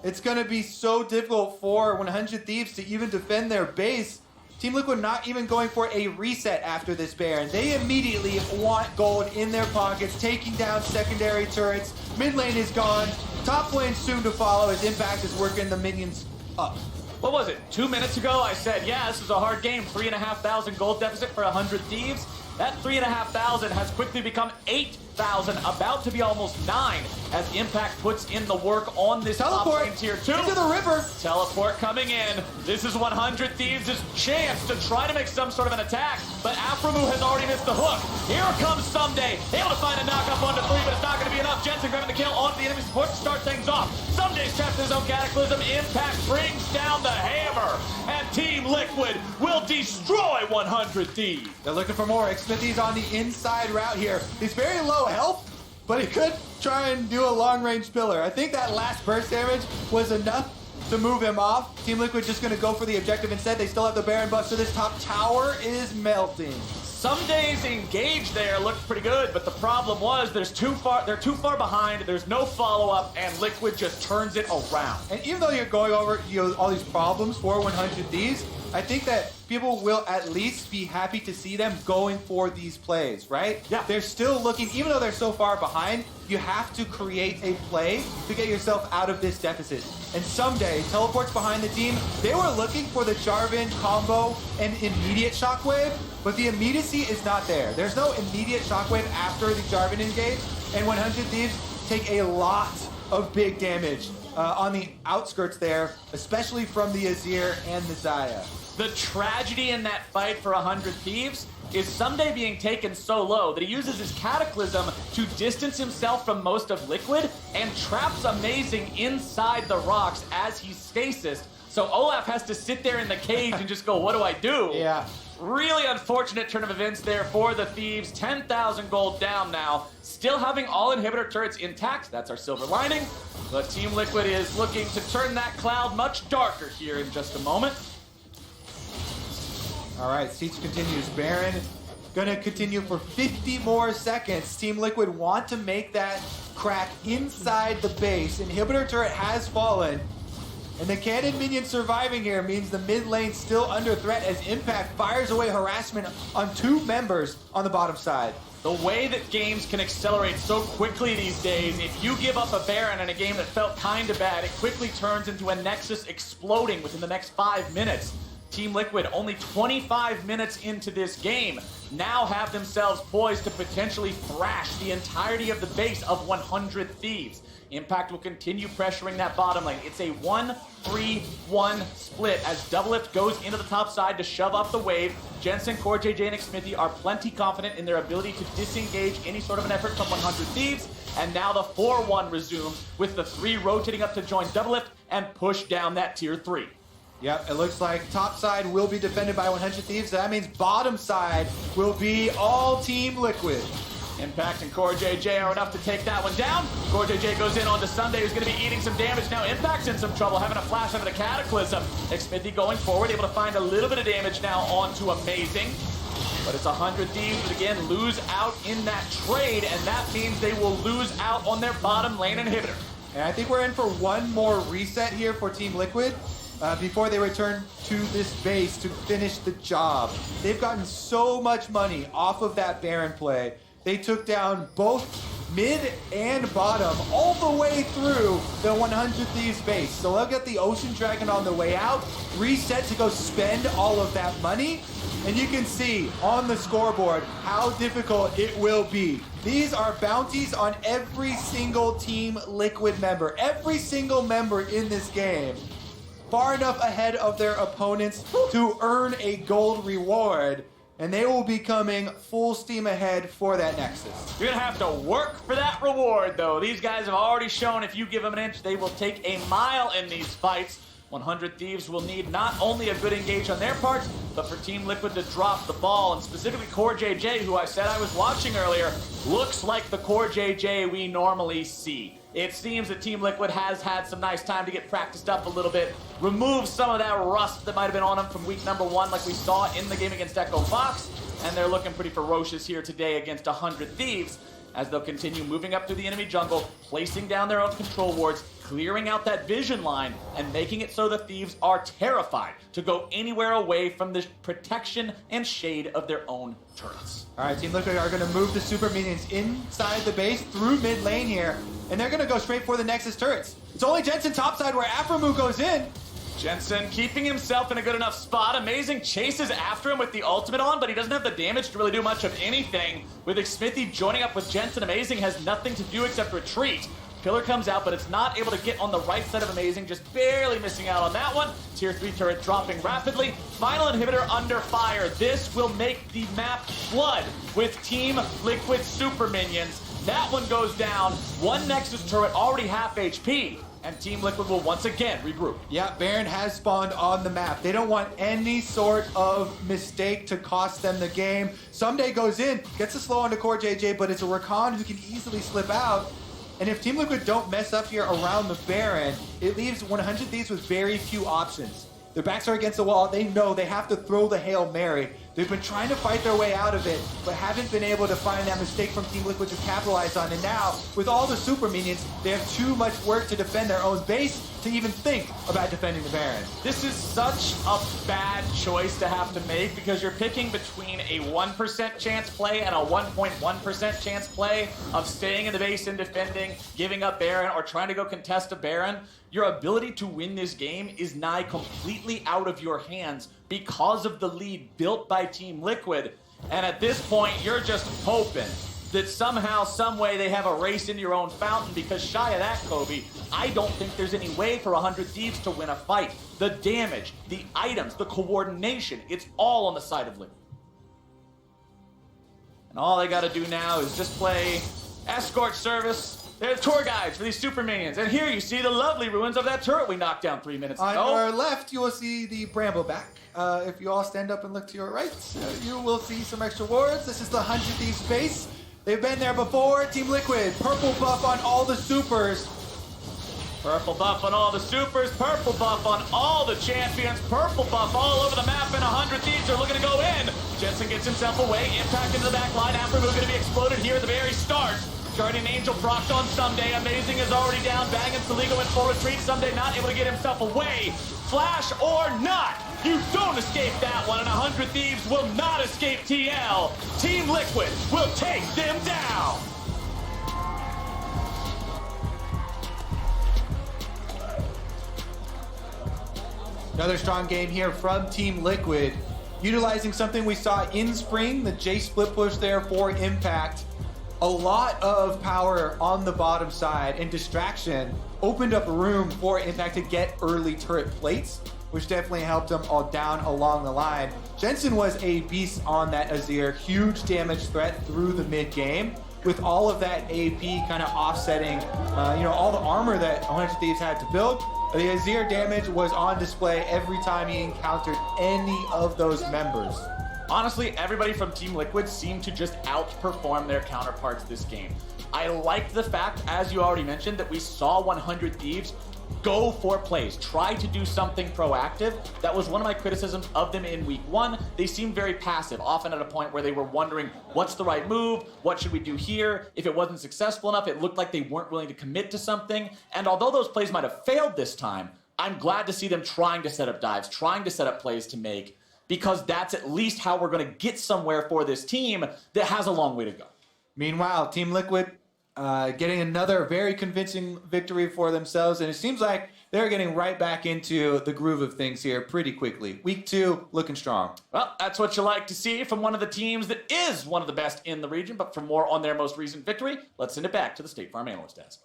it's going to be so difficult for 100 Thieves to even defend their base. Team Liquid not even going for a reset after this Baron. They immediately want gold in their pockets, taking down secondary turrets. Mid lane is gone. Top lane soon to follow as Impact is working the minions up. What was it? 2 minutes ago, I said, yeah, this is a hard game. 3,500 gold deficit for 100 Thieves. That 3,500 has quickly become 8,000, about to be almost 9, as Impact puts in the work on this teleport top lane tier 2. into the river. Teleport coming in. This is 100 Thieves' chance to try to make some sort of an attack, but Aphromoo has already missed the hook. Here comes Someday, able to find a knock-up 1 to 3, but it's not going to be enough. Jensen grabbing the kill onto the enemy support to start things off. Someday's trapped in his own cataclysm. Impact brings down the hammer, and Team Liquid will destroy 100 Thieves. They're looking for more. Xmithie's on the inside route here. He's very low health, but he could try and do a long-range pillar. I think that last burst damage was enough to move him off. Team Liquid just going to go for the objective instead. They still have the Baron buff, so this top tower is melting. Someday's engage there looked pretty good, but the problem was they're too far behind, there's no follow-up, and Liquid just turns it around. And even though you're going over all these problems for 100 Thieves, I think that people will at least be happy to see them going for these plays, right? Yeah. They're still looking, even though they're so far behind, you have to create a play to get yourself out of this deficit. And Someday teleports behind the team. They were looking for the Jarvan combo and immediate shockwave, but the immediacy is not there. There's no immediate shockwave after the Jarvan engage, and 100 Thieves take a lot of big damage on the outskirts there, especially from the Azir and the Xayah. The tragedy in that fight for 100 Thieves is Someday being taken so low that he uses his Cataclysm to distance himself from most of Liquid and traps Amazing inside the rocks as he's stasis. So Olaf has to sit there in the cage and just go, what do I do? Yeah. Really unfortunate turn of events there for the Thieves. 10,000 gold down now. Still having all inhibitor turrets intact. That's our silver lining. But Team Liquid is looking to turn that cloud much darker here in just a moment. All right, Siege continues. Baron gonna continue for 50 more seconds. Team Liquid want to make that crack inside the base. Inhibitor turret has fallen. And the cannon minion surviving here means the mid lane still under threat as Impact fires away harassment on 2 members on the bottom side. The way that games can accelerate so quickly these days, if you give up a Baron in a game that felt kind of bad, it quickly turns into a Nexus exploding within the next 5 minutes. Team Liquid, only 25 minutes into this game, now have themselves poised to potentially thrash the entirety of the base of 100 Thieves. Impact will continue pressuring that bottom lane. It's a 1-3-1 split as Doublelift goes into the top side to shove up the wave. Jensen, CoreJJ, and Xmithy are plenty confident in their ability to disengage any sort of an effort from 100 Thieves. And now the 4-1 resumes with the 3 rotating up to join Doublelift and push down that tier 3. Yep, it looks like top side will be defended by 100 Thieves. So that means bottom side will be all Team Liquid. Impact and CoreJJ are enough to take that one down. CoreJJ goes in onto Sunday, who's going to be eating some damage. Now Impact's in some trouble, having a flash over the Cataclysm. Xmithy going forward, able to find a little bit of damage now onto Amazing. But it's 100 Thieves that again lose out in that trade, and that means they will lose out on their bottom lane inhibitor. And I think we're in for one more reset here for Team Liquid before they return to this base to finish the job. They've gotten so much money off of that Baron play. They took down both mid and bottom all the way through the 100 Thieves base. So they'll get the Ocean Dragon on the way out, reset to go spend all of that money, and you can see on the scoreboard how difficult it will be. These are bounties on every single Team Liquid member, every single member in this game, far enough ahead of their opponents to earn a gold reward. And they will be coming full steam ahead for that Nexus. You're going to have to work for that reward, though. These guys have already shown if you give them an inch, they will take a mile in these fights. 100 Thieves will need not only a good engage on their part, but for Team Liquid to drop the ball. And specifically CoreJJ, who I said I was watching earlier, looks like the CoreJJ we normally see. It seems that Team Liquid has had some nice time to get practiced up a little bit, remove some of that rust that might have been on them from week number 1 like we saw in the game against Echo Fox, and they're looking pretty ferocious here today against 100 Thieves as they'll continue moving up through the enemy jungle, placing down their own control wards, clearing out that vision line, and making it so the Thieves are terrified to go anywhere away from the protection and shade of their own turrets. All right, Team Liquid are going to move the super minions inside the base through mid lane here, and they're going to go straight for the Nexus turrets. It's only Jensen topside where Aphromoo goes in. Jensen keeping himself in a good enough spot. Amazing chases after him with the ultimate on, but he doesn't have the damage to really do much of anything. With Xmithy joining up with Jensen, Amazing has nothing to do except retreat. Pillar comes out, but it's not able to get on the right side of Amazing, just barely missing out on that one. Tier 3 turret dropping rapidly. Final inhibitor under fire. This will make the map flood with Team Liquid super minions. That one goes down. One Nexus turret already half HP. And Team Liquid will once again regroup. Yeah, Baron has spawned on the map. They don't want any sort of mistake to cost them the game. Someday goes in, gets a slow onto CoreJJ, but it's a Rakan who can easily slip out. And if Team Liquid don't mess up here around the Baron, it leaves 100 Thieves with very few options. Their backs are against the wall. They know they have to throw the Hail Mary. They've been trying to fight their way out of it, but haven't been able to find that mistake from Team Liquid to capitalize on. And now, with all the super minions, they have too much work to defend their own base to even think about defending the Baron. This is such a bad choice to have to make because you're picking between a 1% chance play and a 1.1% chance play of staying in the base and defending, giving up Baron, or trying to go contest a Baron. Your ability to win this game is nigh completely out of your hands because of the lead built by Team Liquid. And at this point, you're just hoping that somehow, some way they have a race into your own fountain, because shy of that, Kobe, I don't think there's any way for 100 Thieves to win a fight. The damage, the items, the coordination, it's all on the side of Liquid. And all they gotta do now is just play escort service. There's tour guides for these super minions. And here you see the lovely ruins of that turret we knocked down 3 minutes ago. On our left, you will see the Brambleback. If you all stand up and look to your right, you will see some extra wards. This is the 100 Thieves base. They've been there before. Team Liquid, purple buff on all the supers. Purple buff on all the supers, purple buff on all the champions, purple buff all over the map, and 100 Thieves are looking to go in. Jensen gets himself away, impact into the back line. Aphromoo going to be exploded here at the very start. Guardian Angel procced on Someday. Amazing is already down. Bang and Saligo in full retreat. Someday not able to get himself away. Flash or not, you don't escape that one, and 100 Thieves will not escape TL. Team Liquid will take them down. Another strong game here from Team Liquid, utilizing something we saw in spring, the J split push there for Impact. A lot of power on the bottom side, and distraction opened up room for Impact to get early turret plates, which definitely helped them all down along the line. Jensen was a beast on that Azir, huge damage threat through the mid game, with all of that AP kind of offsetting, all the armor that 100 Thieves had to build. The Azir damage was on display every time he encountered any of those members. Honestly, everybody from Team Liquid seemed to just outperform their counterparts this game. I liked the fact, as you already mentioned, that we saw 100 Thieves go for plays, try to do something proactive. That was one of my criticisms of them in week one. They seemed very passive, often at a point where they were wondering, what's the right move? What should we do here? If it wasn't successful enough, it looked like they weren't willing to commit to something. And although those plays might have failed this time, I'm glad to see them trying to set up dives, trying to set up plays to make, because that's at least how we're going to get somewhere for this team that has a long way to go. Meanwhile, Team Liquid getting another very convincing victory for themselves, and it seems like they're getting right back into the groove of things here pretty quickly. Week 2, looking strong. Well, that's what you like to see from one of the teams that is one of the best in the region, but for more on their most recent victory, let's send it back to the State Farm Analyst Desk.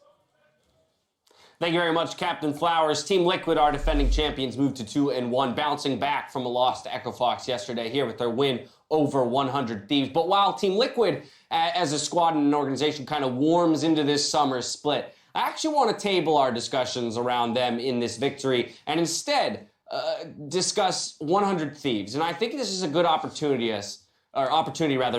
Thank you very much, Captain Flowers. Team Liquid, our defending champions, moved to 2-1, bouncing back from a loss to Echo Fox yesterday here with their win over 100 Thieves. But while Team Liquid, as a squad and an organization, kind of warms into this summer split, I actually want to table our discussions around them in this victory and instead discuss 100 Thieves. And I think this is a good opportunity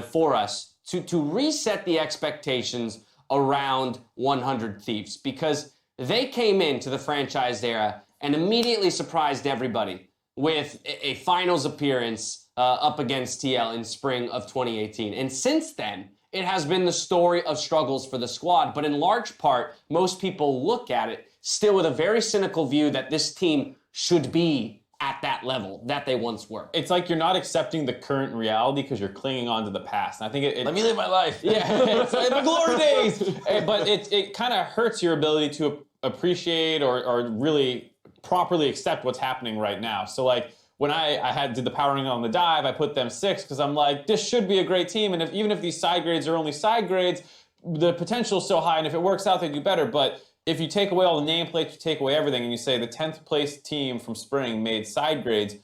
for us to reset the expectations around 100 Thieves, because they came into the franchise era and immediately surprised everybody with a finals appearance up against TL in spring of 2018. And since then, it has been the story of struggles for the squad, but in large part, most people look at it still with a very cynical view that this team should be at that level that they once were. It's like you're not accepting the current reality because you're clinging on to the past. And I think it let me live my life. Yeah, it's like the glory days. But it kind of hurts your ability to appreciate or really properly accept what's happening right now. So like when I did the powering on the dive, I put them 6 because I'm like, this should be a great team. And even if these side grades are only side grades, the potential is so high. And if it works out, they do better. But if you take away all the nameplates, you take away everything, and you say the 10th place team from spring made side grades,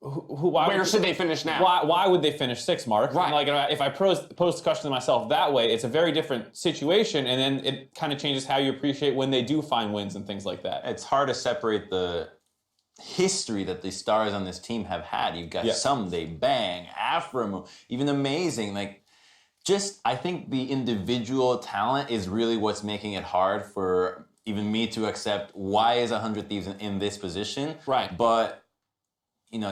where should they finish now? Why would they finish 6, Mark? Right. Like if I pose the question to myself that way, it's a very different situation, and then it kind of changes how you appreciate when they do find wins and things like that. It's hard to separate the history that the stars on this team have had. You've got Someday, Bang, Afro, even Amazing. I think the individual talent is really what's making it hard for even me to accept why is 100 Thieves in this position. Right. But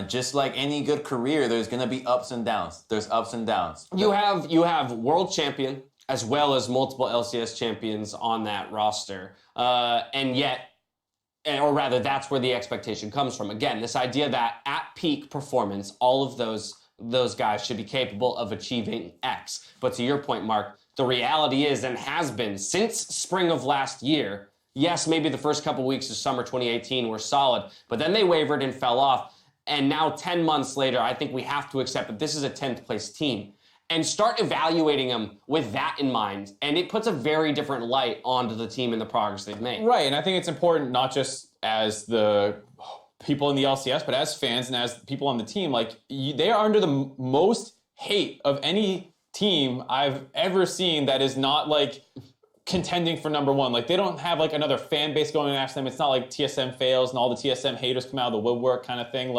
just like any good career, there's going to be ups and downs. There's ups and downs. You have world champion as well as multiple LCS champions on that roster. And yet, or rather, that's where the expectation comes from. Again, this idea that at peak performance, all of those guys should be capable of achieving X. But to your point, Mark, the reality is, and has been since spring of last year, yes, maybe the first couple weeks of summer 2018 were solid, but then they wavered and fell off. And now 10 months later, I think we have to accept that this is a 10th place team and start evaluating them with that in mind. And it puts a very different light onto the team and the progress they've made. Right, and I think it's important not just as the people in the LCS, but as fans and as people on the team, they are under the most hate of any team I've ever seen that is not contending for number 1. They don't have another fan base going after them. It's not like TSM fails and all the TSM haters come out of the woodwork kind of thing.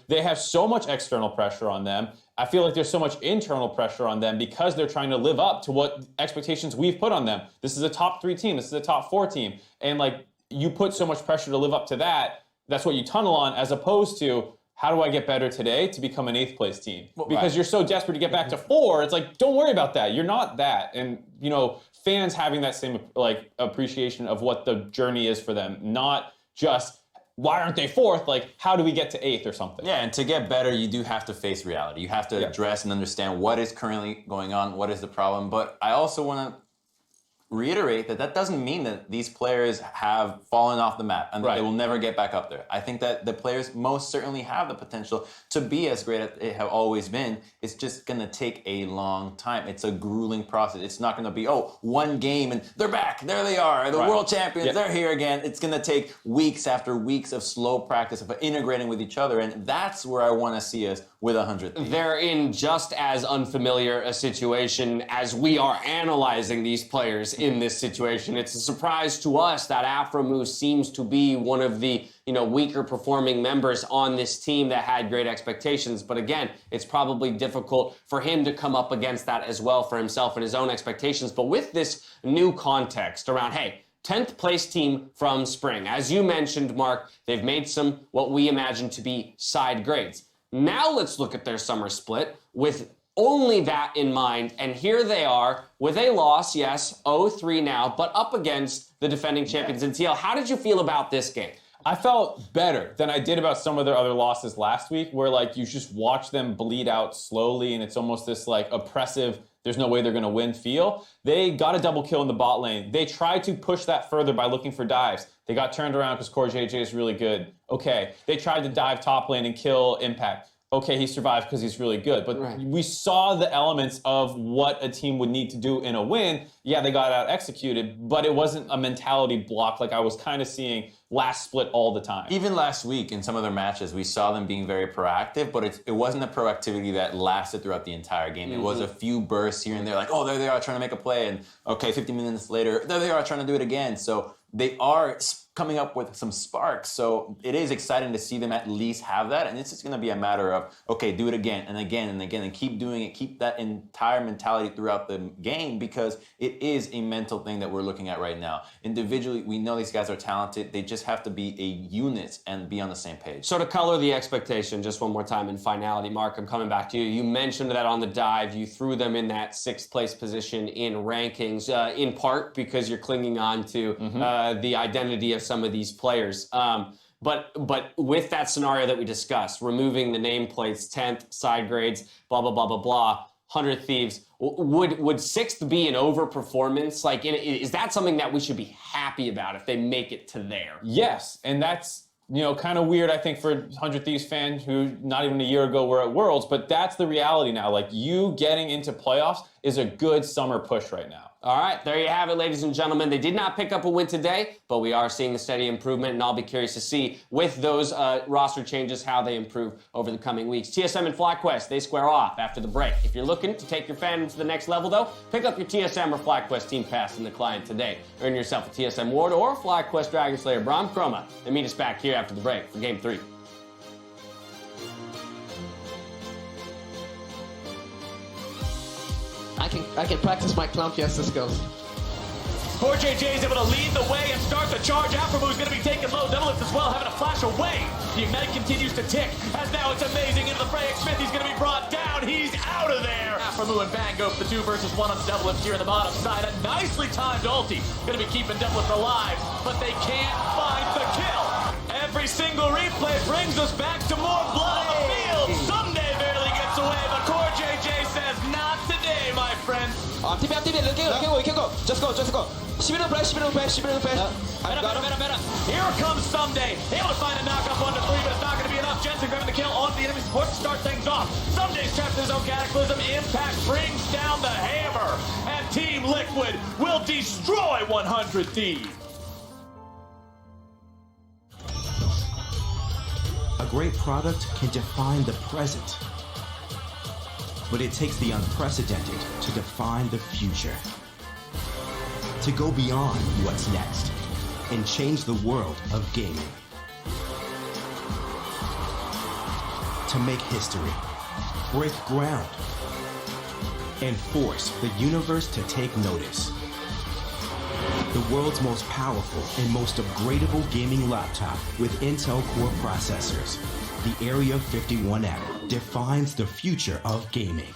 They have so much external pressure on them. I feel like there's so much internal pressure on them because they're trying to live up to what expectations we've put on them. This is a top 3 team. This is a top 4 team. And you put so much pressure to live up to that. That's what you tunnel on, as opposed to how do I get better today to become an 8th place team? Because you're so desperate to get back to 4, it's like, don't worry about that. You're not that. And, you know, fans having that same, like, appreciation of what the journey is for them, not just, why aren't they 4th? Like, how do we get to 8th or something? Yeah, and to get better, you do have to face reality. You have to address and understand what is currently going on, what is the problem. But I also want to reiterate that doesn't mean that these players have fallen off the map and that they will never get back up there. I think that the players most certainly have the potential to be as great as they have always been. It's just going to take a long time. It's a grueling process. It's not going to be, oh, one game and they're back. There they are. The world champions. They're here again. It's going to take weeks after weeks of slow practice, of integrating with each other. And that's where I want to see us with 100 Thieves. They're in just as unfamiliar a situation as we are analyzing these players in this situation. It's a surprise to us that Afromu seems to be one of the, you know, weaker performing members on this team that had great expectations. But again, it's probably difficult for him to come up against that as well for himself and his own expectations. But with this new context around, hey, 10th place team from spring. As you mentioned, Mark, they've made some what we imagine to be side grades. Now let's look at their summer split with only that in mind, and here they are with a loss, yes, 0-3 now, but up against the defending champions in TL. How did you feel about this game? I felt better than I did about some of their other losses last week, where like you just watch them bleed out slowly and it's almost this like oppressive, there's no way they're gonna win feel. They got a double kill in the bot lane. They tried to push that further by looking for dives. They got turned around because Core JJ is really good. Okay, they tried to dive top lane and kill Impact. Okay, he survived because he's really good. But we saw the elements of what a team would need to do in a win. Yeah, they got out executed, but it wasn't a mentality block like I was kind of seeing last split all the time. Even last week in some of their matches, we saw them being very proactive, but it wasn't a proactivity that lasted throughout the entire game. It was a few bursts here and there, like, oh, there they are trying to make a play, and okay, 50 minutes later, there they are trying to do it again. So they are coming up with some sparks. So it is exciting to see them at least have that. And it's just going to be a matter of, okay, do it again and again and again and keep doing it. Keep that entire mentality throughout the game, because it is a mental thing that we're looking at right now. Individually, we know these guys are talented. They just have to be a unit and be on the same page. So to color the expectation just one more time in finality, Mark, I'm coming back to you. You mentioned that on the dive, you threw them in that 6th place position in rankings, in part because you're clinging on to the identity of some of these players. But with that scenario that we discussed, removing the nameplates, 10th, side grades, blah, blah, blah, blah, blah, 100 Thieves, would 6th be an overperformance? Like, is that something that we should be happy about if they make it to there? Yes, and that's, you know, kind of weird, I think, for 100 Thieves fans who not even a year ago were at Worlds, but that's the reality now. Like, you getting into playoffs is a good summer push right now. All right, there you have it, ladies and gentlemen. They did not pick up a win today, but we are seeing a steady improvement, and I'll be curious to see with those roster changes how they improve over the coming weeks. TSM and FlyQuest, they square off after the break. If you're looking to take your fandom to the next level, though, pick up your TSM or FlyQuest Team Pass in the client today. Earn yourself a TSM Ward or FlyQuest Dragon Slayer Braum Chroma, and meet us back here after the break for Game 3. I can practice my Clown Fiesta skills. Core JJ is able to lead the way and start the charge. Afromu is going to be taking low double lift as well, having a flash away. The Ignite continues to tick, as now it's amazing into the fray. Smith, he's going to be brought down. He's out of there. Afromu and Van Gogh, the 2 versus 1 on double lift here in the bottom side. A nicely timed ulti. Going to be keeping double lift alive, but they can't find the kill. Every single replay brings us back to more blood on the field. Someday barely gets away, but Core JJ says not today, my friend. TP, we can go. Just go. 11 play. Here comes Someday, able to find a knock-up 1-3, but it's not going to be enough. Jensen grabbing the kill onto the enemy support to start things off. Someday's trapped in his own cataclysm. Impact brings down the hammer, and Team Liquid will destroy 100 Thieves. A great product can define the present, but it takes the unprecedented to define the future. To go beyond what's next and change the world of gaming. To make history, break ground, and force the universe to take notice. The world's most powerful and most upgradable gaming laptop with Intel Core processors. The Area 51 app defines the future of gaming.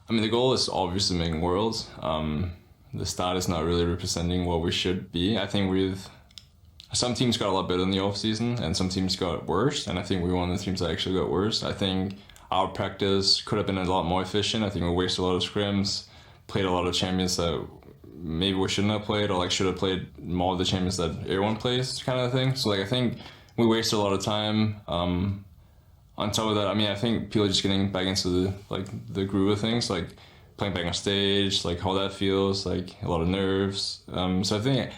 I mean, the goal is obviously making Worlds. The start is not really representing what we should be. I think some teams got a lot better in the offseason and some teams got worse, and I think we were one of the teams that actually got worse. I think our practice could have been a lot more efficient. I think we wasted a lot of scrims, played a lot of champions that maybe we shouldn't have played, or like should have played more of the champions that everyone plays, kind of thing. So like I think we wasted a lot of time. On top of that, I mean, I think people are just getting back into the groove of things, like playing back on stage, like how that feels, like a lot of nerves. So I think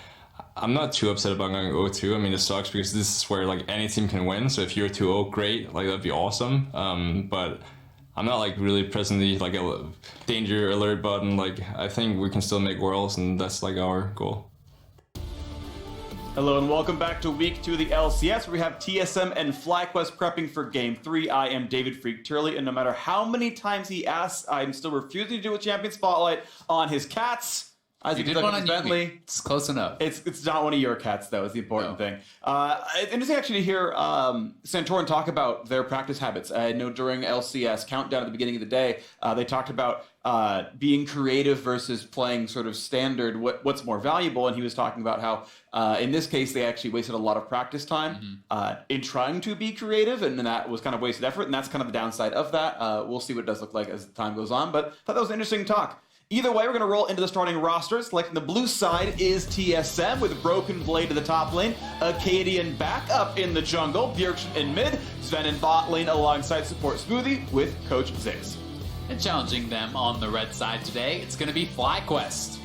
I'm not too upset about going 0-2. I mean, it sucks because this is where like any team can win. So if you're 2-0, great, like that'd be awesome. But I'm not like really presently like a danger alert button. Like I think we can still make worlds, and that's like our goal. Hello and welcome back to week 2 of the LCS, where we have TSM and FlyQuest prepping for game 3. I am David Freak Turley, and no matter how many times he asks, I'm still refusing to do a champion spotlight on his cats. As you did one on Bentley. It's close enough. It's not one of your cats, though, is the important thing. It's interesting, actually, to hear Santorin talk about their practice habits. I know during LCS Countdown at the beginning of the day, they talked about being creative versus playing sort of standard, what's more valuable, and he was talking about how, in this case, they actually wasted a lot of practice time in trying to be creative, and that was kind of wasted effort, and that's kind of the downside of that. We'll see what it does look like as time goes on, but I thought that was an interesting talk. Either way, we're going to roll into the starting rosters. Selecting the blue side is TSM with Broken Blade to the top lane, Acadian back up in the jungle, Bjergsen in mid, Sven in bot lane alongside support Smoothie with Coach Ziggs. And challenging them on the red side today, it's going to be FlyQuest.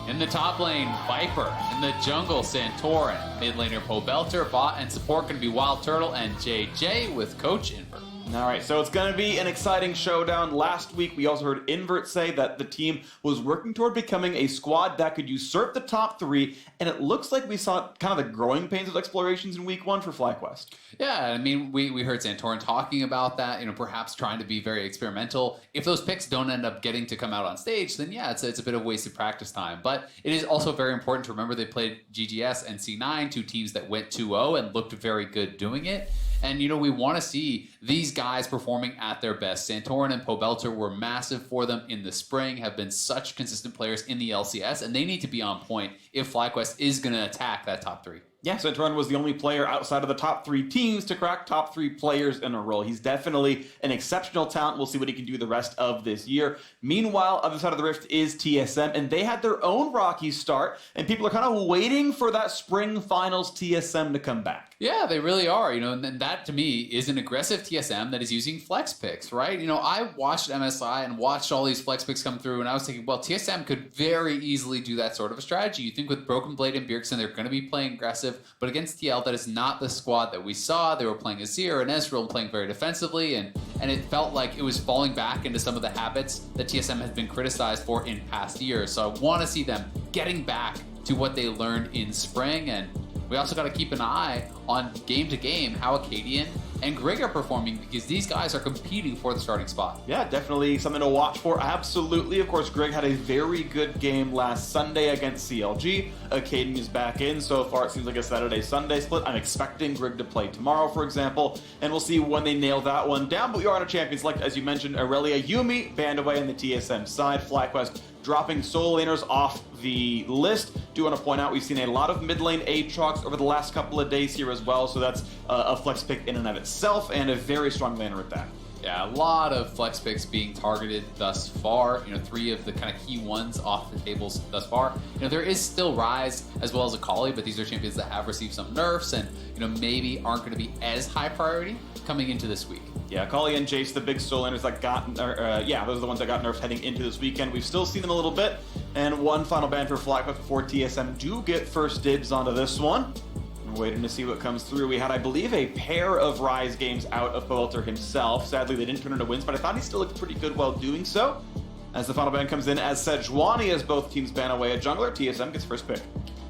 In the top lane, Viper. In the jungle, Santorin. Mid laner, Pobelter. Bot and support going to be Wild Turtle and JJ with Coach Invert. All right, so it's going to be an exciting showdown. Last week, we also heard Invert say that the team was working toward becoming a squad that could usurp the top 3, and it looks like we saw kind of the growing pains of explorations in week 1 for FlyQuest. Yeah, I mean, we heard Santorin talking about that, perhaps trying to be very experimental. If those picks don't end up getting to come out on stage, then yeah, it's a bit of wasted practice time. But it is also very important to remember they played GGS and C9, 2 teams that went 2-0 and looked very good doing it. And, we want to see these guys performing at their best. Santorin and Pobelter were massive for them in the spring, have been such consistent players in the LCS, and they need to be on point if FlyQuest is going to attack that top 3. Yeah, Santorin was the only player outside of the top 3 teams to crack top 3 players in a row. He's definitely an exceptional talent. We'll see what he can do the rest of this year. Meanwhile, other side of the rift is TSM, and they had their own rocky start, and people are kind of waiting for that spring finals TSM to come back. Yeah, they really are, and that to me is an aggressive TSM that is using flex picks, right? I watched MSI and watched all these flex picks come through, and I was thinking, well, TSM could very easily do that sort of a strategy. You think with Broken Blade and Bjergsen, they're going to be playing aggressive, but against TL, that is not the squad that we saw. They were playing Azir and Ezreal, playing very defensively, and it felt like it was falling back into some of the habits that TSM has been criticized for in past years. So I want to see them getting back to what they learned in spring, and we also got to keep an eye on game to game how Acadian and Greg are performing, because these guys are competing for the starting spot. Yeah, definitely something to watch for. Absolutely. Of course, Greg had a very good game last Sunday against CLG. Acadian is back in. So far, it seems like a Saturday-Sunday split. I'm expecting Greg to play tomorrow, for example, and we'll see when they nail that one down. But we are on a champion select, as you mentioned, Aurelia Yumi banned away on the TSM side. FlyQuest dropping solo laners off the list. Do want to point out we've seen a lot of mid lane Aatrox over the last couple of days here as well, so that's a flex pick in and of itself, and a very strong laner at that. Yeah, a lot of flex picks being targeted thus far. 3 of the kind of key ones off the tables thus far. There is still Ryze as well as Akali, but these are champions that have received some nerfs and maybe aren't going to be as high priority coming into this week. Yeah, Akali and Jace, the big solo laners that got, those are the ones that got nerfed heading into this weekend. We've still seen them a little bit, and one final ban for FlyQuest before TSM do get first dibs onto this one. We're waiting to see what comes through. We had, I believe, a pair of Ryze games out of Pobelter himself. Sadly, they didn't turn into wins, but I thought he still looked pretty good while doing so. As the final ban comes in, as Sejuani, as both teams ban away a jungler, TSM gets first pick.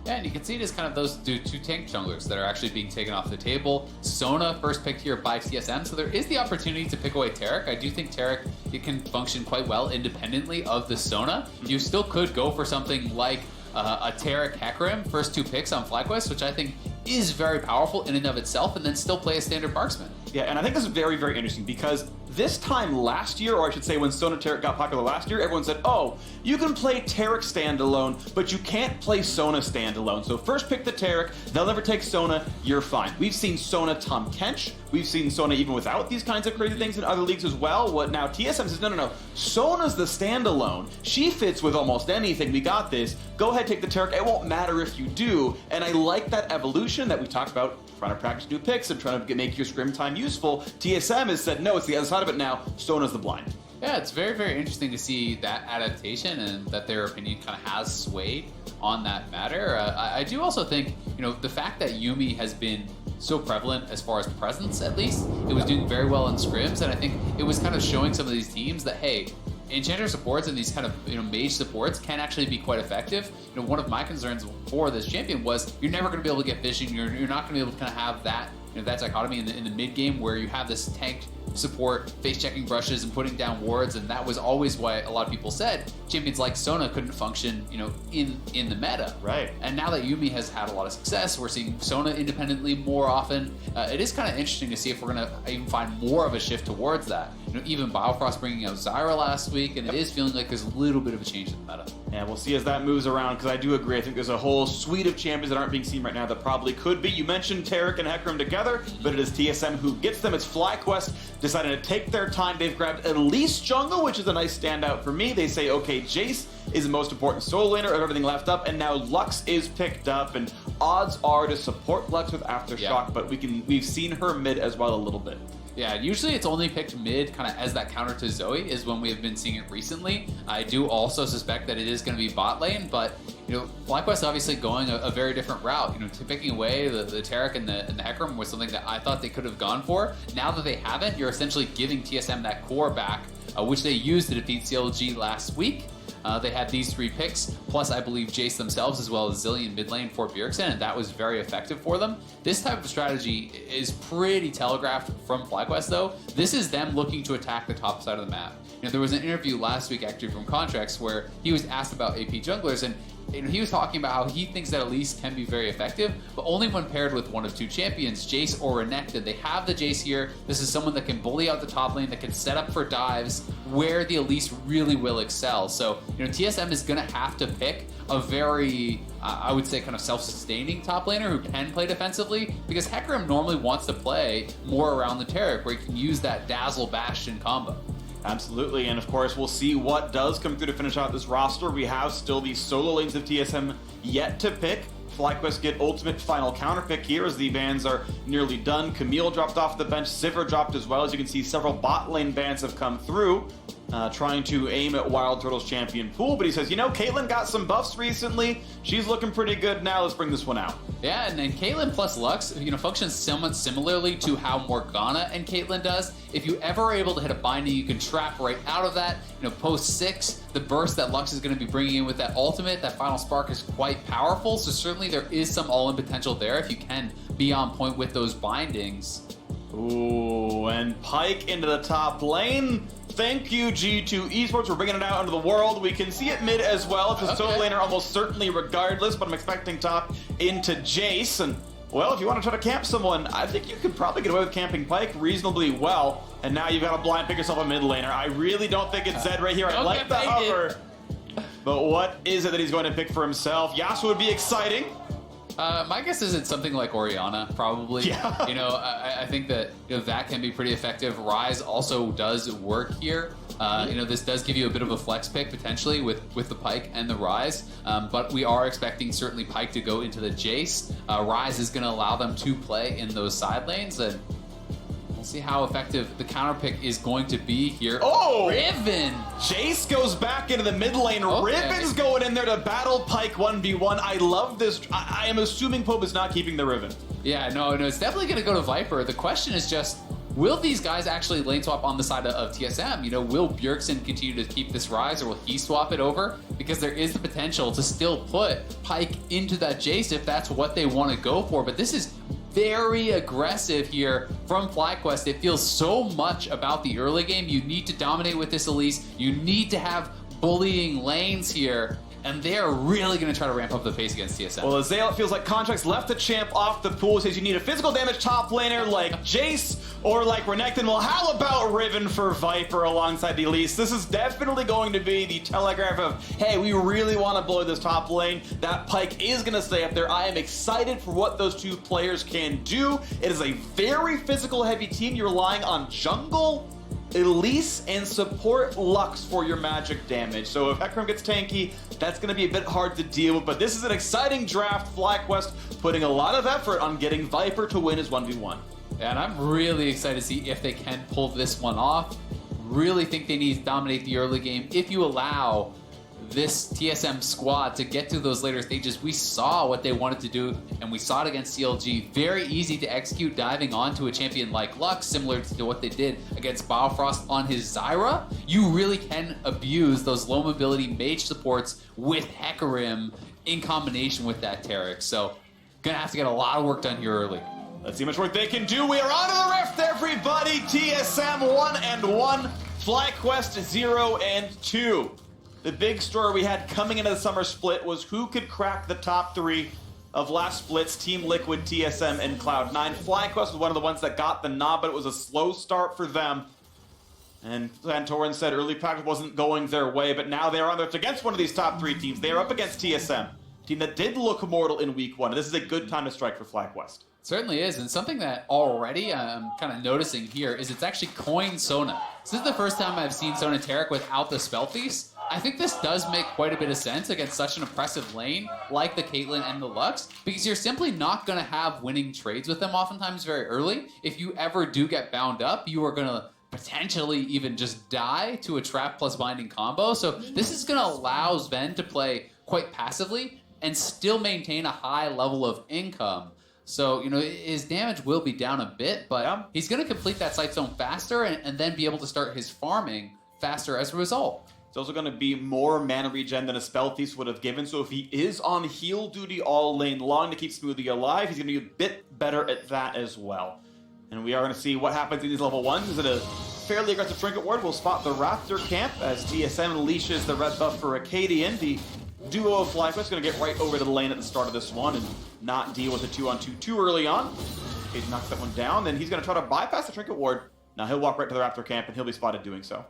Yeah, and you can see it as kind of those 2 tank junglers that are actually being taken off the table. Sona first picked here by TSM, so there is the opportunity to pick away Taric. I do think Taric, it can function quite well independently of the Sona. You still could go for something like a Taric Hecarim, first 2 picks on FlyQuest, which I think is very powerful in and of itself, and then still play a standard marksman. Yeah, and I think this is very, very interesting because this time last year, or I should say when Sona Taric got popular last year, everyone said, oh, you can play Taric standalone, but you can't play Sona standalone. So first pick the Taric, they'll never take Sona, you're fine. We've seen Sona Tahm Kench, we've seen Sona even without these kinds of crazy things in other leagues as well. What now TSM says, no, Sona's the standalone. She fits with almost anything, we got this. Go ahead, take the Taric, it won't matter if you do. And I like that evolution that we talked about, trying to practice new picks and trying to make your scrim time useful. TSM has said, no, it's the other side of it now. Sona's the blind. Yeah, it's very, very interesting to see that adaptation and that their opinion kind of has swayed on that matter. I do also think, the fact that Yuumi has been so prevalent as far as presence, at least, it was doing very well in scrims, and I think it was kind of showing some of these teams that, hey, Enchanter supports and these kind of mage supports can actually be quite effective. One of my concerns for this champion was you're never going to be able to get vision. You're not going to be able to kind of have that that dichotomy in the mid game where you have this tanked support face checking brushes and putting down wards, and that was always why a lot of people said champions like Sona couldn't function in the meta. Right. And now that Yuumi has had a lot of success, we're seeing Sona independently more often. It is kind of interesting to see if we're going to even find more of a shift towards that. Even Biofrost bringing out Zyra last week, and it is feeling like there's a little bit of a change in the meta. Yeah, we'll see as that moves around, because I do agree. I think there's a whole suite of champions that aren't being seen right now that probably could be. You mentioned Taric and Hecarim together, but it is TSM who gets them. It's FlyQuest deciding to take their time. They've grabbed Elise jungle, which is a nice standout for me. They say, okay, Jace is the most important solo laner of everything left up, and now Lux is picked up, and odds are to support Lux with Aftershock, but we've seen her mid as well a little bit. Yeah, usually it's only picked mid kind of as that counter to Zoe is when we have been seeing it recently. I do also suspect that it is going to be bot lane, but FlyQuest obviously going a very different route. Picking away the Taric and the Hecarim was something that I thought they could have gone for. Now that they haven't, you're essentially giving TSM that core back, which they used to defeat CLG last week. They had these 3 picks, plus I believe Jace themselves, as well as Zillion mid lane for Bjergsen, and that was very effective for them. This type of strategy is pretty telegraphed from FlyQuest, though. This is them looking to attack the top side of the map. There was an interview last week, actually, from Contracts, where he was asked about AP junglers, and he was talking about how he thinks that Elise can be very effective, but only when paired with one of 2 champions, Jace or Renekton. They have the Jace here. This is someone that can bully out the top lane, that can set up for dives, where the Elise really will excel. So, TSM is going to have to pick a very, I would say, kind of self-sustaining top laner who can play defensively, because Hecarim normally wants to play more around the Taric, where he can use that Dazzle Bastion combo. Absolutely, and of course we'll see what does come through to finish out this roster. We have still these solo lanes of TSM yet to pick. FlyQuest get ultimate final counter pick here as the bans are nearly done. Camille dropped off the bench, Sivir dropped as well. As you can see, several bot lane bans have come through, trying to aim at Wild Turtle's champion pool, but he says, Caitlyn got some buffs recently. She's looking pretty good now. Let's bring this one out. Yeah, and then Caitlyn plus Lux, functions somewhat similarly to how Morgana and Caitlyn does. If you ever are able to hit a binding, you can trap right out of that. Post 6, the burst that Lux is going to be bringing in with that ultimate, that final spark is quite powerful. So certainly there is some all-in potential there if you can be on point with those bindings. Ooh, and Pyke into the top lane. Thank you, G2 Esports, for bringing it out into the world. We can see it mid as well. It's a solo laner almost certainly regardless, but I'm expecting top into Jace. And, well, if you want to try to camp someone, I think you could probably get away with camping Pyke reasonably well. And now you've got to blind pick yourself a mid laner. I really don't think it's Zed right here. I like the hover. But what is it that he's going to pick for himself? Yasuo would be exciting. My guess is it's something like Orianna, probably. Yeah. I think that that can be pretty effective. Ryze also does work here. This does give you a bit of a flex pick potentially with the Pyke and the Ryze, but we are expecting certainly Pyke to go into the Jace. Ryze is going to allow them to play in those side lanes, and we'll see how effective the counter pick is going to be here. Oh! Riven! Jace goes back into the mid lane. Okay. Riven's going in there to battle Pyke 1v1. I love this. I am assuming Pope is not keeping the Riven. Yeah, no, it's definitely going to go to Viper. The question is just, will these guys actually lane swap on the side of TSM? Will Bjergsen continue to keep this Ryze, or will he swap it over? Because there is the potential to still put Pyke into that Jace if that's what they want to go for. But this is very aggressive here from FlyQuest. It feels so much about the early game. You need to dominate with this Elise. You need to have bullying lanes here. And they are really going to try to ramp up the pace against TSM. Well, Azale, it feels like Contracts left the champ off the pool. Says you need a physical damage top laner like Jace Or like Renekton, well, how about Riven for Viper alongside the Elise? This is definitely going to be the telegraph of, hey, we really want to blow this top lane. That Pyke is going to stay up there. I am excited for what those two players can do. It is a very physical heavy team. You're relying on jungle, Elise, and support Lux for your magic damage. So if Hecarim gets tanky, that's going to be a bit hard to deal with. But this is an exciting draft. FlyQuest putting a lot of effort on getting Viper to win his 1v1. And I'm really excited to see if they can pull this one off. Really think they need to dominate the early game. If you allow this TSM squad to get to those later stages, we saw what they wanted to do, and we saw it against CLG. Very easy to execute, diving onto a champion like Lux, similar to what they did against Biofrost on his Zyra. You really can abuse those low mobility mage supports with Hecarim in combination with that Taric. So, gonna have to get a lot of work done here early. Let's see how much work they can do. We are on to the Rift, everybody. TSM 1-1, FlyQuest 0-2. The big story we had coming into the summer split was who could crack the top 3 of last splits, Team Liquid, TSM, and Cloud9. FlyQuest was one of the ones that got the nod, but it was a slow start for them. And Santorin said early practice wasn't going their way, but now they're on their against one of these top 3 teams. They are up against TSM, a team that did look mortal in week 1. This is a good time to strike for FlyQuest. Certainly is, and something that already I'm kind of noticing here is it's actually coin Sona. This is the first time I've seen Sona Taric without the Spell Feast. I think this does make quite a bit of sense against such an oppressive lane like the Caitlyn and the Lux, because you're simply not going to have winning trades with them oftentimes very early. If you ever do get bound up, you are going to potentially even just die to a trap plus binding combo. So this is going to allow Sven to play quite passively and still maintain a high level of income. So, you know, his damage will be down a bit, but he's going to complete that Sight Zone faster and then be able to start his farming faster as a result. It's also going to be more mana regen than a Spell Feast would have given, so if he is on heal duty all lane long to keep Smoothie alive, he's going to be a bit better at that as well. And we are going to see what happens in these level 1s. Is it a fairly aggressive Trinket Ward? We'll spot the Raptor camp as TSM unleashes the red buff for Acadian. The duo of FlyQuest going to get right over to the lane at the start of this one and not deal with a 2-on-2 too early on. Acadian knocks that one down, then he's going to try to bypass the Trinket Ward. Now he'll walk right to the Raptor camp and he'll be spotted doing so.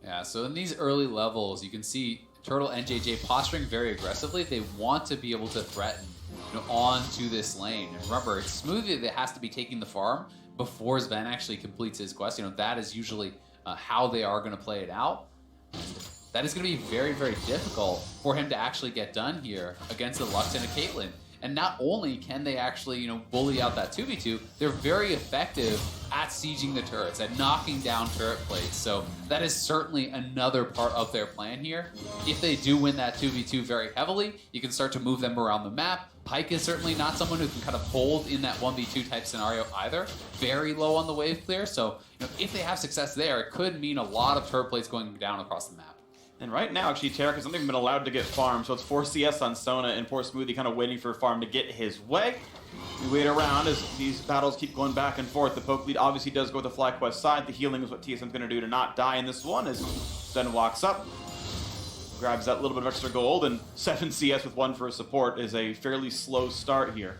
Yeah, so in these early levels, you can see Turtle and JJ posturing very aggressively. They want to be able to threaten, you know, onto this lane. And remember, it's Smoothie that has to be taking the farm before Sven actually completes his quest. You know, that is usually how they are going to play it out. And that is going to be very, very difficult for him to actually get done here against the Lux and a Caitlyn. And not only can they actually, you know, bully out that 2v2, they're very effective at sieging the turrets, at knocking down turret plates. So that is certainly another part of their plan here. If they do win that 2v2 very heavily, you can start to move them around the map. Pyke is certainly not someone who can kind of hold in that 1v2 type scenario either. Very low on the wave clear. So, you know, if they have success there, it could mean a lot of turret plates going down across the map. And right now, actually, Taric hasn't even been allowed to get farm, so it's 4 CS on Sona and poor Smoothie kind of waiting for farm to get his way. We wait around as these battles keep going back and forth. The poke lead obviously does go to the FlyQuest side. The healing is what TSM's going to do to not die in this one as Zen walks up, grabs that little bit of extra gold, and 7 CS with 1 for a support is a fairly slow start here.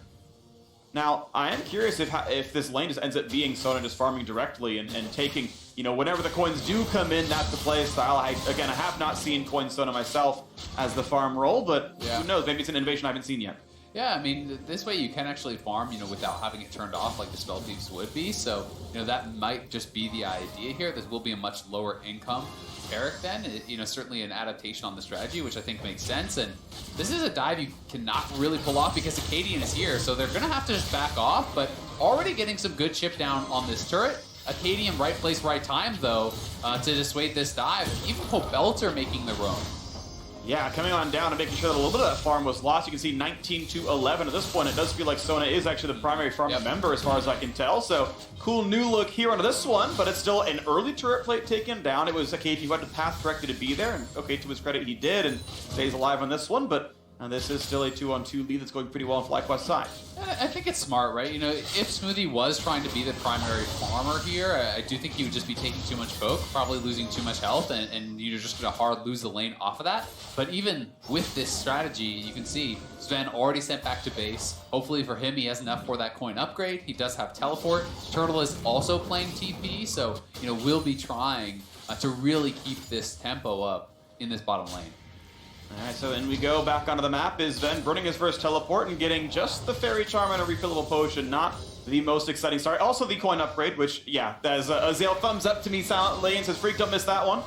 Now, I am curious if this lane just ends up being Sona just farming directly and taking, you know, whenever the coins do come in, that's the play style. I have not seen coin Sona myself as the farm role, but who knows? Maybe it's an innovation I haven't seen yet. Yeah, I mean, this way you can actually farm, you know, without having it turned off like the Spell Thieves would be. So, you know, that might just be the idea here. This will be a much lower income Taric then. You know, certainly an adaptation on the strategy, which I think makes sense. And this is a dive you cannot really pull off because Acadian is here. So they're going to have to just back off, but already getting some good chip down on this turret. Acadian right place, right time, though, to dissuade this dive. Even Pobelter making the roam. Yeah, coming on down and making sure that a little bit of that farm was lost. You can see 19-11 at this point. It does feel like Sona is actually the primary farm member as far as I can tell. So cool new look here onto this one, but it's still an early turret plate taken down. It was Acadian who had the path corrected to be there, and okay, to his credit, he did and stays alive on this one. But And this is still a 2-on-2 lead that's going pretty well on FlyQuest's side. I think it's smart, right? You know, if Smoothie was trying to be the primary farmer here, I do think he would just be taking too much poke, probably losing too much health, and you're just going to hard lose the lane off of that. But even with this strategy, you can see Sven already sent back to base. Hopefully for him, he has enough for that coin upgrade. He does have teleport. Turtle is also playing TP, so, you know, we'll be trying to really keep this tempo up in this bottom lane. All right, so then we go back onto the map. Is Sven burning his first teleport and getting just the Fairy Charm and a refillable potion. Not the most exciting start. Also the coin upgrade, which, yeah, as Azale thumbs up to me silently and says, Freak, don't miss that one.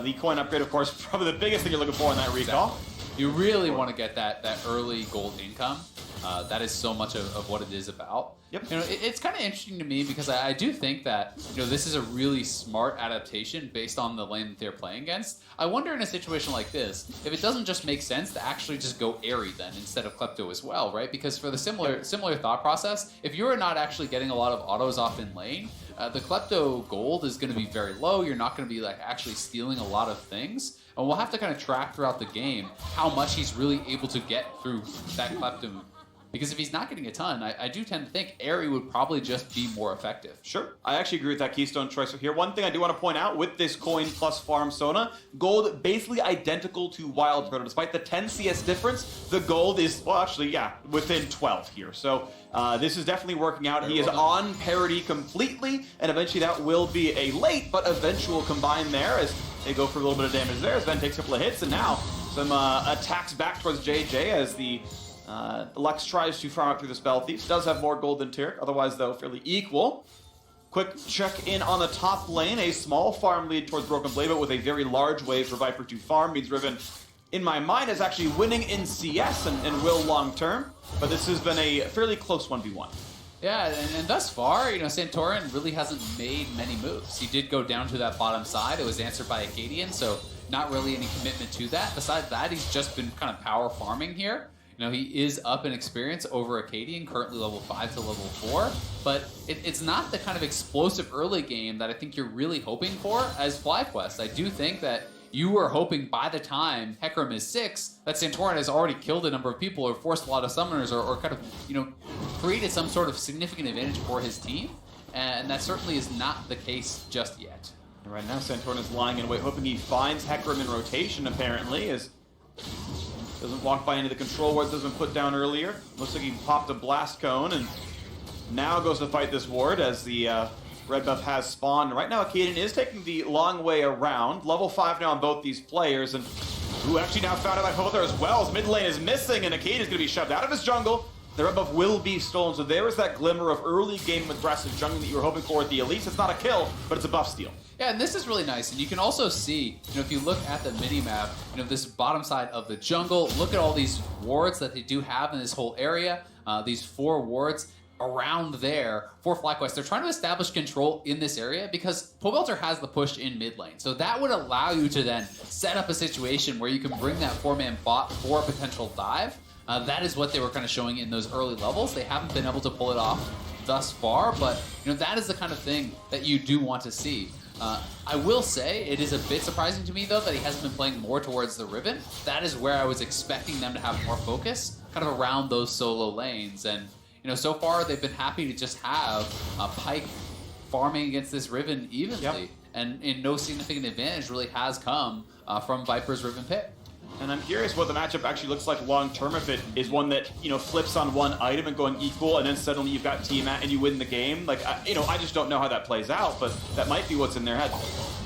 The coin upgrade, of course, probably the biggest thing you're looking for in that recall. You really want to get that early gold income. That is so much of what it is about. Yep. You know, it's kind of interesting to me because I do think that, you know, this is a really smart adaptation based on the lane that they're playing against. I wonder in a situation like this, if it doesn't just make sense to actually just go Airy then instead of Klepto as well, right? Because for the similar thought process, if you're not actually getting a lot of autos off in lane, the Klepto gold is going to be very low. You're not going to be like actually stealing a lot of things. And we'll have to kind of track throughout the game how much he's really able to get through that Klepto. Because if he's not getting a ton, I do tend to think Airy would probably just be more effective. Sure, I actually agree with that Keystone choice here. One thing I do want to point out with this coin plus farm Sona, gold basically identical to Wild Turtle. Despite the 10 CS difference, the gold is, well, actually, yeah, within 12 here. So this is definitely working out. He is on parity completely, and eventually that will be a late but eventual combine there as they go for a little bit of damage there. Sven takes a couple of hits, and now some attacks back towards JJ as the Lux tries to farm up through the Spell Thieves. Does have more gold than Tyrk, otherwise, though, fairly equal. Quick check in on the top lane. A small farm lead towards Broken Blade, but with a very large wave for Viper to farm. Means Riven, in my mind, is actually winning in CS and will long term. But this has been a fairly close 1v1. Yeah, and thus far, you know, Santorin really hasn't made many moves. He did go down to that bottom side. It was answered by Acadian, so not really any commitment to that. Besides that, he's just been kind of power farming here. You know, he is up in experience over Acadian, currently level 5 to level 4, but it's not the kind of explosive early game that I think you're really hoping for as FlyQuest. I do think that you were hoping by the time Hecarim is 6, that Santorin has already killed a number of people or forced a lot of summoners or kind of, you know, created some sort of significant advantage for his team, and that certainly is not the case just yet. And right now, Santorin is lying in wait, hoping he finds Hecarim in rotation, apparently, as doesn't walk by any of the control wards that's been put down earlier. Looks like he popped a blast cone and now goes to fight this ward as the red buff has spawned. Right now, Acadian is taking the long way around. Level 5 now on both these players, and who actually now found out by Pother as well, as mid lane is missing, and Acadian is going to be shoved out of his jungle. The red buff will be stolen, so there is that glimmer of early game aggressive jungling that you were hoping for at the Elise. It's not a kill, but it's a buff steal. Yeah, and this is really nice, and you can also see, you know, if you look at the mini-map, you know, this bottom side of the jungle, look at all these wards that they do have in this whole area, these 4 wards around there for FlyQuest. They're trying to establish control in this area because Pobelter has the push in mid lane, so that would allow you to then set up a situation where you can bring that 4-man bot for a potential dive. That is what they were kind of showing in those early levels. They haven't been able to pull it off thus far, but you know, that is the kind of thing that you do want to see. I will say it is a bit surprising to me, though, that he hasn't been playing more towards the Riven. That is where I was expecting them to have more focus, kind of around those solo lanes. And, you know, so far they've been happy to just have Pyke farming against this Riven evenly. Yep. And no significant advantage really has come from Viper's Riven pick. And I'm curious what the matchup actually looks like long-term, if it is one that, you know, flips on one item and going equal, and then suddenly you've got T-Mat and you win the game. Like, you know, I just don't know how that plays out, but that might be what's in their head.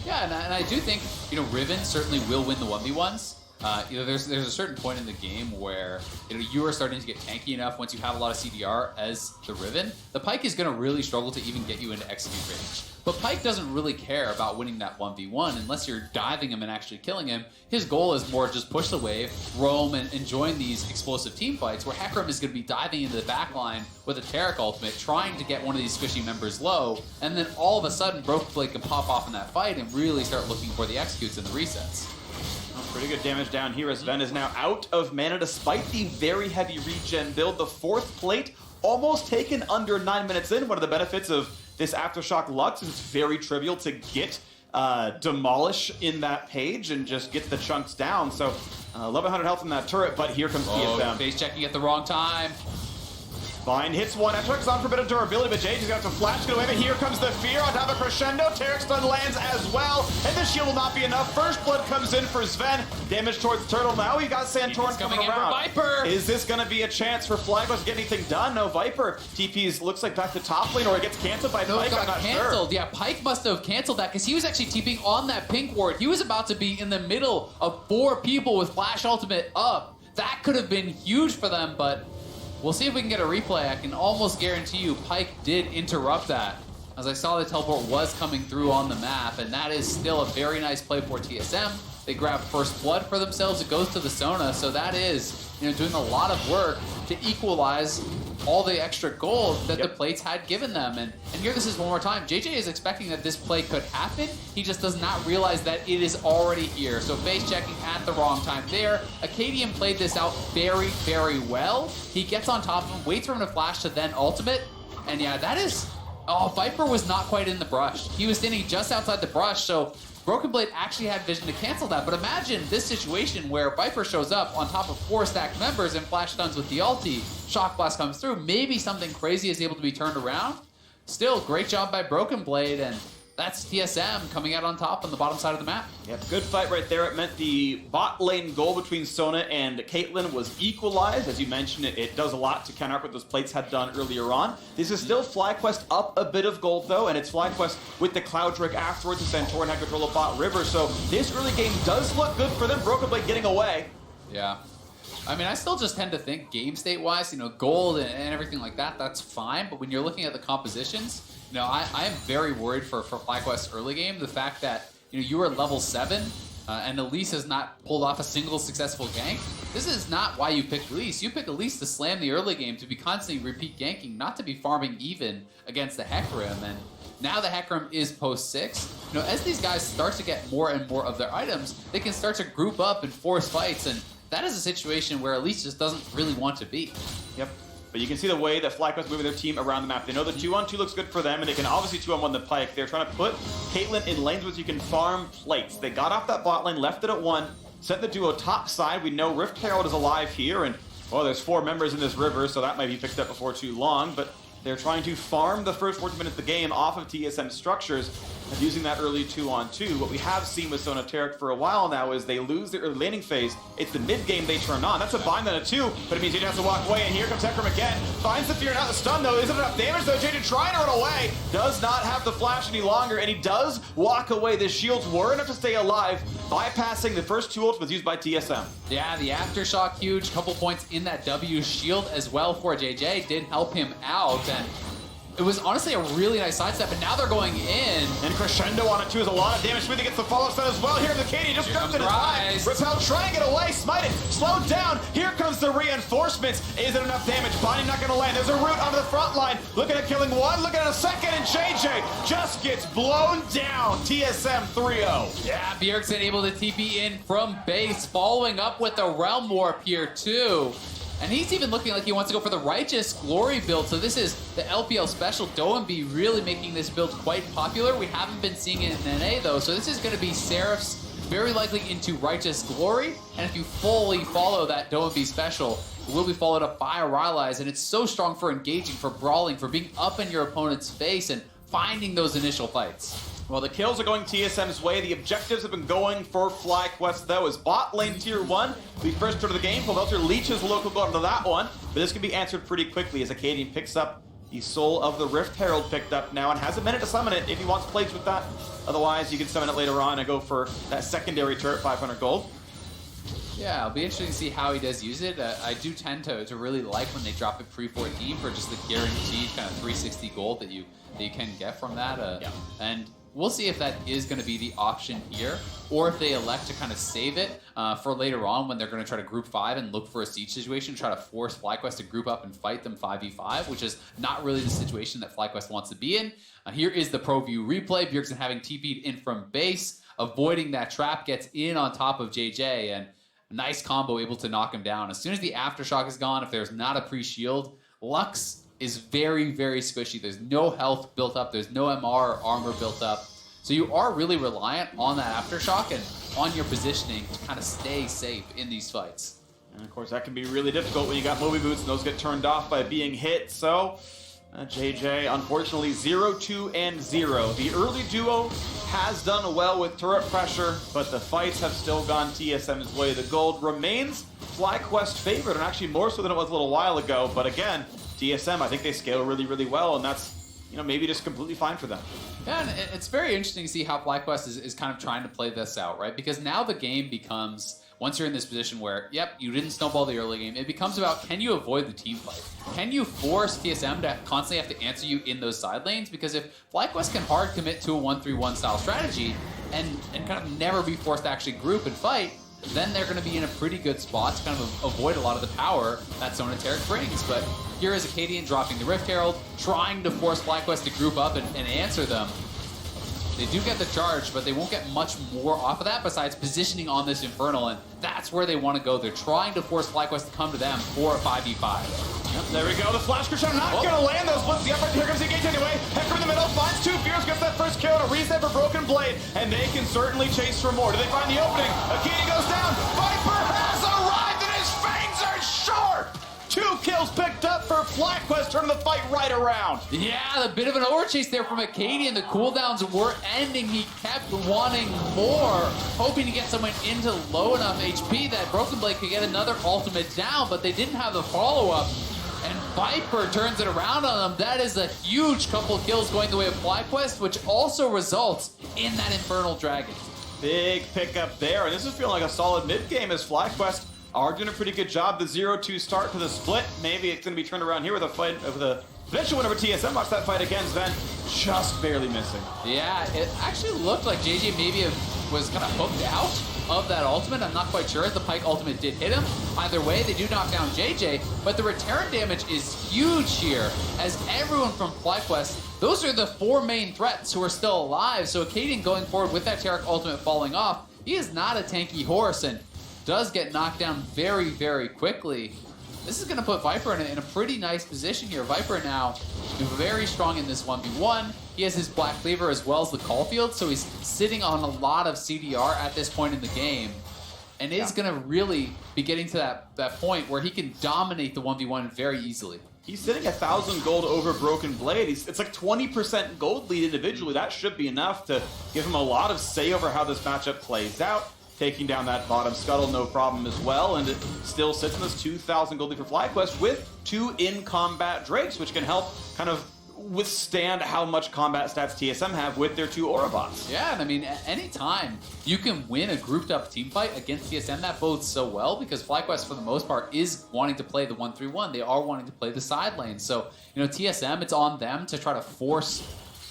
Yeah, and I do think, you know, Riven certainly will win the 1v1s. You know, there's a certain point in the game where, you know, you are starting to get tanky enough once you have a lot of CDR as the Riven. The Pyke is going to really struggle to even get you into execute range. But Pyke doesn't really care about winning that 1v1 unless you're diving him and actually killing him. His goal is more just push the wave, roam, and join these explosive team fights where Hecarim is going to be diving into the backline with a Taric ultimate, trying to get one of these squishy members low, and then all of a sudden Broken Blade can pop off in that fight and really start looking for the executes and the resets. Pretty good damage down here as Sven is now out of mana despite the very heavy regen build. The 4th plate almost taken under 9 minutes in. One of the benefits of this Aftershock Lux is it's very trivial to get demolish in that page and just get the chunks down. So 1100 health in that turret, but here comes TSM. Base checking at the wrong time. Vine hits one. After's on for a bit of durability, but Jade's got to flash, get away. But here comes the fear on top of Crescendo. Tarek stun lands as well, and the shield will not be enough. First blood comes in for Sven. Damage towards Turtle. Now we got Santorin coming in around. for Viper. Is this going to be a chance for FlyQuest to get anything done? No, Viper TPs looks like back to top lane, or it gets canceled by No, Pyke. it got I'm not canceled. sure. Yeah, Pyke must have canceled that because he was actually TPing on that pink ward. He was about to be in the middle of 4 people with Flash Ultimate up. That could have been huge for them, but we'll see if we can get a replay. I can almost guarantee you Pyke did interrupt that, as I saw the teleport was coming through on the map, and that is still a very nice play for TSM. They grab first blood for themselves. It goes to the Sona, so that is, doing a lot of work to equalize all the extra gold that the plates had given them. And here this is one more time. JJ is expecting that this play could happen. He just does not realize that it is already here. So base checking at the wrong time there. Acadian played this out very, very well. He gets on top of him, waits for him to flash to then ultimate. And yeah, that is... Oh, Viper was not quite in the brush. He was standing just outside the brush, so Broken Blade actually had vision to cancel that. But imagine this situation where Viper shows up on top of 4 stacked members and flash stuns with the ulti. Shock Blast comes through. Maybe something crazy is able to be turned around. Still, great job by Broken Blade, and that's TSM coming out on top on the bottom side of the map. Yep, good fight right there. It meant the bot lane goal between Sona and Caitlyn was equalized. As you mentioned, it does a lot to counteract what those plates had done earlier on. This is still FlyQuest up a bit of gold, though, and it's FlyQuest with the Cloud Drake afterwards, and Santorin had control of bot river. So this early game does look good for them. Broken Blade getting away. Yeah. I mean, I still just tend to think game state-wise, gold and everything like that, that's fine. But when you're looking at the compositions, I am very worried for FlyQuest's early game. The fact that, you were level 7 and Elise has not pulled off a single successful gank. This is not why you picked Elise. You pick Elise to slam the early game, to be constantly repeat ganking, not to be farming even against the Hecarim. And now the Hecarim is post 6. As these guys start to get more and more of their items, they can start to group up and force fights, and that is a situation where Elise just doesn't really want to be. Yep. But you can see the way that FlyQuest moving their team around the map. They know the 2-on-2 looks good for them, and they can obviously 2-on-1 the Pyke. They're trying to put Caitlyn in lanes where you can farm plates. They got off that bot lane, left it at 1, sent the duo top side. We know Rift Herald is alive here, and, there's 4 members in this river, so that might be picked up before too long. But they're trying to farm the first 14 minutes of the game off of TSM structures and using that early 2-on-2. What we have seen with Sona Tarek for a while now is they lose the early laning phase. It's the mid game they turn on. That's a bind on a 2, but it means JJ has to walk away, and here comes Hecarim again. Finds the fear, not the stun though. Isn't enough damage though. JJ trying to run away. Does not have the flash any longer, and he does walk away. The shields were enough to stay alive, bypassing the first 2 ultimates used by TSM. Yeah, the aftershock huge. Couple points in that W shield as well for JJ. Did help him out, and it was honestly a really nice sidestep, and now they're going in. And Crescendo on it too is a lot of damage. Smoothie gets the follow stun as well. Here the Katie just jumps in his time. Repel trying to get away. Smite it. Slowed down. Here comes the reinforcements. Is it enough damage? Binding not going to land. There's a root onto the front line. Looking at killing 1. Looking at a second. And JJ just gets blown down. TSM 3-0. Yeah, Bjergsen able to TP in from base, following up with the Realm Warp here too. And he's even looking like he wants to go for the Righteous Glory build. So this is the LPL special. Doembe really making this build quite popular. We haven't been seeing it in NA though. So this is going to be Seraph's very likely into Righteous Glory. And if you fully follow that Doembe special, it will be followed up by a Rylai's. And it's so strong for engaging, for brawling, for being up in your opponent's face and finding those initial fights. Well, the kills are going TSM's way. The objectives have been going for FlyQuest, though, as bot lane tier 1. We first turn to the game. Velter leeches local gold into that one, but this can be answered pretty quickly as Acadian picks up the Soul of the Rift Herald picked up now and has a minute to summon it if he wants plates with that. Otherwise, you can summon it later on and go for that secondary turret, 500 gold. Yeah, it'll be interesting to see how he does use it. I do tend to really like when they drop it pre-14 for just the guaranteed kind of 360 gold that you can get from that. And we'll see if that is going to be the option here, or if they elect to kind of save it for later on when they're going to try to group 5 and look for a siege situation, try to force FlyQuest to group up and fight them 5v5, which is not really the situation that FlyQuest wants to be in. Here is the pro view replay. Bjergsen having TP'd in from base, avoiding that trap, gets in on top of JJ, and a nice combo able to knock him down. As soon as the aftershock is gone, if there's not a pre-shield, Lux is very, very squishy. There's no health built up. There's no MR or armor built up. So you are really reliant on that aftershock and on your positioning to kind of stay safe in these fights. And of course, that can be really difficult when you got movie boots and those get turned off by being hit. So JJ, unfortunately, 0-2 and 0. The early duo has done well with turret pressure, but the fights have still gone TSM's way. The gold remains FlyQuest favorite, and actually more so than it was a little while ago. But again, TSM, I think they scale really, really well, and that's, you know, maybe just completely fine for them. Yeah, and it's very interesting to see how FlyQuest is kind of trying to play this out, right? Because now the game becomes, once you're in this position where, yep, you didn't snowball the early game, it becomes about, can you avoid the team fight? Can you force TSM to constantly have to answer you in those side lanes? Because if FlyQuest can hard commit to a 1-3-1 style strategy and kind of never be forced to actually group and fight, then they're going to be in a pretty good spot to kind of avoid a lot of the power that Sonateric brings. But here is Acadian dropping the Rift Herald, trying to force FlyQuest to group up and answer them. They do get the charge, but they won't get much more off of that besides positioning on this Infernal, and that's where they want to go. They're trying to force FlyQuest to come to them for a 5v5. Yep, there we go. The flash crush not going to land those splits. The upright, here comes the engage anyway. Hecker in the middle, finds 2 Fears, gets that first kill, and a reset for Broken Blade, and they can certainly chase for more. Do they find the opening? Acadian goes down. Viper has arrived, and his fangs are sharp. 2 kills picked up for FlyQuest, turning the fight right around. Yeah, a bit of an overchase there from Acadian. The cooldowns were ending. He kept wanting more, hoping to get someone into low enough HP that Broken Blade could get another ultimate down, but they didn't have the follow-up. And Viper turns it around on them. That is a huge couple kills going the way of FlyQuest, which also results in that Infernal Dragon. Big pickup there, and this is feeling like a solid mid-game as FlyQuest are doing a pretty good job. The 0-2 start to the split. Maybe it's going to be turned around here with a fight of the eventual win over TSM. Watch that fight again. Sven just barely missing. Yeah, it actually looked like JJ maybe was kind of hooked out of that ultimate. I'm not quite sure. The Pike ultimate did hit him. Either way, they do knock down JJ, but the return damage is huge here as everyone from FlyQuest, those are the 4 main threats who are still alive. So Acadian going forward with that Taric ultimate falling off, he is not a tanky horse and does get knocked down very, very quickly. This is going to put Viper in a pretty nice position here. Viper now very strong in this 1v1. He has his Black Cleaver as well as the Caulfield, so he's sitting on a lot of CDR at this point in the game. And is going to really be getting to that point where he can dominate the 1v1 very easily. He's sitting 1,000 gold over Broken Blade. It's like 20% gold lead individually. That should be enough to give him a lot of say over how this matchup plays out. Taking down that bottom scuttle, no problem as well, and it still sits in this 2,000 gold lead for FlyQuest with 2 in-combat Drakes, which can help kind of withstand how much combat stats TSM have with their 2 Aura bots. Yeah, and I mean, anytime you can win a grouped-up team fight against TSM, that bodes so well because FlyQuest, for the most part, is wanting to play the 1-3-1. They are wanting to play the side lane. So, you know, TSM, it's on them to try to force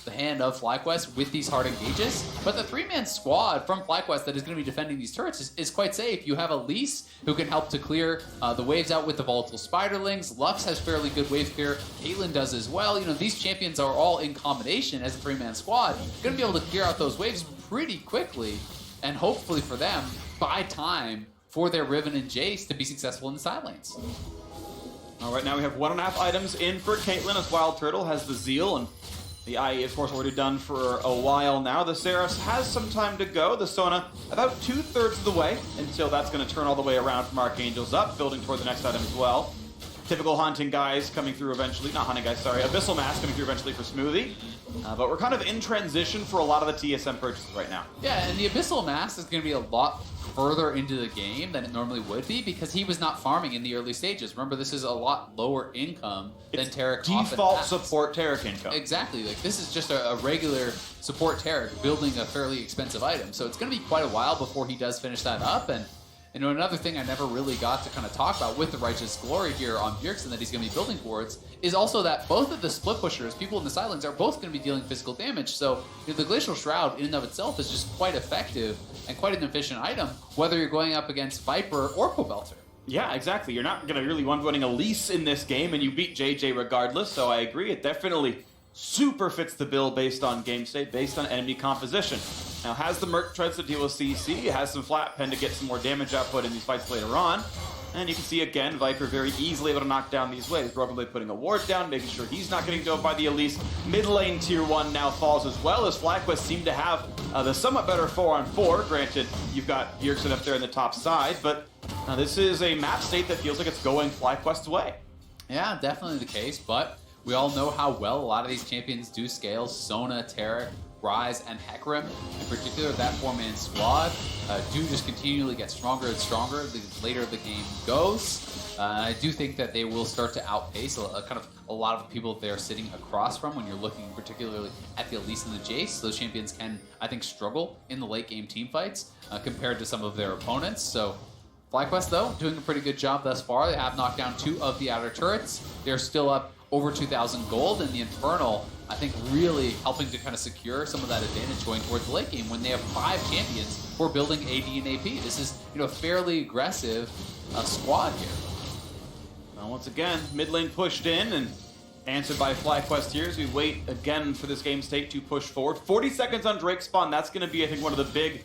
the hand of FlyQuest with these hard engages. But the 3-man squad from FlyQuest that is going to be defending these turrets is quite safe. You have Elise, who can help to clear the waves out with the volatile Spiderlings. Lux has fairly good wave clear. Caitlyn does as well. You know, these champions are all in combination as a 3-man squad. Going to be able to clear out those waves pretty quickly, and hopefully for them, buy time for their Riven and Jace to be successful in the side lanes. All right, now we have 1.5 items in for Caitlyn as Wild Turtle has the Zeal, and the IE, of course, already done for a while now. The Seras has some time to go. The Sona about 2/3 of the way until that's going to turn all the way around from Archangels up, building toward the next item as well. Typical hunting guys coming through eventually. Not hunting guys, sorry. Abyssal Mask coming through eventually for Smoothie. But we're kind of in transition for a lot of the TSM purchases right now. Yeah, and the Abyssal Mask is going to be a lot further into the game than it normally would be because he was not farming in the early stages. Remember, this is a lot lower income than Taric often Default has. support Taric income. Exactly. Like, this is just a regular support Taric building a fairly expensive item. So it's going to be quite a while before he does finish that up. And you know, another thing I never really got to kind of talk about with the Righteous Glory here on Bjergsen that he's going to be building towards is also that both of the split pushers, people in the sidelines, are both going to be dealing physical damage. So you know, the Glacial Shroud in and of itself is just quite effective and quite an efficient item, whether you're going up against Viper or Pobelter. Yeah, exactly. You're not going to really want winning Elise in this game, and you beat JJ regardless, so I agree. It definitely super fits the bill based on game state, based on enemy composition. Now, has the Merc Treads to deal with CC, has some flat pen to get some more damage output in these fights later on. And you can see again, Viper very easily able to knock down these waves. Broken Blade putting a ward down, making sure he's not getting dove by the Elise. Mid lane tier 1 now falls as well, as FlyQuest seem to have the somewhat better 4-on-4. Granted, you've got Bjergsen up there in the top side, but this is a map state that feels like it's going FlyQuest's way. Yeah, definitely the case, but we all know how well a lot of these champions do scale. Sona, Taric, Ryze, and Hecarim, in particular, that 4-man squad, do just continually get stronger and stronger the later the game goes. I do think that they will start to outpace kind of a lot of the people that they're sitting across from when you're looking particularly at the Elise and the Jace. Those champions can, I think, struggle in the late game team fights compared to some of their opponents. So FlyQuest, though, doing a pretty good job thus far. They have knocked down 2 of the outer turrets. They're still up over 2,000 gold, and the Infernal, I think, really helping to kind of secure some of that advantage going towards the late game when they have 5 champions who are building AD and AP. This is, a fairly aggressive squad here. Now, once again, mid lane pushed in and answered by FlyQuest here as we wait again for this game state to push forward. 40 seconds on Drake spawn. That's going to be, I think, one of the big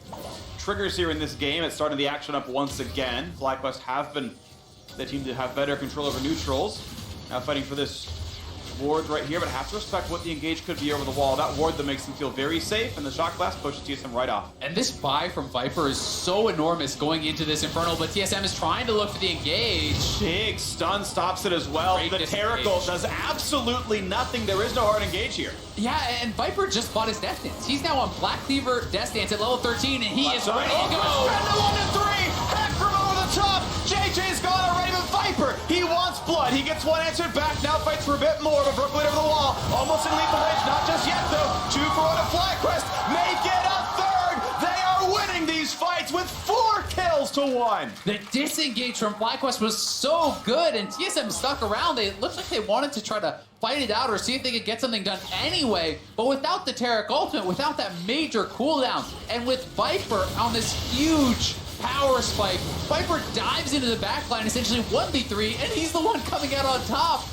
triggers here in this game. It's starting the action up once again. FlyQuest have been the team to have better control over neutrals. Now fighting for this ward right here, but have to respect what the engage could be over the wall. That ward that makes them feel very safe, and the Shock Blast pushes TSM right off. And this buy from Viper is so enormous going into this Infernal, but TSM is trying to look for the engage. Big stun stops it as well. Great the Terrical does absolutely nothing. There is no hard engage here. Yeah, and Viper just bought his Death Dance. He's now on Black Cleaver Death Dance at level 13, and he is ready to go. Spend 1-3, hack from over the top. JJ's gone already, but Viper, he wants blood. He gets one answered back, now fights for a bit more, but Brooklyn over the wall, almost in lethal range, not just yet though. 2 for 1 to FlyQuest, make it a third. They are winning these fights with 4 kills to 1. The disengage from FlyQuest was so good, and TSM stuck around. It looked like they wanted to try to fight it out or see if they could get something done anyway, but without the Taric ultimate, without that major cooldown, and with Viper on this huge power spike, Viper dives into the backline, essentially 1v3, and he's the one coming out on top.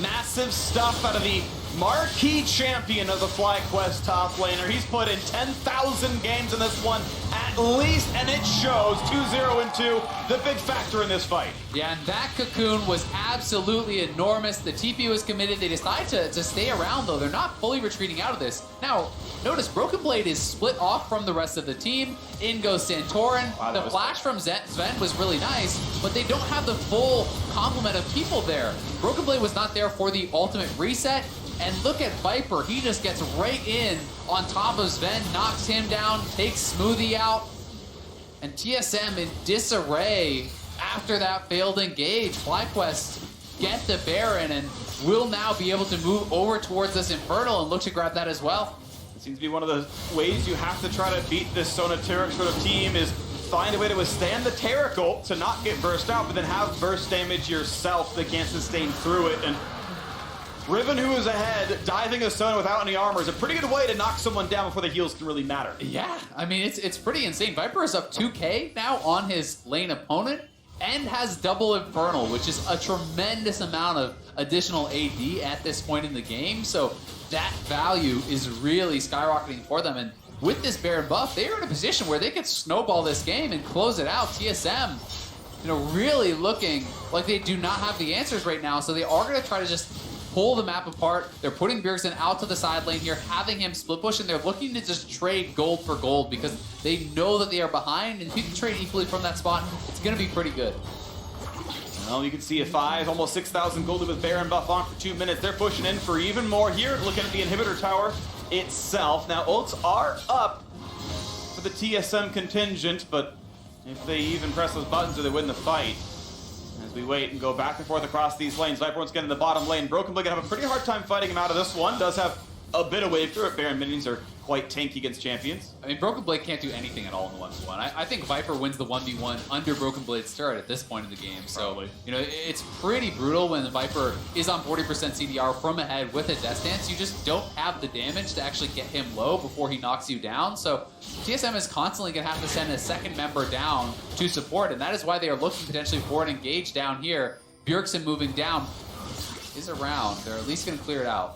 Massive stuff out of the marquee champion of the FlyQuest top laner. He's put in 10,000 games in this one at least, and it shows. 2-0 and 2, the big factor in this fight. Yeah, and that cocoon was absolutely enormous. The TP was committed. They decide to stay around, though. They're not fully retreating out of this. Now, notice Broken Blade is split off from the rest of the team. In goes Santorin. Wow, the flash from Sven was really nice, but they don't have the full complement of people there. Broken Blade was not there for the ultimate reset. And look at Viper, he just gets right in on top of Sven, knocks him down, takes Smoothie out. And TSM in disarray after that failed engage. FlyQuest get the Baron and will now be able to move over towards this Infernal and look to grab that as well. It seems to be one of the ways you have to try to beat this Sona Taric sort of team is find a way to withstand the Taric ult to not get burst out, but then have burst damage yourself that can't sustain through it. And Riven, who is ahead, diving a Sona without any armor is a pretty good way to knock someone down before the heals can really matter. Yeah, I mean, it's pretty insane. Viper is up 2k now on his lane opponent and has double Infernal, which is a tremendous amount of additional AD at this point in the game. So that value is really skyrocketing for them. And with this Baron buff, they are in a position where they could snowball this game and close it out. TSM, really looking like they do not have the answers right now. So they are going to try to just pull the map apart. They're putting Bjergsen out to the side lane here, having him split push, and they're looking to just trade gold for gold because they know that they are behind, and if you can trade equally from that spot, it's going to be pretty good. Well, you can see a 5, almost 6,000 gold with Baron buff on for 2 minutes. They're pushing in for even more here, looking at the inhibitor tower itself. Now, ults are up for the TSM contingent, but if they even press those buttons or they win the fight. As we wait and go back and forth across these lanes, Viper once again in the bottom lane. Broken Blade gonna have a pretty hard time fighting him out of this one. Does have a bit of wave through it. Baron minions are quite tanky against champions. I mean, Broken Blade can't do anything at all in the 1v1. I think Viper wins the 1v1 under Broken Blade's turret at this point in the game. So, it's pretty brutal when the Viper is on 40% CDR from ahead with a Death Dance. You just don't have the damage to actually get him low before he knocks you down. So TSM is constantly going to have to send a second member down to support, and that is why they are looking potentially for an engage down here. Bjergsen moving down is around. They're at least going to clear it out.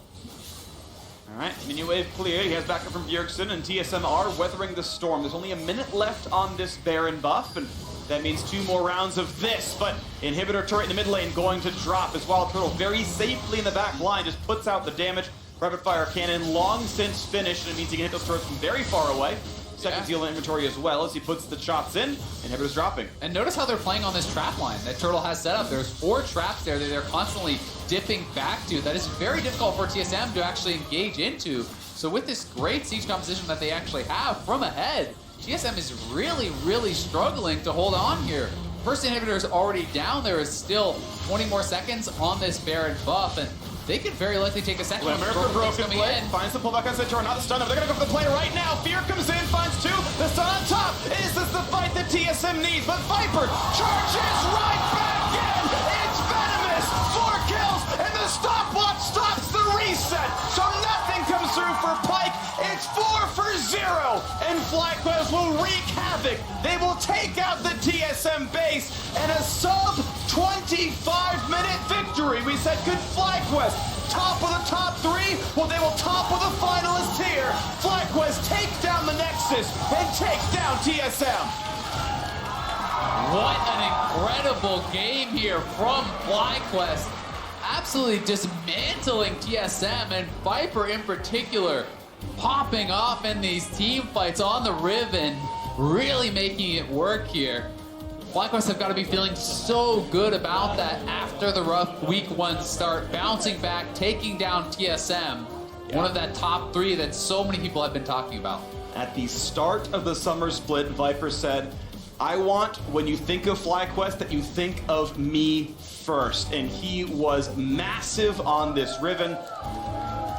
All right, minion wave cleared. He has backup from Bjergsen, and TSM are weathering the storm. There's only a minute left on this Baron buff, and That means 2 more rounds of this, but Inhibitor turret in the mid lane going to drop as Wild Turtle very safely in the back line just puts out the damage. Rapid Fire Cannon long since finished, and it means he can hit those turrets from very far away. Second deal in inventory as well as he puts the chops in. Inhibitor's dropping. And notice how they're playing on this trap line that Turtle has set up. There's 4 traps there that they're constantly dipping back to. That is very difficult for TSM to actually engage into. So with this great siege composition that they actually have from ahead, TSM is really, really struggling to hold on here. First Inhibitor is already down. There is still 20 more seconds on this Baron buff, and they could very likely take a second. Broken play, finds the pullback on Centaur, not the stun. They're gonna go for the play right now. Fear comes in, finds 2. The stun on top. Is this the fight that TSM needs? But Viper charges right back in. It's venomous. 4 kills, and the stopwatch stops the reset. So nothing comes through for Pyke. It's 4 for 0, and FlyQuest will wreak havoc. They will take out the TSM base, and a sub 25-minute victory. We said, could FlyQuest top of the top 3? Well, they will top of the finalists here. FlyQuest take down the Nexus and take down TSM. What an incredible game here from FlyQuest. Absolutely dismantling TSM, and Viper in particular popping off in these team fights on the Riven, really making it work here. FlyQuest have got to be feeling so good about that after the rough week 1 start, bouncing back, taking down TSM, one of that top 3 that so many people have been talking about. At the start of the summer split, Viper said, I want, when you think of FlyQuest, that you think of me first. And he was massive on this Riven.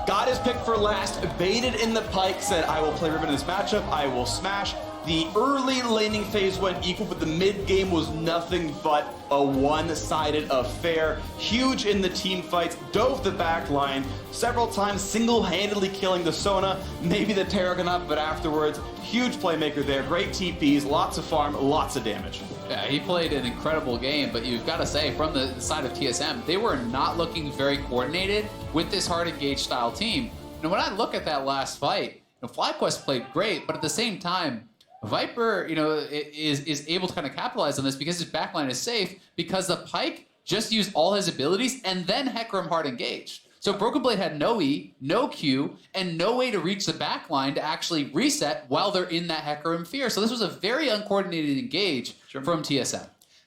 Got his pick for last, baited in the Pyke, said, I will play Riven in this matchup, I will smash. The early laning phase went equal, but the mid game was nothing but a one-sided affair. Huge in the team fights, dove the back line several times, single-handedly killing the Sona, maybe the Terragon, but afterwards, huge playmaker there, great TPs, lots of farm, lots of damage. Yeah, he played an incredible game, but you've got to say, from the side of TSM, they were not looking very coordinated with this hard engage style team. And when I look at that last fight, FlyQuest played great, but at the same time, Viper, is able to kind of capitalize on this because his backline is safe, because the Pyke just used all his abilities and then Hecarim hard engaged. So Broken Blade had no E, no Q, and no way to reach the backline to actually reset while they're in that Hecarim fear. So this was a very uncoordinated engage from TSM.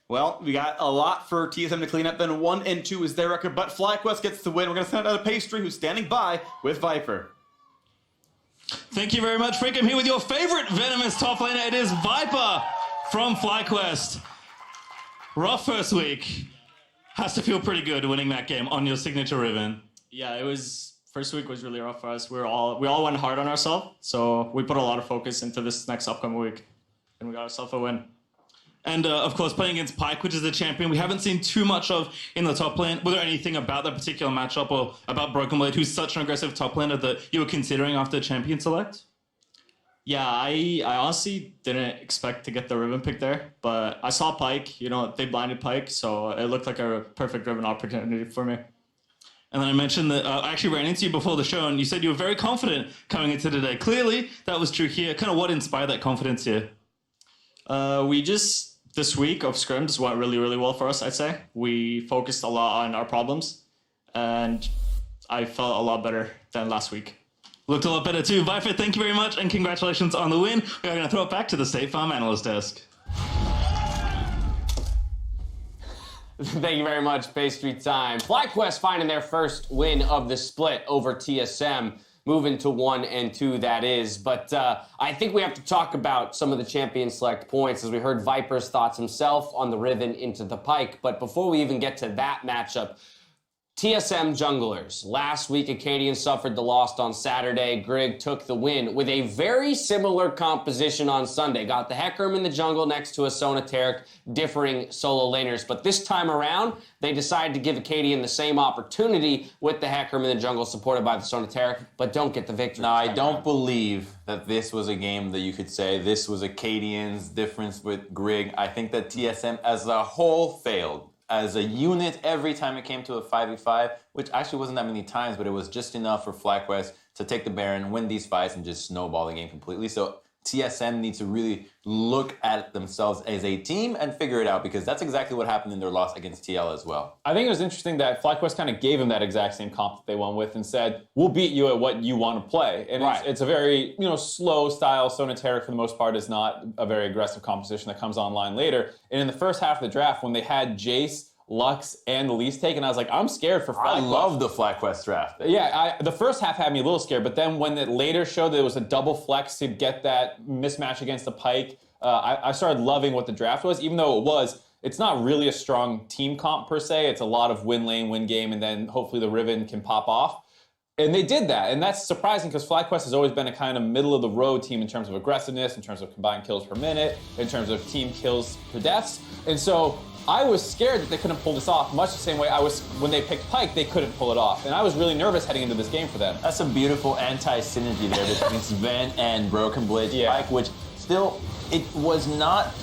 Well, we got a lot for TSM to clean up. Then 1 and 2 is their record, but FlyQuest gets the win. We're going to send out a Pastry who's standing by with Viper. Thank you very much, Freak. I'm here with your favorite venomous top laner. It is Viper from FlyQuest. Rough first week. Has to feel pretty good winning that game on your signature Riven. Yeah, it was. First week was really rough for us. We all went hard on ourselves, so we put a lot of focus into this next upcoming week, and we got ourselves a win. And of course, playing against Pyke, which is the champion we haven't seen too much of in the top lane. Was there anything about that particular matchup or about Broken Blade, who's such an aggressive top laner, that you were considering after champion select? Yeah, I honestly didn't expect to get the Riven pick there, but I saw Pyke. They blinded Pyke, so it looked like a perfect Riven opportunity for me. And then I mentioned that I actually ran into you before the show, and you said you were very confident coming into today. Clearly, that was true here. Kind of what inspired that confidence here? This week of scrims went really, really well for us, I'd say. We focused a lot on our problems, and I felt a lot better than last week. Looked a lot better too. Viper, thank you very much, and congratulations on the win. We are going to throw it back to the State Farm analyst desk. Thank you very much, Pastry time. FlyQuest finding their first win of the split over TSM. Moving to 1 and 2, that is. But I think we have to talk about some of the champion select points, as we heard Viper's thoughts himself on the Riven into the Pyke. But before we even get to that matchup, TSM junglers. Last week, Acadian suffered the loss on Saturday. Grig took the win with a very similar composition on Sunday. Got the Hecarim in the jungle next to a Sona Taric, differing solo laners. But this time around, they decided to give Acadian the same opportunity with the Hecarim in the jungle, supported by the Sona Taric, but don't get the victory. Now, I don't believe that this was a game that you could say this was Acadian's difference with Grig. I think that TSM as a whole failed. As a unit, every time it came to a 5v5, which actually wasn't that many times, but it was just enough for FlyQuest to take the Baron, win these fights, and just snowball the game completely. So TSM needs to really look at themselves as a team and figure it out, because that's exactly what happened in their loss against TL as well. I think it was interesting that FlyQuest kind of gave him that exact same comp that they won with and said, we'll beat you at what you want to play. And it's a very, slow style. Sonateric, for the most part, is not a very aggressive composition that comes online later. And in the first half of the draft, when they had Jace, Lux, and Elise taken, I was like, I'm scared for FlyQuest. I love the FlyQuest draft. Yeah, the first half had me a little scared, but then when it later showed that it was a double flex to get that mismatch against the Pyke, I started loving what the draft was, even though it's not really a strong team comp per se. It's a lot of win lane, win game, and then hopefully the Riven can pop off. And they did that, and that's surprising because FlyQuest has always been a kind of middle-of-the-road team in terms of aggressiveness, in terms of combined kills per minute, in terms of team kills per deaths. And so I was scared that they couldn't pull this off, much the same way I was when they picked Pyke, they couldn't pull it off. And I was really nervous heading into this game for them. That's a beautiful anti-synergy there between Sven and Broken Blade Pyke, which still, it was not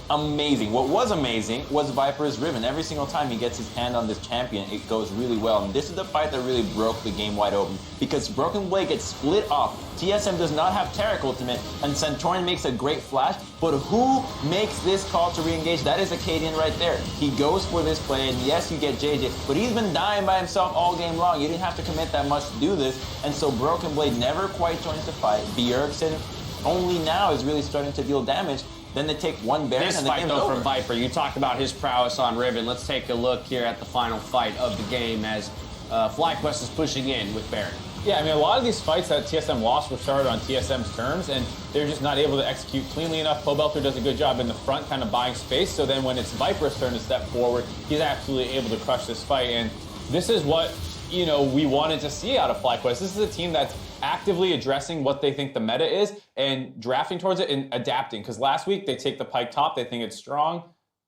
amazing. What was amazing was Viper's Riven. Every single time he gets his hand on this champion, it goes really well. And this is the fight that really broke the game wide open, because Broken Blade gets split off. TSM does not have Taric ultimate, and Santorin makes a great flash, but who makes this call to re-engage? That is Acadian right there. He goes for this play, and yes, you get JJ, but he's been dying by himself all game long. You didn't have to commit that much to do this, and so Broken Blade never quite joins the fight. Bjergsen only now is really starting to deal damage. Then they take one Baron This and the fight, game's though, over. from Viper, you talked about his prowess on Riven. Let's take a look here at the final fight of the game as FlyQuest is pushing in with Baron. Yeah, I mean, a lot of these fights that TSM lost were started on TSM's terms, and they're just not able to execute cleanly enough. Pobelter does a good job in the front, kind of buying space, so then when it's Viper's turn to step forward, he's absolutely able to crush this fight, and this is what, we wanted to see out of FlyQuest. This is a team that's actively addressing what they think the meta is and drafting towards it and adapting, because last week they take the Pyke top, they think it's strong.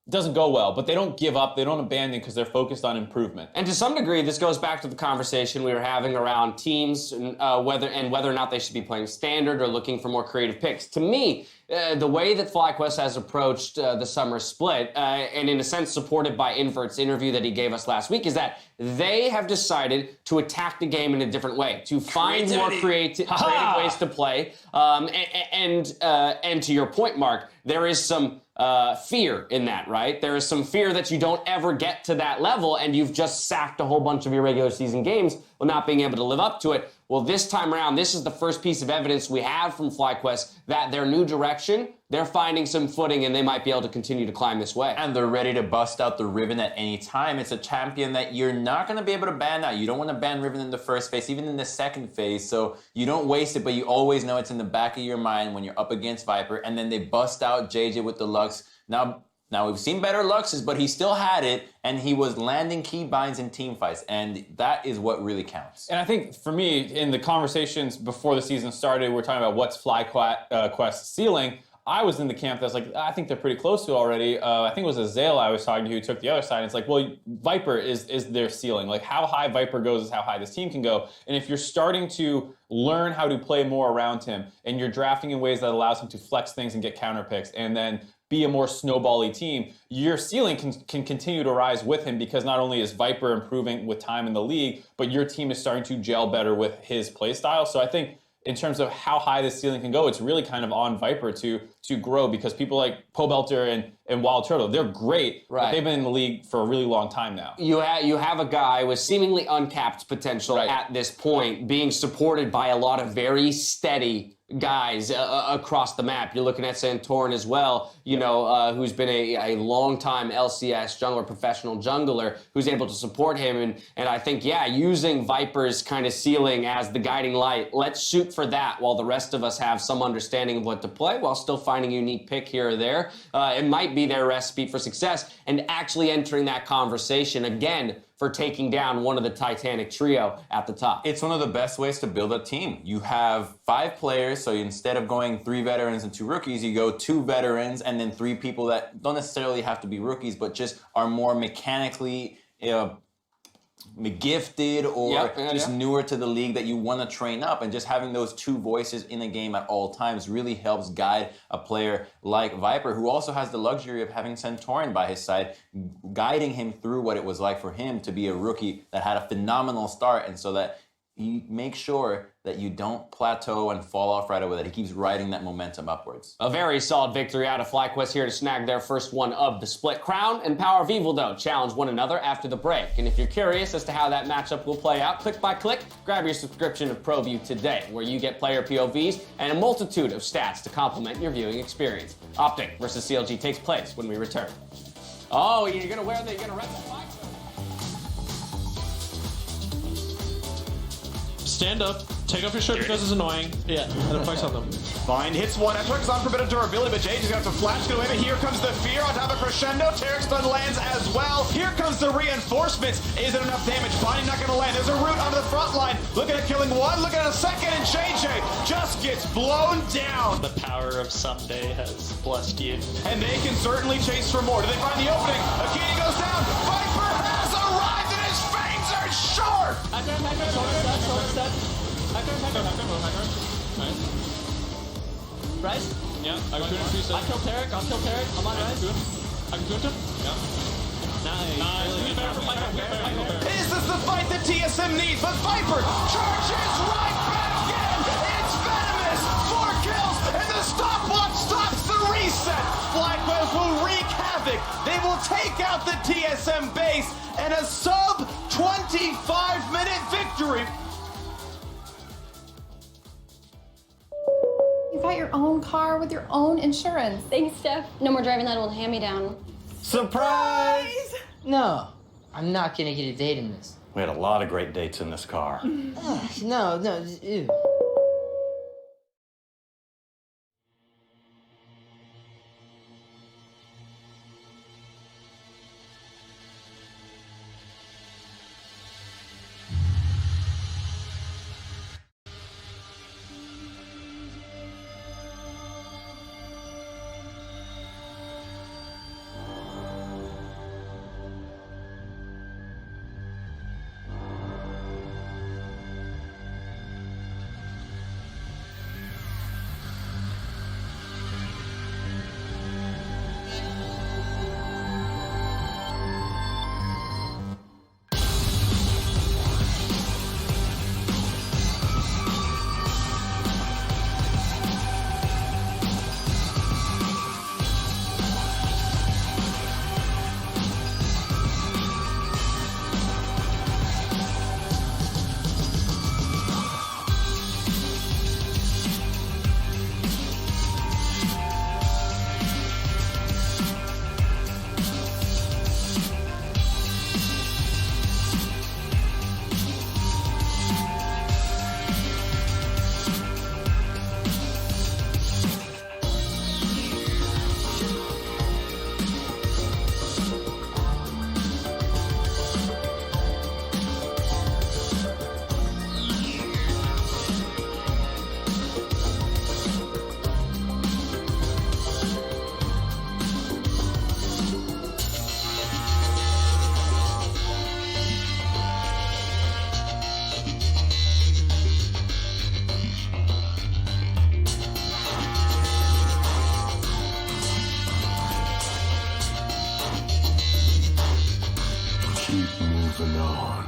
It doesn't go well, but they don't give up, they don't abandon because they're focused on improvement. And to some degree, this goes back to the conversation we were having around teams and whether or not they should be playing standard or looking for more creative picks. To me, the way that FlyQuest has approached the summer split, and in a sense supported by Invert's interview that he gave us last week, is that they have decided to attack the game in a different way, to find more creative ways to play. And to your point, Mark, there is some fear in that, right? There is some fear that you don't ever get to that level and you've just sacked a whole bunch of your regular season games while not being able to live up to it. Well, this time around, this is the first piece of evidence we have from FlyQuest that their new direction, they're finding some footing and they might be able to continue to climb this way. And they're ready to bust out the Riven at any time. It's a champion that you're not going to be able to ban out. You don't want to ban Riven in the first phase, even in the second phase, so you don't waste it, but you always know it's in the back of your mind when you're up against Viper, and then they bust out JJ with the Lux. Now we've seen better Luxes, but he still had it, and he was landing key binds in team fights, and that is what really counts. And I think for me, in the conversations before the season started, we're talking about what's FlyQuest's ceiling. I was in the camp that was like, I think they're pretty close to it already. I think it was Azale I was talking to who took the other side. And it's like, well, Viper is their ceiling. Like, how high Viper goes is how high this team can go. And if you're starting to learn how to play more around him, and you're drafting in ways that allows him to flex things and get counter picks, and then be a more snowbally team, your ceiling can continue to rise with him, because not only is Viper improving with time in the league, but your team is starting to gel better with his play style. So I think in terms of how high this ceiling can go, it's really kind of on Viper to grow, because people like Pobelter and Wild Turtle, they're great, but they've been in the league for a really long time now. You have a guy with seemingly uncapped potential at this point, being supported by a lot of very steady guys across the map. You're looking at Santorin as well, who's been a long-time LCS jungler, professional jungler, who's able to support him. And I think, using Viper's kind of ceiling as the guiding light, let's shoot for that while the rest of us have some understanding of what to play, while still finding a unique pick here or there. It might be their recipe for success, and actually entering that conversation again for taking down one of the Titanic trio at the top. It's one of the best ways to build a team. You have 5 players, so instead of going 3 veterans and 2 rookies, you go 2 veterans and then 3 people that don't necessarily have to be rookies, but just are more mechanically gifted or just newer to the league that you want to train up, and just having those 2 voices in a game at all times really helps guide a player like Viper, who also has the luxury of having Santorin by his side, guiding him through what it was like for him to be a rookie that had a phenomenal start, and so that you make sure that you don't plateau and fall off right away, that he keeps riding that momentum upwards. A very solid victory out of FlyQuest here to snag their first one of the split crown. And Power of Evil, though, challenge one another after the break. And if you're curious as to how that matchup will play out, click by click, grab your subscription of ProView today, where you get player POVs and a multitude of stats to complement your viewing experience. Optic versus CLG takes place when we return. Oh, you're gonna rep that mic? Stand up, take off your shirt because it's annoying. Yeah, and then flex on them. Vine hits one. Etrick's on forbidden durability, but Jay's got some flash to him. And here comes the fear on top of Crescendo. Tarek stun lands as well. Here comes the reinforcements. Is it enough damage? Bonnie not going to land. There's a root onto the front line. Looking at killing one. Looking at a second. And JJ just gets blown down. The power of someday has blessed you. And they can certainly chase for more. Do they find the opening? Akini goes down. Viper has arrived and his fangs are sharp. Rise? Yeah, I can shoot him. I'll kill Tarek. I'm on Rise. I can shoot him? Yeah. Nice. Is this the fight that TSM needs? But Viper charges right back in. It's venomous. 4 kills, and the stopwatch stops the reset. FlyQuest will wreak havoc. They will take out the TSM base and a sub 25-minute victory. You got your own car with your own insurance. Thanks, Steph. No more driving that old hand-me-down. Surprise! No, I'm not gonna get a date in this. We had a lot of great dates in this car. No, ew. Keep moving on.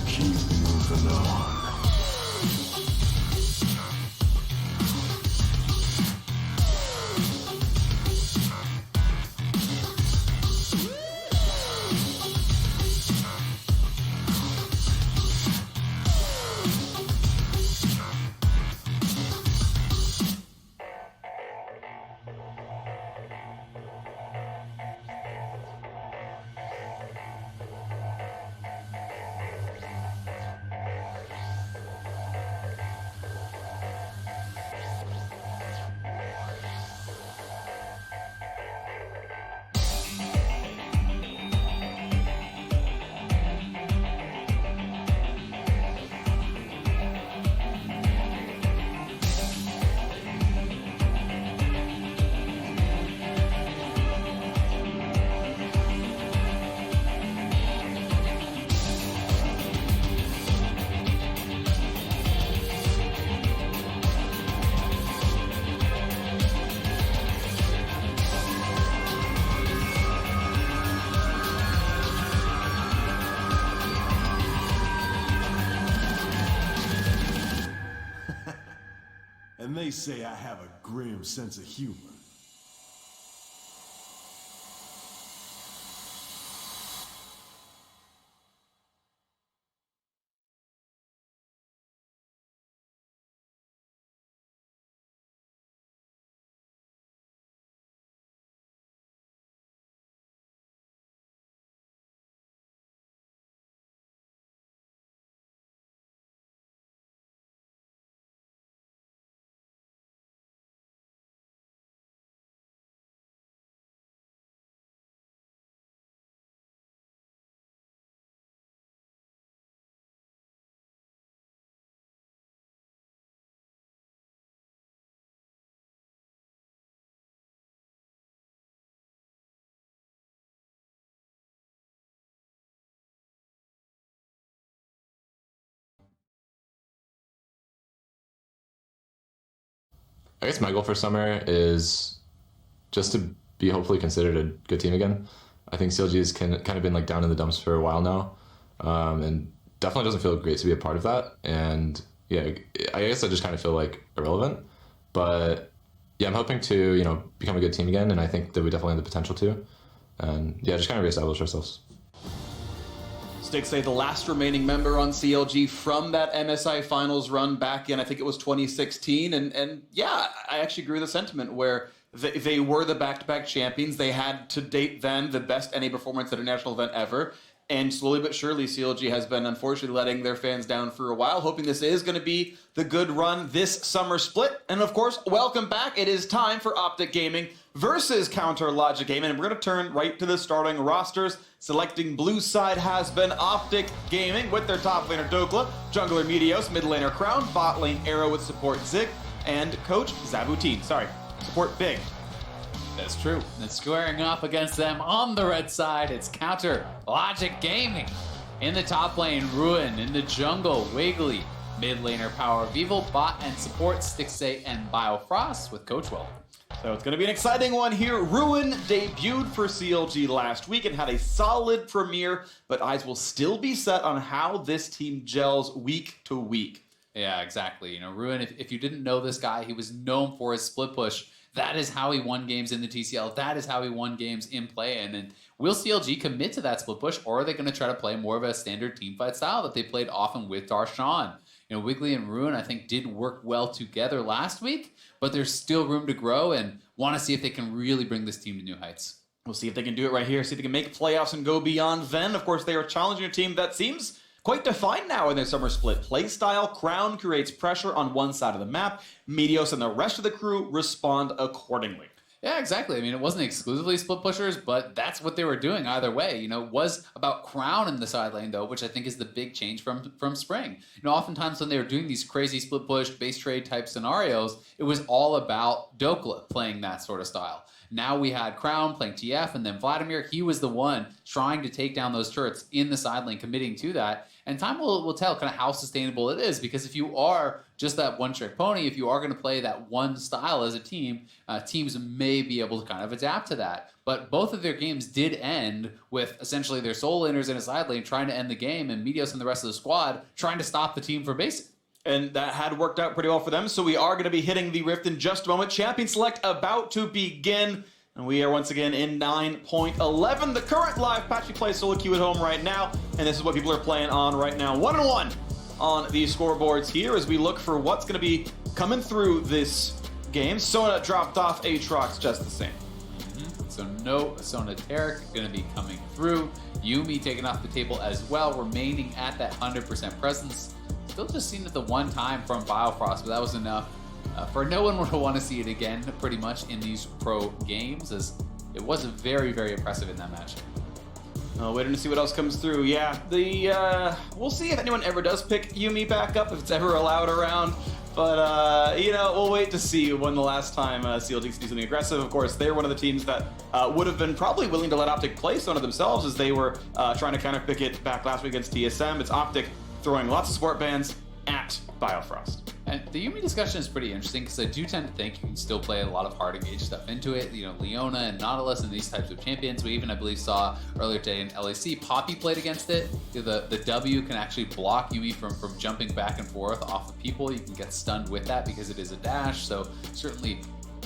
Keep moving on. And they say I have a grim sense of humor. I guess my goal for summer is just to be hopefully considered a good team again. I think CLG has kind of been like down in the dumps for a while now, and definitely doesn't feel great to be a part of that. And yeah, I guess I just kind of feel like irrelevant. But yeah, I'm hoping to become a good team again, and I think that we definitely have the potential to. And yeah, just kind of reestablish ourselves. Stixxay, the last remaining member on CLG from that MSI Finals run back in, I think it was 2016. And yeah, I actually agree with the sentiment where they were the back-to-back champions. They had, to date then, the best NA performance at a national event ever. And slowly but surely, CLG has been unfortunately letting their fans down for a while, hoping this is going to be the good run this summer split. And of course, welcome back. It is time for Optic Gaming versus Counter Logic Gaming. And we're going to turn right to the starting rosters. Selecting blue side has been Optic Gaming with their top laner Dokla, jungler Meteos, mid laner Crown, bot lane Arrow with support Zig, and coach Zabutin. Sorry, support Big. That's true. And squaring off against them on the red side, it's Counter Logic Gaming. In the top lane, Ruin. In the jungle, Wiggly. Mid laner, Power of Evil. Bot and support, Stixxay and Biofrost with Coach Will. So it's going to be an exciting one here. Ruin debuted for CLG last week and had a solid premiere, but eyes will still be set on how this team gels week to week. Yeah, exactly. Ruin, if you didn't know this guy, he was known for his split push. That is how he won games in the TCL. That is how he won games in play-in. And will CLG commit to that split push, or are they going to try to play more of a standard teamfight style that they played often with Darshan? Wiggly and Ruin, I think, did work well together last week, but there's still room to grow and want to see if they can really bring this team to new heights. We'll see if they can do it right here, see if they can make playoffs and go beyond then. Of course, they are challenging a team that seems quite defined now in their summer split. Playstyle, Crown creates pressure on one side of the map. Meteos and the rest of the crew respond accordingly. Yeah, exactly. I mean, it wasn't exclusively split pushers, but that's what they were doing either way. It was about Crown in the side lane, though, which I think is the big change from Spring. Oftentimes when they were doing these crazy split push, base trade type scenarios, it was all about Dokla playing that sort of style. Now we had Crown playing TF, and then Vladimir, he was the one trying to take down those turrets in the side lane, committing to that. And time will tell kind of how sustainable it is, because if you are just that one-trick pony, if you are going to play that one style as a team, teams may be able to kind of adapt to that. But both of their games did end with essentially their sole laners in a side lane trying to end the game, and Meteos and the rest of the squad trying to stop the team from basing. And that had worked out pretty well for them, so we are going to be hitting the Rift in just a moment. Champion Select about to begin. And we are once again in 9.11. The current live patch, we play solo queue at home right now. And this is what people are playing on right now. 1-1 on the scoreboards here as we look for what's going to be coming through this game. Sona dropped off Aatrox just the same. So no Sona Taric going to be coming through. Yuumi taken off the table as well, remaining at that 100% presence. Still just seen it the one time from Biofrost, but that was enough. For no one would want to see it again, pretty much, in these pro games, as it was very, very impressive in that match. Waiting to see what else comes through. Yeah, we'll see if anyone ever does pick Yuumi back up, if it's ever allowed around. But, we'll wait to see when the last time CLG did something aggressive. Of course, they're one of the teams that would have been probably willing to let Optic play Sona themselves, as they were trying to counter pick it back last week against TSM. It's Optic throwing lots of support bans at Biofrost. And the Yuumi discussion is pretty interesting because I do tend to think you can still play a lot of hard engage stuff into it. You know, Leona and Nautilus and these types of champions. We even, I believe, saw earlier today in LAC, Poppy played against it. The W can actually block Yuumi from jumping back and forth off of people. You can get stunned with that because it is a dash. So certainly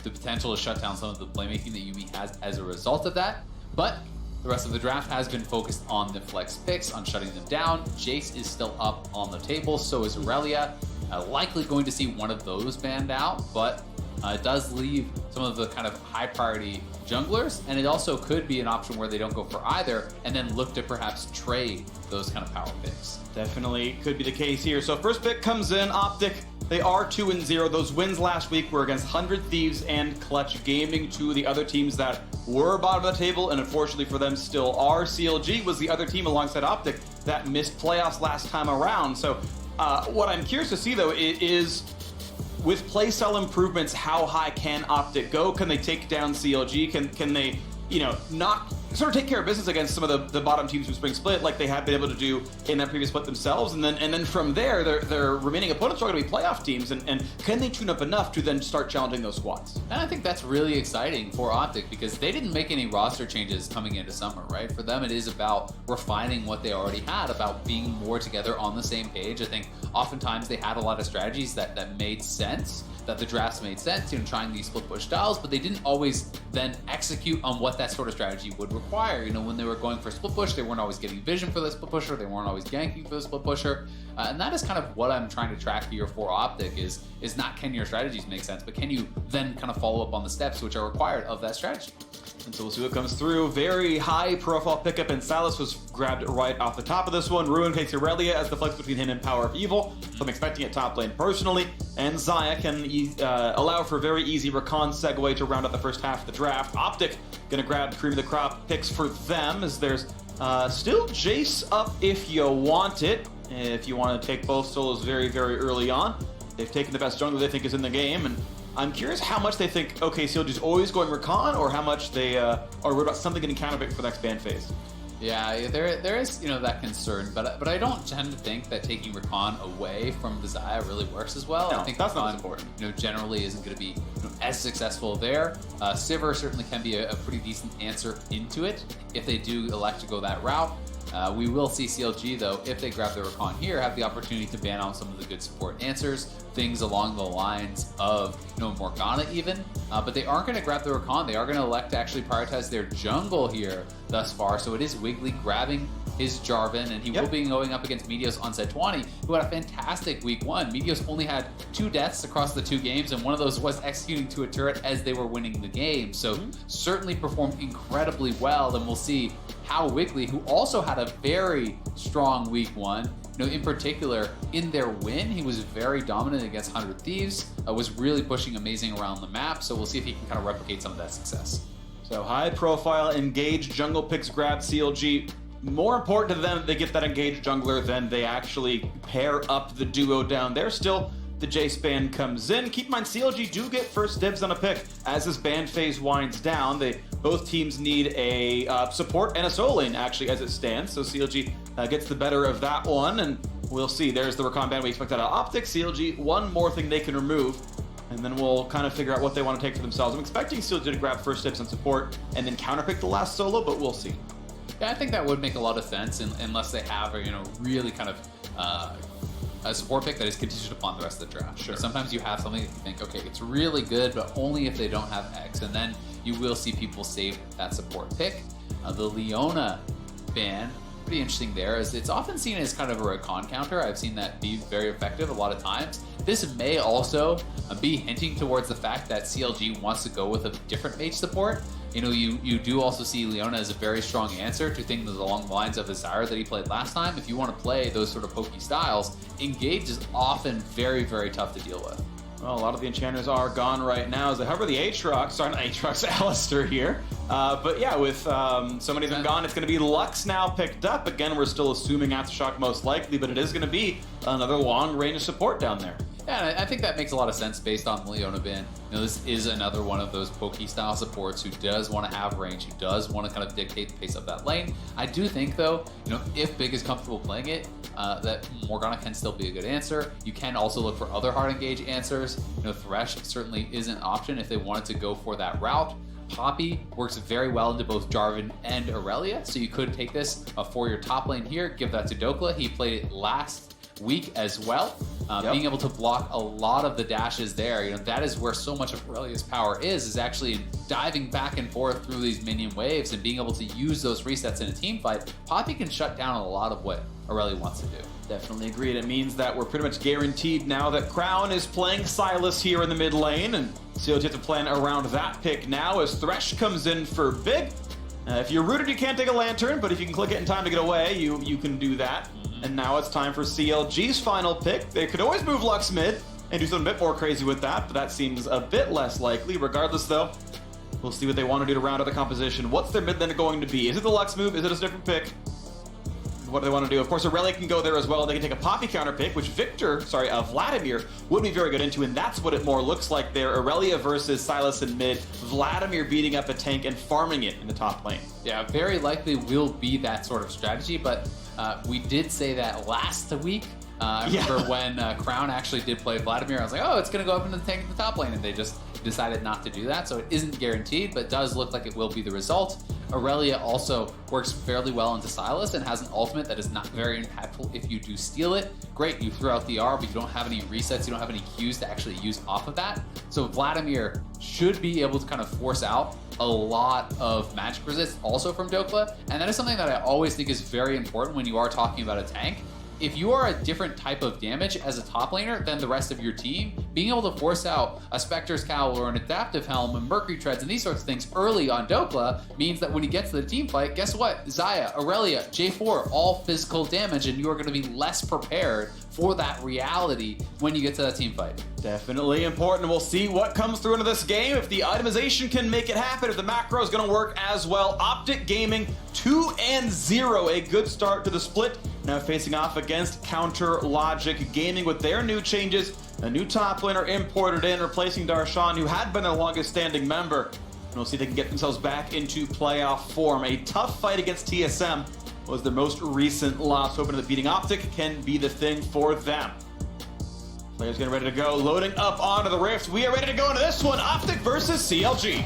the potential to shut down some of the playmaking that Yuumi has as a result of that. But the rest of the draft has been focused on the flex picks, on shutting them down. Jace is still up on the table, so is Aurelia. Likely going to see one of those banned out, but it does leave some of the kind of high priority junglers, and it also could be an option where they don't go for either and then look to perhaps trade those kind of power picks. Definitely could be the case here. So first pick comes in, Optic. They are 2-0. Those wins last week were against 100 Thieves and Clutch Gaming, two of the other teams that were bottom of the table, and unfortunately for them still are. CLG was the other team alongside Optic that missed playoffs last time around. So what I'm curious to see, though, is with playstyle improvements, how high can Optic go? Can they take down CLG? Can they, not sort of take care of business against some of the bottom teams from Spring Split, like they have been able to do in that previous split themselves? And then from there, their remaining opponents are going to be playoff teams. And can they tune up enough to then start challenging those squads? And I think that's really exciting for Optic because they didn't make any roster changes coming into summer, right? For them, it is about refining what they already had, about being more together on the same page. I think oftentimes they had a lot of strategies that made sense, that the drafts made sense, trying these split push styles, but they didn't always then execute on what that sort of strategy would require. When they were going for split push, they weren't always getting vision for the split pusher, they weren't always ganking for the split pusher, and that is kind of what I'm trying to track here for Optic is not can your strategies make sense, but can you then kind of follow up on the steps which are required of that strategy. And so we'll see what comes through. Very high profile pickup, and Salas was grabbed right off the top of this one. Ruin takes Aurelia as the flex between him and Power of Evil. So I'm expecting it top lane personally. And Xayah can allow for a very easy recon segue to round out the first half of the draft. Optic gonna grab cream of the crop picks for them, as there's still Jace up if you want it. If you want to take both solos very, very early on. They've taken the best jungler they think is in the game, and I'm curious how much they think, okay, CLG's always going recon, or how much they are worried about something getting counterpicked for the next ban phase. Yeah, there is that concern, but I don't tend to think that taking recon away from the Xayah really works as well. No, I think that's recon, not important. Generally isn't going to be as successful there. Sivir certainly can be a pretty decent answer into it if they do elect to go that route. We will see CLG, though, if they grab the recon here, have the opportunity to ban on some of the good support answers, things along the lines of Morgana even, but they aren't going to grab the recon. They are going to elect to actually prioritize their jungle here thus far, so it is Wiggly grabbing his Jarvan, and he will be going up against Meteos on set 20, who had a fantastic week one. Meteos only had 2 deaths across the 2 games, and one of those was executing to a turret as they were winning the game. So certainly performed incredibly well, and we'll see how Wiggly, who also had a very strong week one, in particular, in their win, he was very dominant against 100 Thieves, was really pushing amazing around the map, so we'll see if he can kind of replicate some of that success. So high profile, engaged jungle picks grab CLG. More important to them that they get that engaged jungler than they actually pair up the duo down there. Still, the Jace ban comes in. Keep in mind, CLG do get first dibs on a pick as this ban phase winds down. Both teams need a support and a solo lane, actually, as it stands. So CLG gets the better of that one, and we'll see. There's the recon ban we expect out of Optic. CLG, one more thing they can remove, and then we'll kind of figure out what they want to take for themselves. I'm expecting CLG to grab first dibs on support and then counterpick the last solo, but we'll see. Yeah, I think that would make a lot of sense unless they have a really kind of a support pick that is contingent upon the rest of the draft. Sure. Sometimes you have something that you think, okay, it's really good, but only if they don't have X, and then you will see people save that support pick. The Leona ban, pretty interesting there, as it's often seen as kind of a recon counter. I've seen that be very effective a lot of times. This may also be hinting towards the fact that CLG wants to go with a different mage support. You do also see Leona as a very strong answer to things along the lines of Azara that he played last time. If you want to play those sort of pokey styles, Engage is often very, very tough to deal with. Well, a lot of the enchanters are gone right now as they hover the Aatrox. Sorry, not Aatrox, Alistair here. But yeah, with so many of them gone, it's going to be Lux now picked up. Again, we're still assuming Aftershock most likely, but it is going to be another long range of support down there. Yeah, I think that makes a lot of sense based on Leona Bin. This is another one of those pokey style supports who does want to have range, who does want to kind of dictate the pace of that lane. I do think though, if Big is comfortable playing it, that Morgana can still be a good answer. You can also look for other hard engage answers. Thresh certainly is an option if they wanted to go for that route. Poppy works very well into both Jarvan and Aurelia, so you could take this for your top lane here, give that to Dokla. He played it last week as well. Being able to block a lot of the dashes there, that is where so much of Aurelia's power is actually diving back and forth through these minion waves and being able to use those resets in a team fight. Poppy can shut down a lot of what Aurelia wants to do. Definitely agreed. It means that we're pretty much guaranteed now that Crown is playing Silas here in the mid lane, and CLG have to plan around that pick now as Thresh comes in for Big. If you're rooted, you can't take a Lantern, but if you can click it in time to get away, you can do that. And now it's time for CLG's final pick. They could always move Lux mid and do something a bit more crazy with that, but that seems a bit less likely. Regardless, though, we'll see what they want to do to round out the composition. What's their mid lane going to be? Is it the Lux move? Is it a different pick? What do they want to do? Of course, Aurelia can go there as well. They can take a Poppy counter pick, which Vladimir would be very good into, and that's what it more looks like there. Aurelia versus Silas in mid. Vladimir beating up a tank and farming it in the top lane. Yeah, very likely will be that sort of strategy, but we did say that last week. I remember when Crown actually did play Vladimir, I was like, oh, it's going to go up into the tank at the top lane, and they just decided not to do that, so it isn't guaranteed, but does look like it will be the result. Aurelia also works fairly well into Silas and has an ultimate that is not very impactful if you do steal it. Great, you throw out the R, but you don't have any resets, you don't have any Qs to actually use off of that. So Vladimir should be able to kind of force out a lot of magic resist also from Dokla, and that is something that I always think is very important when you are talking about a tank. If you are a different type of damage as a top laner than the rest of your team, being able to force out a Spectre's Cowl or an Adaptive Helm and Mercury Treads and these sorts of things early on Dokla means that when he gets to the team fight, guess what? Xayah, Aurelia, J4, all physical damage, and you are going to be less prepared for that reality when you get to that team fight. Definitely important. We'll see what comes through into this game. If the itemization can make it happen, if the macro is going to work as well. Optic Gaming 2-0, a good start to the split. Now facing off against Counter Logic Gaming with their new changes. A new top laner imported in, replacing Darshan, who had been their longest standing member. And we'll see if they can get themselves back into playoff form. A tough fight against TSM was their most recent loss, hoping that beating Optic can be the thing for them. Players getting ready to go, loading up onto the Rift. We are ready to go into this one, Optic versus CLG.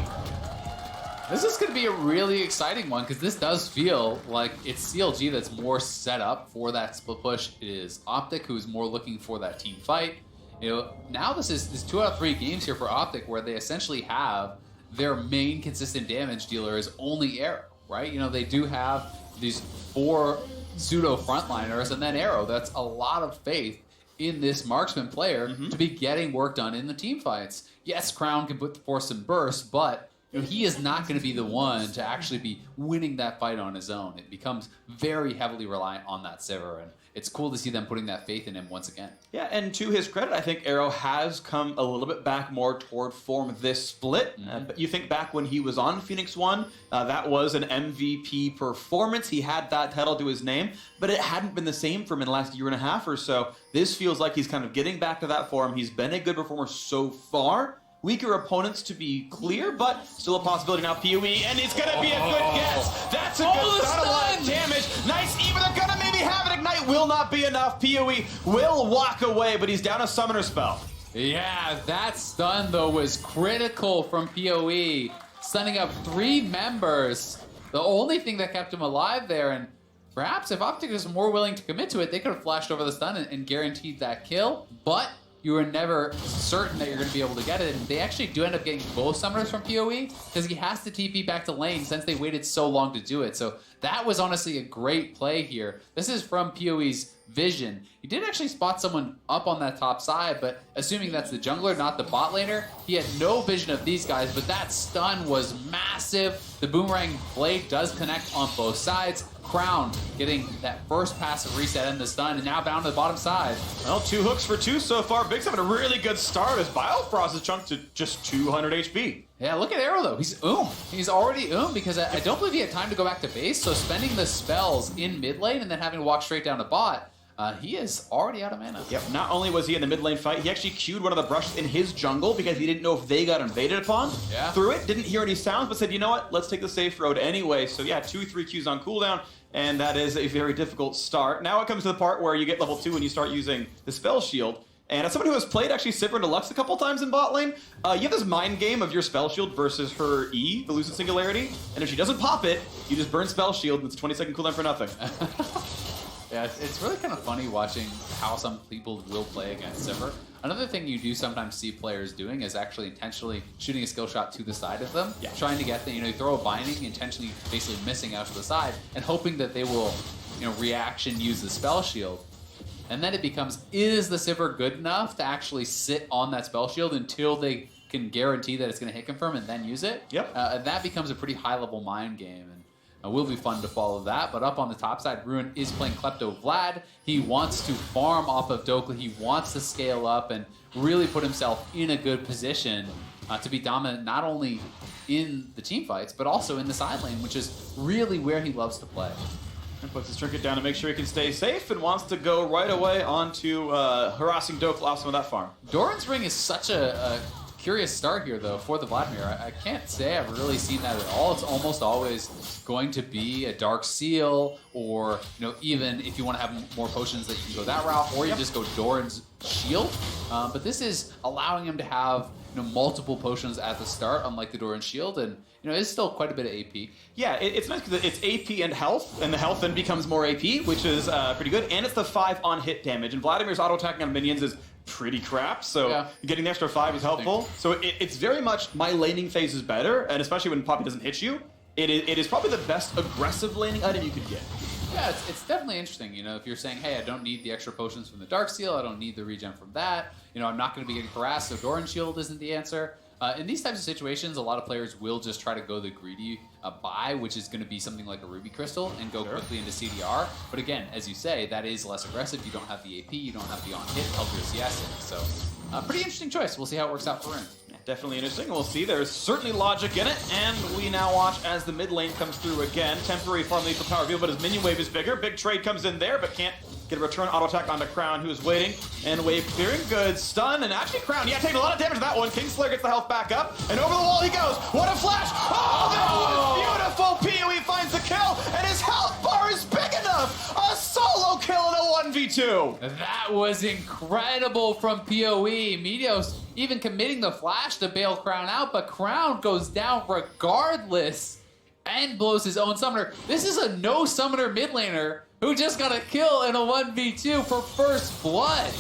This is going to be a really exciting one because this does feel like it's CLG that's more set up for that split push. It is Optic who's more looking for that team fight. Now this is 2 out of 3 games here for Optic where they essentially have their main consistent damage dealer is only Arrow, right? They do have these 4 pseudo frontliners and then Arrow. That's a lot of faith in this marksman player to be getting work done in the team fights. Yes, Crown can put forth some bursts, but he is not going to be the one to actually be winning that fight on his own. It becomes very heavily reliant on that Sivir, and it's cool to see them putting that faith in him once again. Yeah, and to his credit, I think Arrow has come a little bit back more toward form this split. But you think back when he was on Phoenix 1, that was an MVP performance. He had that title to his name, but it hadn't been the same for him in the last year and a half or so. This feels like he's kind of getting back to that form. He's been a good performer so far. Weaker opponents to be clear, but still a possibility now. PoE, and it's going to be a good guess. That's a good start. A lot of damage. Nice. Even they're going to maybe have it. Ignite will not be enough. PoE will walk away, but he's down a summoner spell. Yeah, that stun, though, was critical from PoE. Stunning up 3 members. The only thing that kept him alive there, and perhaps if Optic is more willing to commit to it, they could have flashed over the stun and guaranteed that kill, but you were never certain that you're going to be able to get it. And they actually do end up getting both summoners from PoE because he has to TP back to lane since they waited so long to do it. So that was honestly a great play here. This is from PoE's vision. He did actually spot someone up on that top side, but assuming that's the jungler, not the bot laner, he had no vision of these guys, but that stun was massive. The boomerang blade does connect on both sides. Crown getting that first passive reset and the stun, and now bound to the bottom side. Well, 2 hooks for 2 so far. Big's having a really good start as Biofrost is chunked to just 200 HP. Yeah, look at Arrow, though. He's He's already because I don't believe he had time to go back to base, so spending the spells in mid lane and then having to walk straight down to bot, he is already out of mana. Yep, not only was he in the mid lane fight, he actually queued one of the brushes in his jungle because he didn't know if they got invaded upon. Yeah. Threw it, didn't hear any sounds, but said, you know what, let's take the safe road anyway. So yeah, 2-3 Qs on cooldown, and that is a very difficult start. Now it comes to the part where you get level 2 and you start using the spell shield. And as someone who has played actually Sivir Deluxe a couple times in bot lane, you have this mind game of your spell shield versus her E, the Lucid Singularity, and if she doesn't pop it, you just burn spell shield and it's a 20-second cooldown for nothing. Yeah, it's really kind of funny watching how some people will play against Sivir. Another thing you do sometimes see players doing is actually intentionally shooting a skill shot to the side of them, trying to get the, you throw a binding, intentionally basically missing out to the side, and hoping that they will, reaction use the spell shield. And then it becomes, is the Sivir good enough to actually sit on that spell shield until they can guarantee that it's going to hit confirm and then use it? Yep. And that becomes a pretty high-level mind game. And will be fun to follow that. But up on the top side, Ruin is playing Klepto Vlad. He wants to farm off of Dokla. He wants to scale up and really put himself in a good position to be dominant not only in the team fights, but also in the side lane, which is really where he loves to play. And puts his trinket down to make sure he can stay safe and wants to go right away onto harassing Dokla off some of that farm. Doran's Ring is such a curious start here, though, for the Vladimir. I can't say I've really seen that at all. It's almost always going to be a Dark Seal, or even if you want to have more potions, that you can go that route, or you just go Doran's Shield. But this is allowing him to have multiple potions at the start, unlike the Doran's Shield, and it's still quite a bit of AP. Yeah, it's nice because it's AP and the health then becomes more AP, which is pretty good, and it's the 5 on hit damage. And Vladimir's auto attacking on minions is pretty crap, so getting the extra 5 is helpful. So it's very much my laning phase is better, and especially when Poppy doesn't hit you, it is probably the best aggressive laning item you could get. Yeah, it's definitely interesting. If you're saying, hey, I don't need the extra potions from the Dark Seal, I don't need the regen from that, I'm not going to be getting harassed, so Doran's Shield isn't the answer. In these types of situations, a lot of players will just try to go the greedy buy, which is going to be something like a Ruby Crystal, and go quickly into CDR. But again, as you say, that is less aggressive. You don't have the AP, you don't have the on-hit, help your CS in. So, pretty interesting choice. We'll see how it works out for Rin. Definitely interesting. We'll see. There's certainly logic in it, and we now watch as the mid lane comes through again. Temporary farm lead for Power View, but his minion wave is bigger. Big trade comes in there, but can't get a return auto attack onto Crown, who is waiting. And wave clearing. Good stun. And actually, Crown, taking a lot of damage to that one. Kingslayer gets the health back up, and over the wall he goes. What a flash! Oh, that was beautiful! PoE finds the kill, and his health bar is big enough! A solo kill in a 1v2! That was incredible from PoE. Meteos even committing the flash to bail Crown out, but Crown goes down regardless and blows his own summoner. This is a no summoner mid laner who just got a kill in a 1v2 for first blood.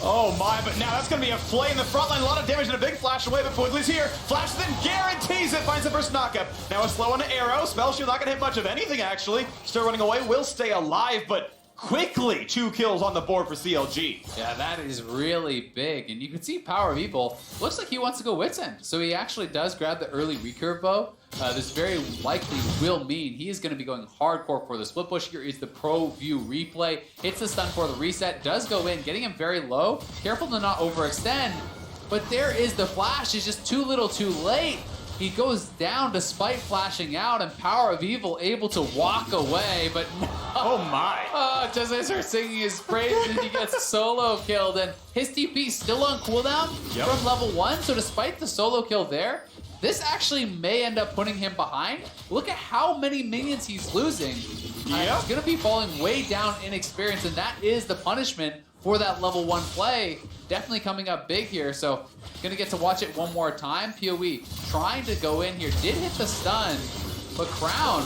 Oh my, but now that's going to be a play in the front line. A lot of damage and a big flash away, but Quigley's here. Flashes in, guarantees it, finds the first knockup. Now a slow on an arrow. Spell shield not going to hit much of anything, actually. Still running away, will stay alive, but quickly 2 kills on the board for CLG. Yeah, that is really big. And you can see Power of Evil. Looks like he wants to go Wit's End. So he actually does grab the early recurve bow. This very likely will mean he is going to be going hardcore for the split push. Here is the pro view replay. Hits the stun for the reset. Does go in, getting him very low. Careful to not overextend. But there is the flash. It's just too little too late. He goes down despite flashing out, and Power of Evil able to walk away, but no. Oh my. Just as her singing his praise, and he gets solo killed, and his TP still on cooldown from level 1, so despite the solo kill there, this actually may end up putting him behind. Look at how many minions he's losing. He's going to be falling way down in experience, and that is the punishment for that level 1 play. Definitely coming up big here, so gonna get to watch it one more time. PoE trying to go in here, did hit the stun, but Crown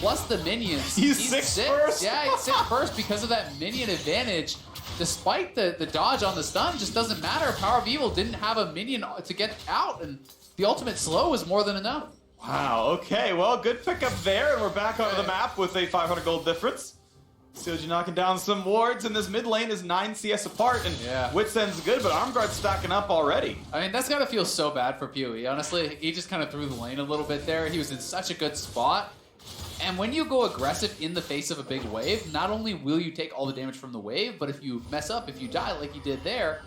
plus the minions. He's 6 first? Yeah, he's 6 first because of that minion advantage. Despite the dodge on the stun, just doesn't matter. Power of Evil didn't have a minion to get out, and the ultimate slow was more than enough. Wow, okay, well, good pickup there, and we're back onto the map with a 500 gold difference. CLG knocking down some wards, and this mid lane is 9 CS apart, and Wit's End's good, but Armguard's stacking up already. I mean, that's gotta feel so bad for PoE, honestly. He just kind of threw the lane a little bit there. He was in such a good spot. And when you go aggressive in the face of a big wave, not only will you take all the damage from the wave, but if you mess up, if you die like you did there,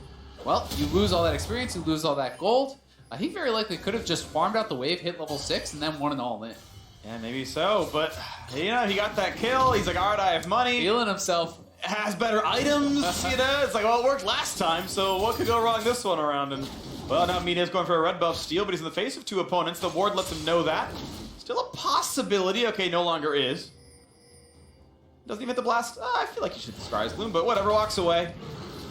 well, you lose all that experience, you lose all that gold. He very likely could have just farmed out the wave, hit level 6, and then won an all in. Yeah, maybe so, but, he got that kill. He's like, all right, I have money. Feeling himself has better items, you know? It's like, well, it worked last time, so what could go wrong this one around? And, well, now Mina's going for a red buff steal, but he's in the face of 2 opponents. The ward lets him know that. Still a possibility. Okay, no longer is. Doesn't even hit the blast. I feel like he should disguise Bloom, but whatever, walks away.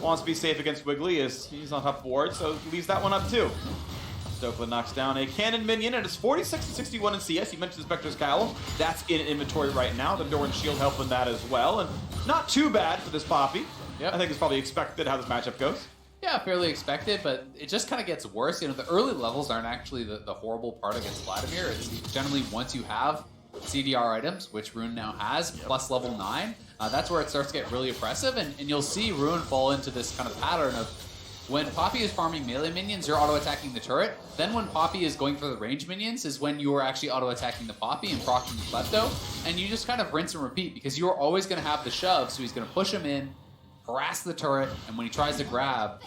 Wants to be safe against Wiggly as he's on top of ward, so he leaves that one up too. Dokla knocks down a cannon minion, and it's 46-61 in CS. You mentioned the Spectre's Cowl. That's in inventory right now. The Doran Shield helping that as well, and not too bad for this Poppy. Yep. I think it's probably expected how this matchup goes. Yeah, fairly expected, but it just kind of gets worse. You know, the early levels aren't actually the horrible part against Vladimir. It's generally once you have CDR items, which Rune now has, plus level 9, that's where it starts to get really oppressive, and you'll see Rune fall into this kind of pattern of when Poppy is farming melee minions, you're auto-attacking the turret. Then when Poppy is going for the range minions is when you're actually auto-attacking the Poppy and proccing the Klepto, and you just kind of rinse and repeat because you're always going to have the shove, so he's going to push him in, harass the turret, and when he tries to grab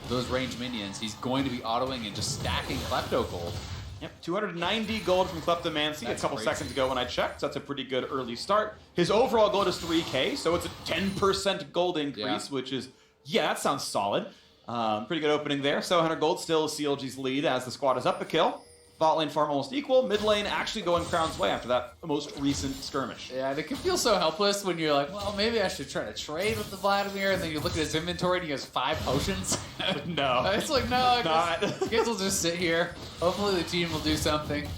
those range minions, he's going to be autoing and just stacking Klepto gold. Yep, 290 gold from Kleptomancy a couple seconds ago when I checked. So that's a pretty good early start. His overall gold is 3k, so it's a 10% gold increase, which is, yeah, that sounds solid. Pretty good opening there. 700 gold still CLG's lead as the squad is up a kill. Bot lane farm almost equal. Mid lane actually going Crown's way after that most recent skirmish. Yeah, and it can feel so helpless when you're like, well, maybe I should try to trade with the Vladimir, and then you look at his inventory and he has 5 potions. No. It's like, no, I guess we'll just sit here. Hopefully the team will do something.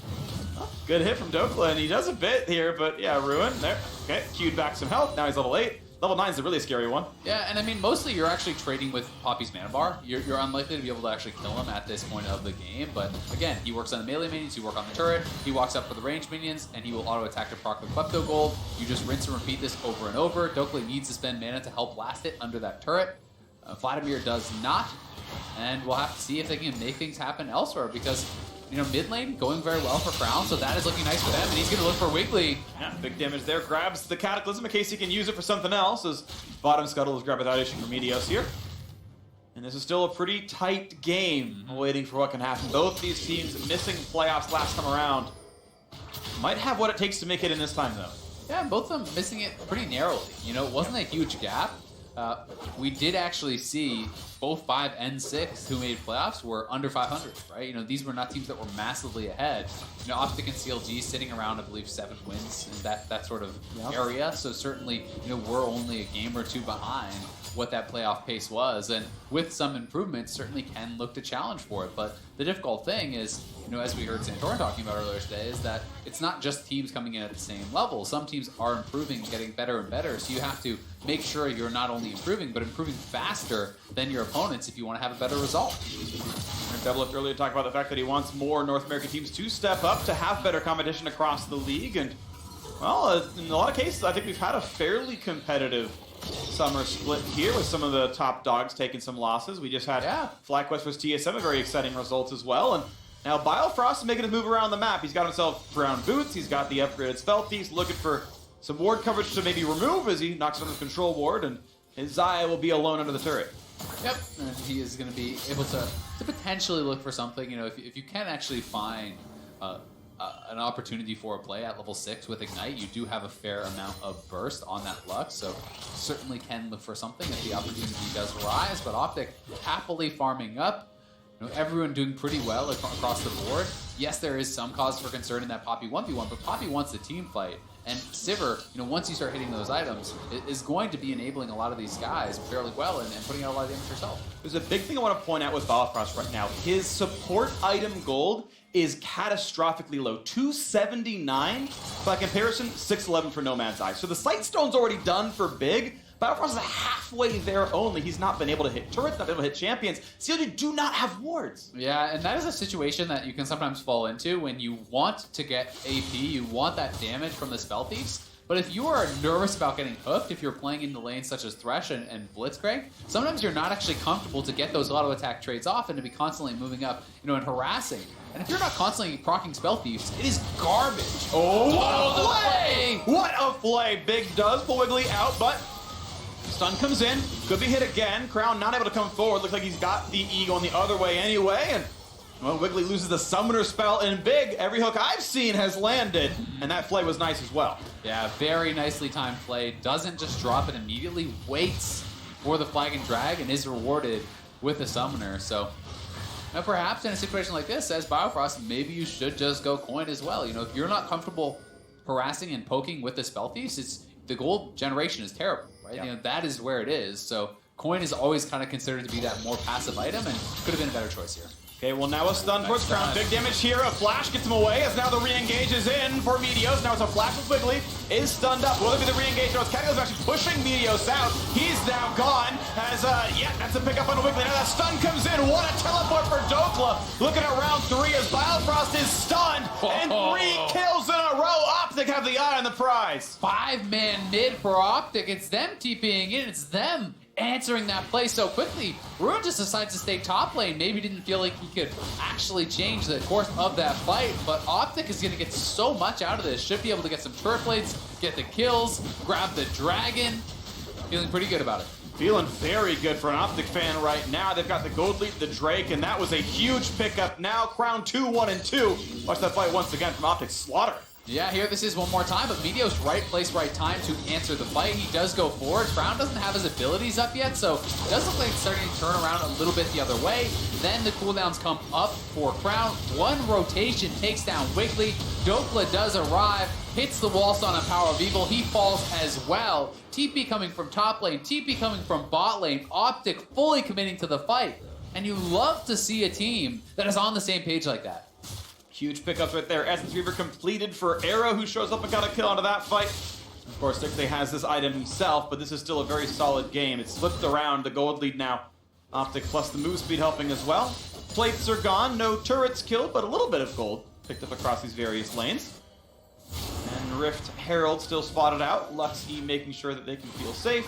Good hit from Dokla, and he does a bit here, but yeah, Ruin there. Okay, queued back some health. Now he's level 8. Level 9 is a really scary one. Yeah, and I mean, mostly you're actually trading with Poppy's mana bar. You're unlikely to be able to actually kill him at this point of the game, but again, he works on the melee minions, you work on the turret, he walks up for the range minions, and he will auto-attack to proc the Klepto gold. You just rinse and repeat this over and over. Dokla needs to spend mana to help blast it under that turret. Vladimir does not, and we'll have to see if they can make things happen elsewhere, because you know, mid lane going very well for Crown, so that is looking nice for them, and he's going to look for Wiggly. Yeah, big damage there. Grabs the Cataclysm in case he can use it for something else, as bottom scuttle is grabbed without issue from Meteos here. And this is still a pretty tight game, waiting for what can happen. Both these teams missing playoffs last time around. Might have what it takes to make it in this time, though. Yeah, both of them missing it pretty narrowly. You know, it wasn't a huge gap. We did actually see both 5 and 6 who made playoffs were under 500, right? You know, these were not teams that were massively ahead. You know, Optic and CLG sitting around, I believe, 7 wins in that sort of area. So certainly, you know, we're only a game or 2 behind what that playoff pace was. And with some improvements, certainly can look to challenge for it. But the difficult thing is, you know, as we heard Santorin talking about earlier today, is that it's not just teams coming in at the same level. Some teams are improving and getting better and better. So you have to make sure you're not only improving, but improving faster than your opponents if you want to have a better result. And Double earlier talked about the fact that he wants more North American teams to step up to have better competition across the league. And, well, in a lot of cases, I think we've had a fairly competitive summer split here with some of the top dogs taking some losses. We just had FlyQuest vs TSM, a very exciting results as well. And now Biofrost is making his move around the map. He's got himself brown boots. He's got the upgraded spell thief, looking for some ward coverage to maybe remove as he knocks on his control ward, and his Xayah will be alone under the turret. Yep, and he is going to be able to potentially look for something. You know, if you can actually find an opportunity for a play at level 6 with Ignite, you do have a fair amount of burst on that Lux, so certainly can look for something if the opportunity does rise. But Optic happily farming up. You know, everyone doing pretty well across the board. Yes, there is some cause for concern in that Poppy 1v1, but Poppy wants the team fight. And Sivir, you know, once you start hitting those items, is going to be enabling a lot of these guys fairly well and putting out a lot of damage yourself. There's a big thing I want to point out with Biofrost right now. His support item gold is catastrophically low. 279. By comparison, 611 for Nomad's Eye. So the Sight Stone's already done for big. Biofrost is halfway there only. He's not been able to hit turrets, not been able to hit champions. CLG do not have wards. Yeah, and that is a situation that you can sometimes fall into when you want to get AP, you want that damage from the spell thieves. But if you are nervous about getting hooked, if you're playing into lanes such as Thresh and Blitzcrank, sometimes you're not actually comfortable to get those auto attack trades off and to be constantly moving up, you know, and harassing. And if you're not constantly proccing spell thieves, it is garbage. Oh, what a play! What a play! Big does pull Wiggly out, but stun comes in, could be hit again. Crown not able to come forward. Looks like he's got the E going the other way anyway, and Well, Wiggly loses the summoner spell in big. Every hook I've seen has landed, and that play was nice as well. Yeah, very nicely timed play. Doesn't just drop it immediately, waits for the flag and drag, and is rewarded with the summoner. So now perhaps in a situation like this, as Biofrost, maybe you should just go coin as well. You know, if you're not comfortable harassing and poking with the Spell Thieves, it's the gold generation is terrible, right? Yep. You know, that is where it is. So coin is always kind of considered to be that more passive item, and could have been a better choice here. Okay, well now a stun towards Crown. Big damage here. A flash gets him away as now the re-engage is in for Meteos. Now it's a flash with Wiggly. Is stunned up. Will it be the re-engage? No, it's Catio's actually pushing Meteos out. He's now gone. As, yeah, that's a pickup on Wiggly. Now that stun comes in. What a teleport for Dokla. Looking at round 3 as Biofrost is stunned. And 3 kills in a row. Optic have the eye on the prize. 5-man mid for Optic. It's them TPing in. It's them answering that play so quickly. Rune just decides to stay top lane. Maybe didn't feel like he could actually change the course of that fight, but Optic is going to get so much out of this. Should be able to get some turret plates, get the kills, grab the dragon. Feeling pretty good about it. Feeling very good for an Optic fan right now. They've got the gold lead, the Drake, and that was a huge pickup. Now Crown 2, 1, and 2. Watch that fight once again from Optic. Slaughter. Yeah, here this is one more time, but Meteos right place, right time to answer the fight. He does go forward. Crown doesn't have his abilities up yet, so it does look like it's starting to turn around a little bit the other way. Then the cooldowns come up for Crown. One rotation takes down Wiggly. Dokla does arrive, hits the wall stun on Power of Evil. He falls as well. TP coming from top lane, TP coming from bot lane. Optic fully committing to the fight. And you love to see a team that is on the same page like that. Huge pickups right there. Essence Reaver completed for Arrow, who shows up and got a kill onto that fight. Of course, Dixie has this item himself, but this is still a very solid game. It's flipped around, the gold lead now. Optic plus the move speed helping as well. Plates are gone, no turrets killed, but a little bit of gold picked up across these various lanes. And Rift Herald still spotted out. Luxy making sure that they can feel safe.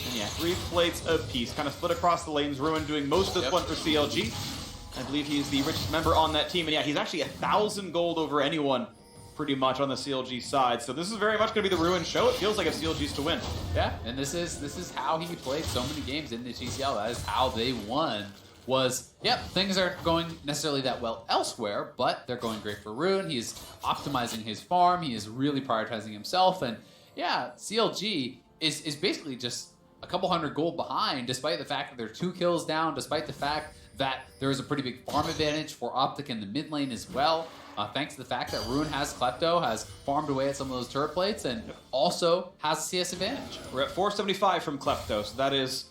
And yeah, 3 plates apiece, kind of split across the lanes. Ruin doing most of the fun for CLG. I believe he's the richest member on that team, and yeah, he's actually 1,000 gold over anyone, pretty much, on the CLG side. So this is very much going to be the Ruin show. It feels like if CLG's to win. Yeah, and this is how he played so many games in the TCL. That is how they won. Was, yep, things aren't going necessarily that well elsewhere, but they're going great for Ruin. He is optimizing his farm. He is really prioritizing himself, and yeah, CLG is basically just a couple hundred gold behind, despite the fact that they're 2 kills down, despite the fact that there is a pretty big farm advantage for Optic in the mid lane as well, thanks to the fact that Ruin has Klepto, has farmed away at some of those turret plates, and also has a CS advantage. We're at 475 from Klepto, so that is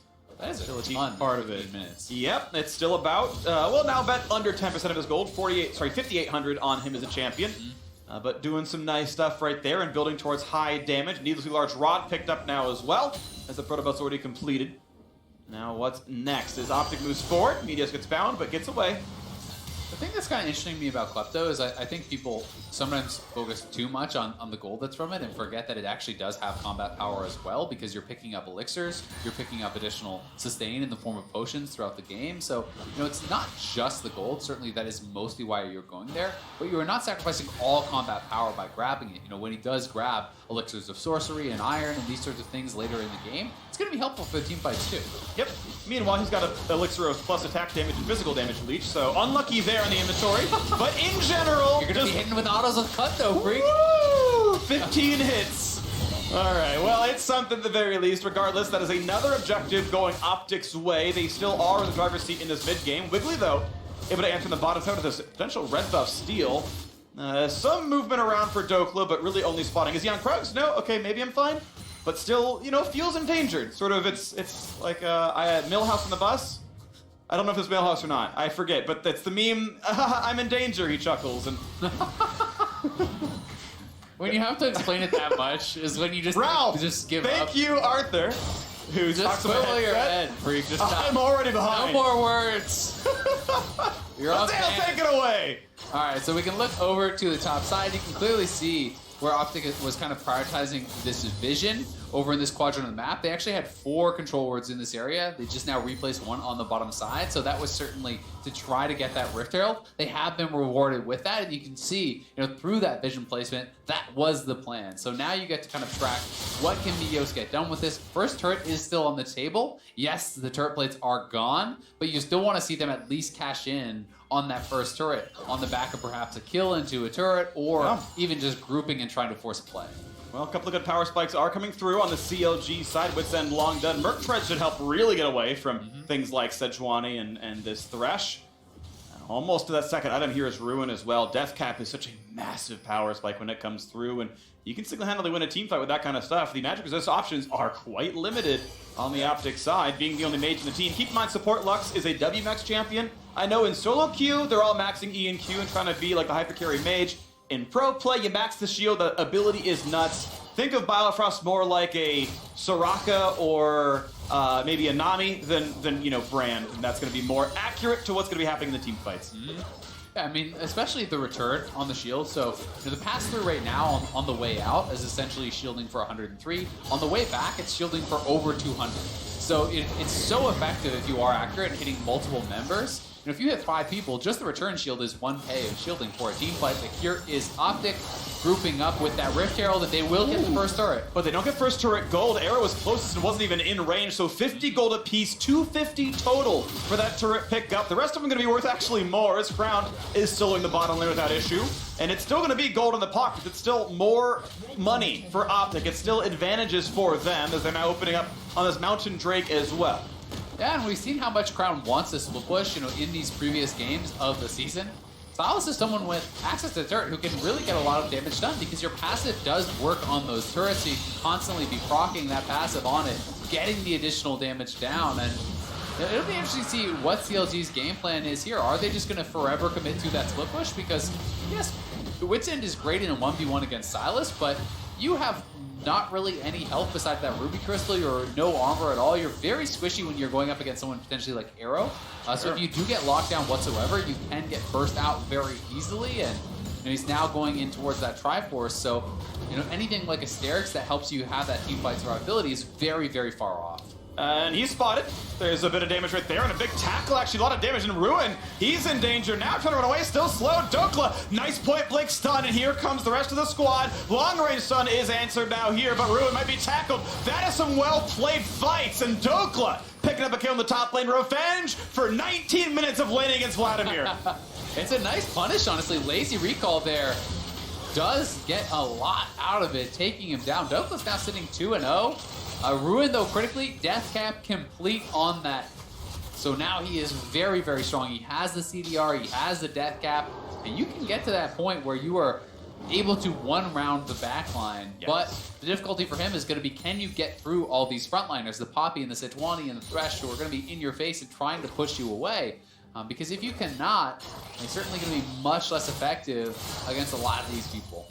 still a key ton part of it. Minutes. Yep, it's still about, well, now bet under 10% of his gold. 5,800 on him as a champion. But doing some nice stuff right there and building towards high damage. Needlessly large rod picked up now as well, as the Protobot's already completed. Now what's next? As Optic moves forward, Meteos gets bound, but gets away. The thing that's kind of interesting to me about Klepto is I think people sometimes focus too much on the gold that's from it and forget that it actually does have combat power as well, because you're picking up elixirs, you're picking up additional sustain in the form of potions throughout the game. So, you know, it's not just the gold. Certainly that is mostly why you're going there, but you are not sacrificing all combat power by grabbing it. You know, when he does grab elixirs of sorcery and iron and these sorts of things later in the game, it's going to be helpful for the team fights too. Yep. Meanwhile, he's got an elixir of plus attack damage and physical damage leech, so unlucky there in the inventory. But in general, you're going to be hitting with autos with cut though, freak. Woo! 15 hits. All right, well, it's something at the very least. Regardless, that is another objective going Optic's way. They still are in the driver's seat in this mid game. Wiggly, though, able to answer the bottom side with this potential red buff steal. Some movement around for Dokla, but really only spotting. Is he on Krugs? No? Okay, maybe I'm fine. But still, you know, feels endangered. Sort of, it's like Millhouse on the bus. I don't know if it's Millhouse or not. I forget, but that's the meme. I'm in danger, he chuckles. And when you have to explain it that much is when you just give up. Thank you, Arthur. Who just swivel your head, freak. Just stop. I'm already behind. No more words. You're on take it away. All right, so we can look over to the top side. You can clearly see where Optic was kind of prioritizing this vision over in this quadrant of the map. They actually had 4 control wards in this area. They just now replaced 1 on the bottom side. So that was certainly to try to get that Rift Herald. They have been rewarded with that. And you can see, through that vision placement, that was the plan. So now you get to kind of track what can Meteos get done with this. First turret is still on the table. Yes, the turret plates are gone, but you still want to see them at least cash in on that first turret on the back of perhaps a kill into a turret, or even just grouping and trying to force a play. Well, a couple of good power spikes are coming through on the CLG side. Wits End long done. Merc Tread should help really get away from things like Sejuani and this Thresh. Almost to that second item here is Ruin as well. Death Cap is such a massive power spike when it comes through, and you can single-handedly win a team fight with that kind of stuff. The magic resist options are quite limited on the Optic side, being the only mage in the team. Keep in mind, support Lux is a WMAX champion. I know in solo queue, they're all maxing E and Q and trying to be like the hyper carry mage. In pro play, you max the shield, the ability is nuts. Think of Biofrost more like a Soraka or maybe a Nami than Brand, and that's going to be more accurate to what's going to be happening in the team fights. Yeah, I mean, especially the return on the shield. So the pass-through right now on the way out is essentially shielding for 103. On the way back, it's shielding for over 200. So it's so effective if you are accurate and hitting multiple members. If you hit 5 people, just the return shield is 1k of shielding for a team fight. But here is Optic grouping up with that Rift Herald, that they will get the first turret. But they don't get first turret gold. Arrow was closest and wasn't even in range, so 50 gold apiece, 250 total for that turret pickup. The rest of them going to be worth actually more, as Crown is soloing the bottom lane without issue. And it's still going to be gold in the pocket. It's still more money for Optic. It's still advantages for them, as they're now opening up on this Mountain Drake as well. Yeah, and we've seen how much Crown wants this split push, in these previous games of the season. Sylas is someone with access to the turret who can really get a lot of damage done, because your passive does work on those turrets, so you can constantly be proccing that passive on it, getting the additional damage down. And it'll be interesting to see what CLG's game plan is here. Are they just going to forever commit to that split push? Because, yes, Wits End is great in a 1v1 against Sylas, but you have not really any health besides that Ruby Crystal. You're no armor at all. You're very squishy when you're going up against someone potentially like Arrow. So if you do get locked down whatsoever, you can get burst out very easily. And he's now going in towards that Triforce. So anything like Asterix that helps you have that team fight survivability is very, very far off. And he's spotted. There's a bit of damage right there, and a big tackle, actually, a lot of damage in Ruin. He's in danger now, trying to run away, still slow. Dokla, nice point-blank stun, and here comes the rest of the squad. Long-range stun is answered now here, but Ruin might be tackled. That is some well-played fights, and Dokla picking up a kill in the top lane. Revenge for 19 minutes of laning against Vladimir. It's a nice punish, honestly. Lazy recall there does get a lot out of it, taking him down. Dokla's now sitting 2-0. Ruin, though, critically, Death Cap complete on that. So now he is very, very strong. He has the CDR, he has the Death Cap, and you can get to that point where you are able to one-round the backline. Yes. But the difficulty for him is going to be, can you get through all these frontliners, the Poppy and the Sejuani and the Thresh, who are going to be in your face and trying to push you away? Because if you cannot, it's certainly going to be much less effective against a lot of these people.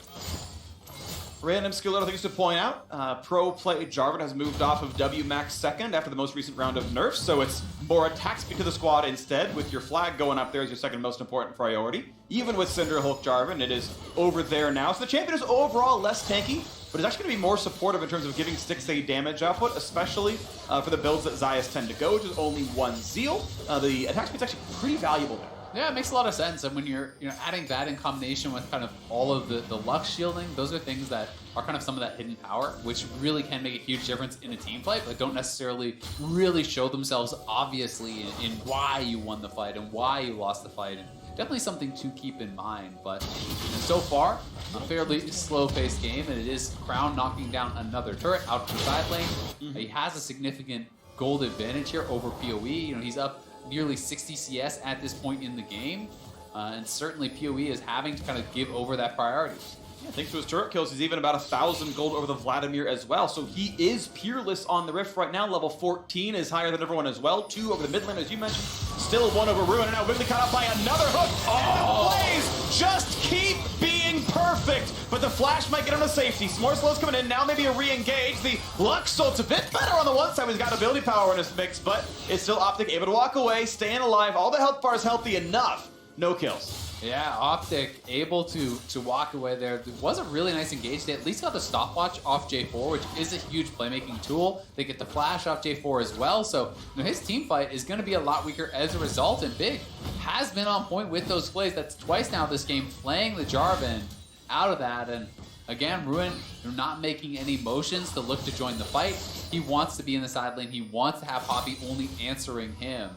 Random skill, other things to point out. Pro play Jarvan has moved off of WMAX second after the most recent round of nerfs, so it's more attack speed to the squad instead, with your flag going up there as your second most important priority. Even with Cinder Hulk Jarvan, it is over there now. So the champion is overall less tanky, but it's actually going to be more supportive in terms of giving 6-8 damage output, especially for the builds that Zayas tend to go, which is only 1 Zeal. The attack speed is actually pretty valuable there. Yeah, it makes a lot of sense. And when you're adding that in combination with kind of all of the Lux shielding, those are things that are kind of some of that hidden power, which really can make a huge difference in a team fight, but don't necessarily really show themselves obviously in why you won the fight and why you lost the fight. And definitely something to keep in mind. But so far, a fairly slow-paced game, and it is Crown knocking down another turret out to the side lane. He has a significant gold advantage here over PoE. He's up nearly 60 CS at this point in the game, and certainly PoE is having to kind of give over that priority. Yeah, thanks to his turret kills, he's even about 1,000 gold over the Vladimir as well, so he is peerless on the Rift right now. Level 14 is higher than everyone as well. 2 over the mid lane, as you mentioned. Still 1 over Ruin, and now Wiggly caught up by another hook, and the plays just keep being perfect, but the flash might get him to safety. Some more slows coming in, now maybe a re-engage. The Lux Ult's a bit better on the one side. He's got ability power in his mix, but it's still Optic able to walk away, staying alive. All the health bars healthy enough no kills. Yeah, Optic able to walk away there. It was a really nice engage. They at least got the stopwatch off J4, which is a huge playmaking tool. They get the flash off J4 as well. So his team fight is going to be a lot weaker as a result. And Big has been on point with those plays. That's twice now this game, playing the Jarvan out of that. And again, Ruin not making any motions to look to join the fight. He wants to be in the side lane. He wants to have Poppy only answering him.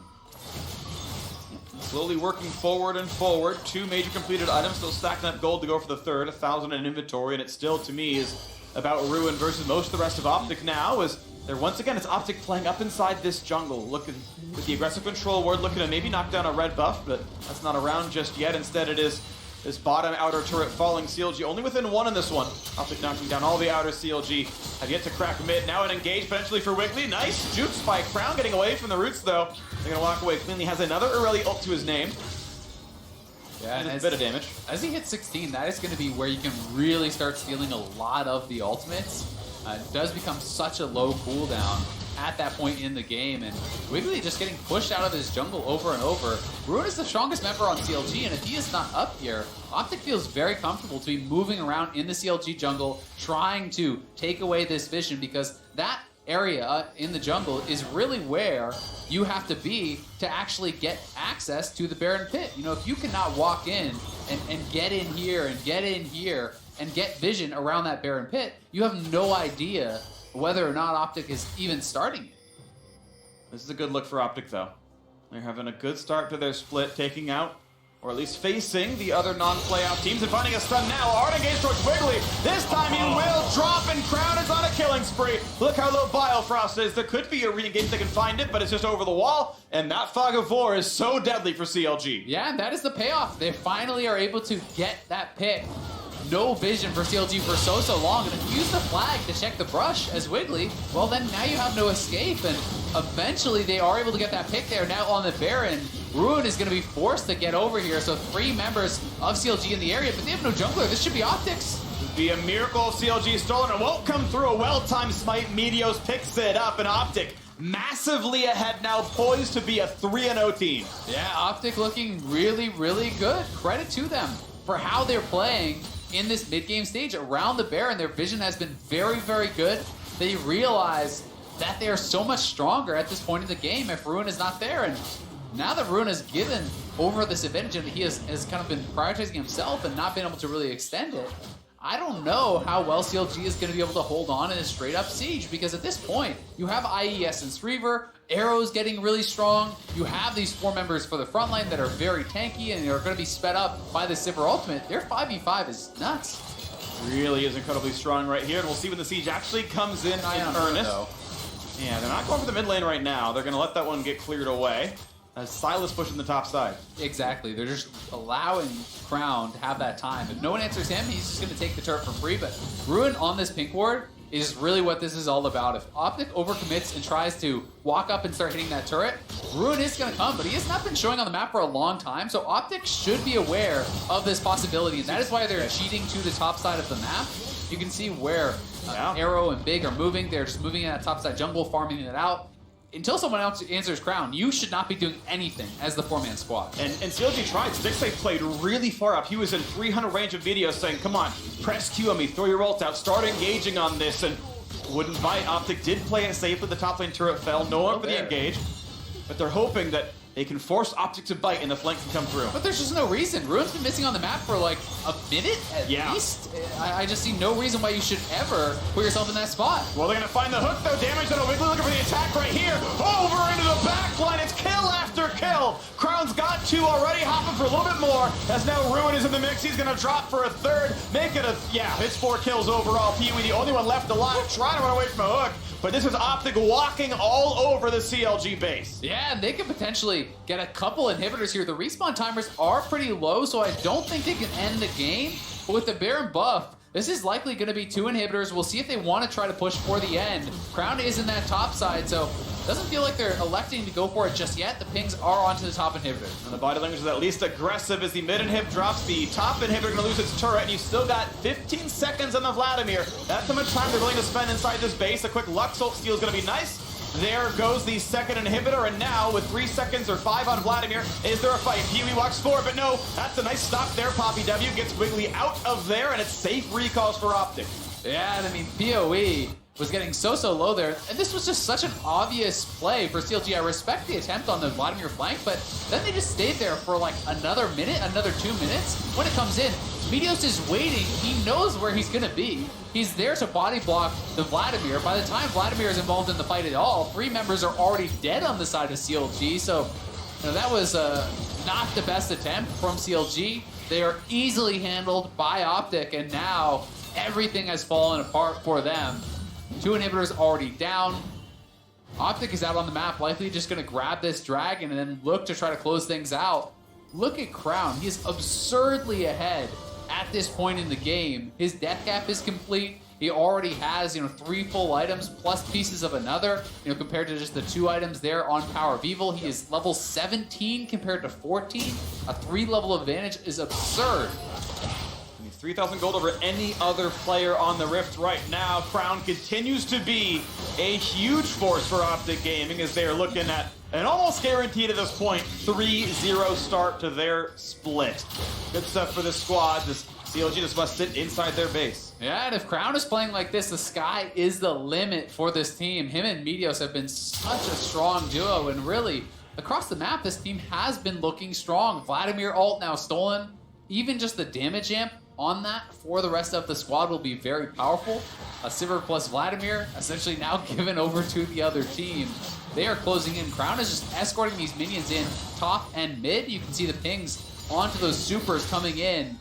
Slowly working forward and forward. 2 major completed items, still stacking up gold to go for the third. 1,000 in inventory, and it still, to me, is about Ruin versus most of the rest of Optic now. As they're once again, it's Optic playing up inside this jungle, looking with the aggressive control ward, looking to maybe knock down a red buff, but that's not around just yet. Instead, it is this bottom outer turret falling. CLG only within 1 in this one. Optic knocking down all the outer. CLG have yet to crack mid. Now an engage potentially for Wiggly. Nice jukes by Crown, getting away from the roots though. They're gonna walk away cleanly. Has another Irelia ult to his name. Yeah, and a bit of damage. As he hits 16, that is going to be where you can really start stealing a lot of the ultimates. It does become such a low cooldown at that point in the game, and Wiggly just getting pushed out of his jungle over and over. Ruin is the strongest member on CLG, and if he is not up here, Optic feels very comfortable to be moving around in the CLG jungle, trying to take away this vision, because that area in the jungle is really where you have to be to actually get access to the Baron Pit. You know, if you cannot walk in and get in here and get in here and get vision around that Baron Pit, you have no idea whether or not Optic is even starting it. This is a good look for Optic though. They're having a good start to their split, taking out, or at least facing, the other non-playoff teams and finding a stun now. Hard engage towards Wiggly. This time he will drop, and Crown is on a killing spree. Look how low Biofrost is. There could be a re-engage, they can find it, but it's just over the wall, and that Fog of War is so deadly for CLG. Yeah, and that is the payoff. They finally are able to get that pick. No vision for CLG for so long, and if you use the flag to check the brush as Wiggly, well then now you have no escape, and eventually they are able to get that pick there. Now on the Baron, Ruin is going to be forced to get over here, so 3 members of CLG in the area, but they have no jungler. This should be Optics. It would be a miracle if CLG stolen. It won't come through. A well-timed smite. Meteos picks it up, and Optic massively ahead now, poised to be a 3-0 team. Yeah, Optic looking really, really good. Credit to them for how they're playing in this mid-game stage around the Baron. Their vision has been very, very good. They realize that they are so much stronger at this point in the game if Ruin is not there. And now that Ruin has given over this advantage and he has kind of been prioritizing himself and not been able to really extend it, I don't know how well CLG is going to be able to hold on in a straight-up siege, because at this point, you have IE Essence Reaver, Arrow's getting really strong, you have these 4 members for the front line that are very tanky and are going to be sped up by the Sivir ultimate. Their 5v5 is nuts. Really is incredibly strong right here, and we'll see when the siege actually comes in earnest. Yeah, they're not going for the mid lane right now. They're going to let that one get cleared away. As Silas pushing the top side. Exactly. They're just allowing Crown to have that time. If no one answers him, he's just going to take the turret for free. But Ruin on this pink ward is really what this is all about. If Optic overcommits and tries to walk up and start hitting that turret, Ruin is going to come, but he has not been showing on the map for a long time, so Optic should be aware of this possibility, and that is why they're cheating to the top side of the map. You can see where Arrow and Big are moving. They're just moving in that top side jungle, farming it out. Until someone else answers Crown, you should not be doing anything as the 4-man squad. And CLG tried. Stixay played really far up. He was in 300 range of videos saying, come on, press Q on me, throw your ult out, start engaging on this, and wouldn't bite. Optic did play it safely. The top lane turret fell. No one for the engage. But they're hoping that they can force Optic to bite and the flank can come through. But there's just no reason. Ruin's been missing on the map for like a minute at least. I just see no reason why you should ever put yourself in that spot. Well, they're going to find the hook, though. Damage on a Wiggly, looking for the attack right here. Over into the back line. It's kill after kill. Crown's got 2 already, hopping for a little bit more. As now Ruin is in the mix. He's going to drop for a 3rd. Make it it's 4 kills overall. Pee-wee, the only one left alive, trying to run away from a hook. But this is Optic walking all over the CLG base. Yeah, and they could potentially get a couple inhibitors here. The respawn timers are pretty low, so I don't think they can end the game. But with the Baron buff, this is likely going to be 2 inhibitors. We'll see if they want to try to push for the end. Crown is in that top side, so doesn't feel like they're electing to go for it just yet. The pings are onto the top inhibitor. And the body language is at least aggressive as the mid inhib drops. The top inhibitor going to lose its turret, and you've still got 15 seconds on the Vladimir. That's how much time they're willing to spend inside this base. A quick Lux ult steal is going to be nice. There goes the second inhibitor, and now with 3 seconds or 5 on Vladimir, is there a fight? Pee-wee walks forward, but no, that's a nice stop there. Poppy W gets Wiggly out of there, and it's safe recalls for Optic. Yeah, and I mean, PoE was getting so low there, and this was just such an obvious play for CLG. I respect the attempt on the Vladimir flank, but then they just stayed there for like another minute, another 2 minutes. When it comes in, Meteos is waiting. He knows where he's gonna be. He's there to body block the Vladimir. By the time Vladimir is involved in the fight at all, 3 members are already dead on the side of CLG, so that was not the best attempt from CLG. They are easily handled by Optic, and now everything has fallen apart for them. 2 inhibitors already down. Optic is out on the map, likely just going to grab this dragon and then look to try to close things out. Look at Crown. He is absurdly ahead at this point in the game. His death cap is complete. He already has, 3 full items plus pieces of another, compared to just the 2 items there on Power of Evil. He is level 17 compared to 14. A 3-level advantage is absurd. 3,000 gold over any other player on the Rift right now. Crown continues to be a huge force for Optic Gaming as they are looking at an almost guaranteed at this point 3-0 start to their split. Good stuff for this squad. This CLG just must sit inside their base. Yeah, and if Crown is playing like this, the sky is the limit for this team. Him and Meteos have been such a strong duo, and really, across the map, this team has been looking strong. Vladimir ult now stolen. Even just the damage amp on that for the rest of the squad will be very powerful. A Sivir plus Vladimir essentially now given over to the other team. They are closing in. Crown is just escorting these minions in top and mid. You can see the pings onto those supers coming in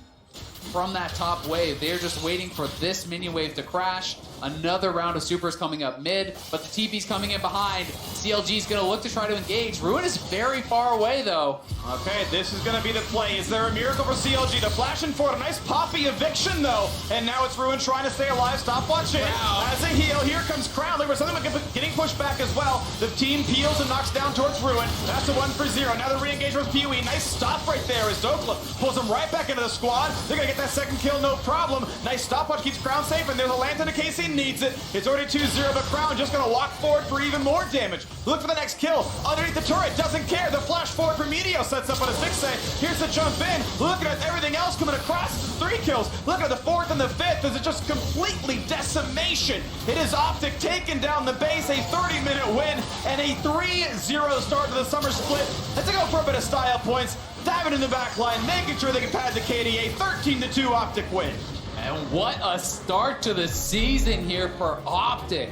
from that top wave. They're just waiting for this minion wave to crash. Another round of supers coming up mid, but the TP's coming in behind. CLG's gonna look to try to engage. Ruin is very far away though. Okay, this is gonna be the play. Is there a miracle for CLG to flash in for a nice Poppy eviction though? And now it's Ruin trying to stay alive. Stopwatch in. As a heal, here comes Crown. There was something getting pushed back as well. The team peels and knocks down towards Ruin. That's a 1-for-0. Now the re-engagement with PoE. Nice stop right there as Dokla pulls him right back into the squad. They're gonna get that second kill, no problem. Nice stopwatch keeps Crown safe, and there's a lantern in case he needs it. It's already 2-0, but Crown just gonna walk forward for even more damage. Look for the next kill. Underneath the turret, doesn't care. The flash forward for Meteos sets up on a 6A. Here's the jump in. Look at everything else coming across. It's 3 kills. Look at the 4th and the 5th. This is just completely decimation. It is Optic taking down the base, a 30-minute win, and a 3-0 start to the summer split. Let's go for a bit of style points. Diving in the back line, making sure they can pad the KDA. 13-2 Optic win. And what a start to the season here for Optic.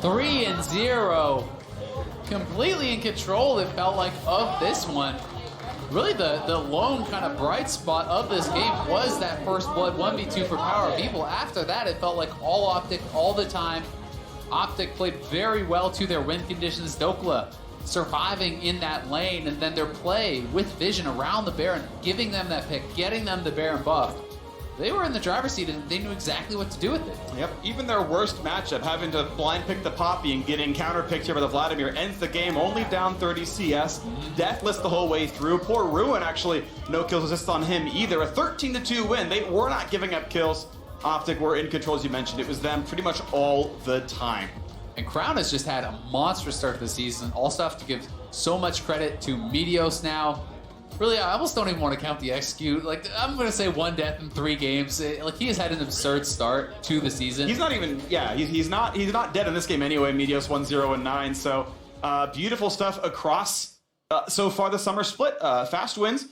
3-0. Completely in control, it felt like, of this one. Really, the lone kind of bright spot of this game was that first blood 1v2 for Power of Evil. After that, it felt like all Optic all the time. Optic played very well to their win conditions. Dokla surviving in that lane, and then their play with vision around the Baron, giving them that pick, getting them the Baron buff. They were in the driver's seat and they knew exactly what to do with it. Yep, even their worst matchup, having to blind pick the Poppy and getting counter-picked here by the Vladimir, ends the game only down 30 CS. Deathless the whole way through. Poor Ruin, actually, no kills assist on him either. A 13-2 win. They were not giving up kills. Optic were in control, as you mentioned. It was them pretty much all the time. And Crown has just had a monstrous start to the season. Also have to give so much credit to Meteos now. Really, I almost don't even want to count the execute. Like, I'm going to say 1 death in 3 games. Like, he has had an absurd start to the season. He's not even, he's not dead in this game anyway. Meteos 1-0-9. So, beautiful stuff across so far the summer split. Fast wins.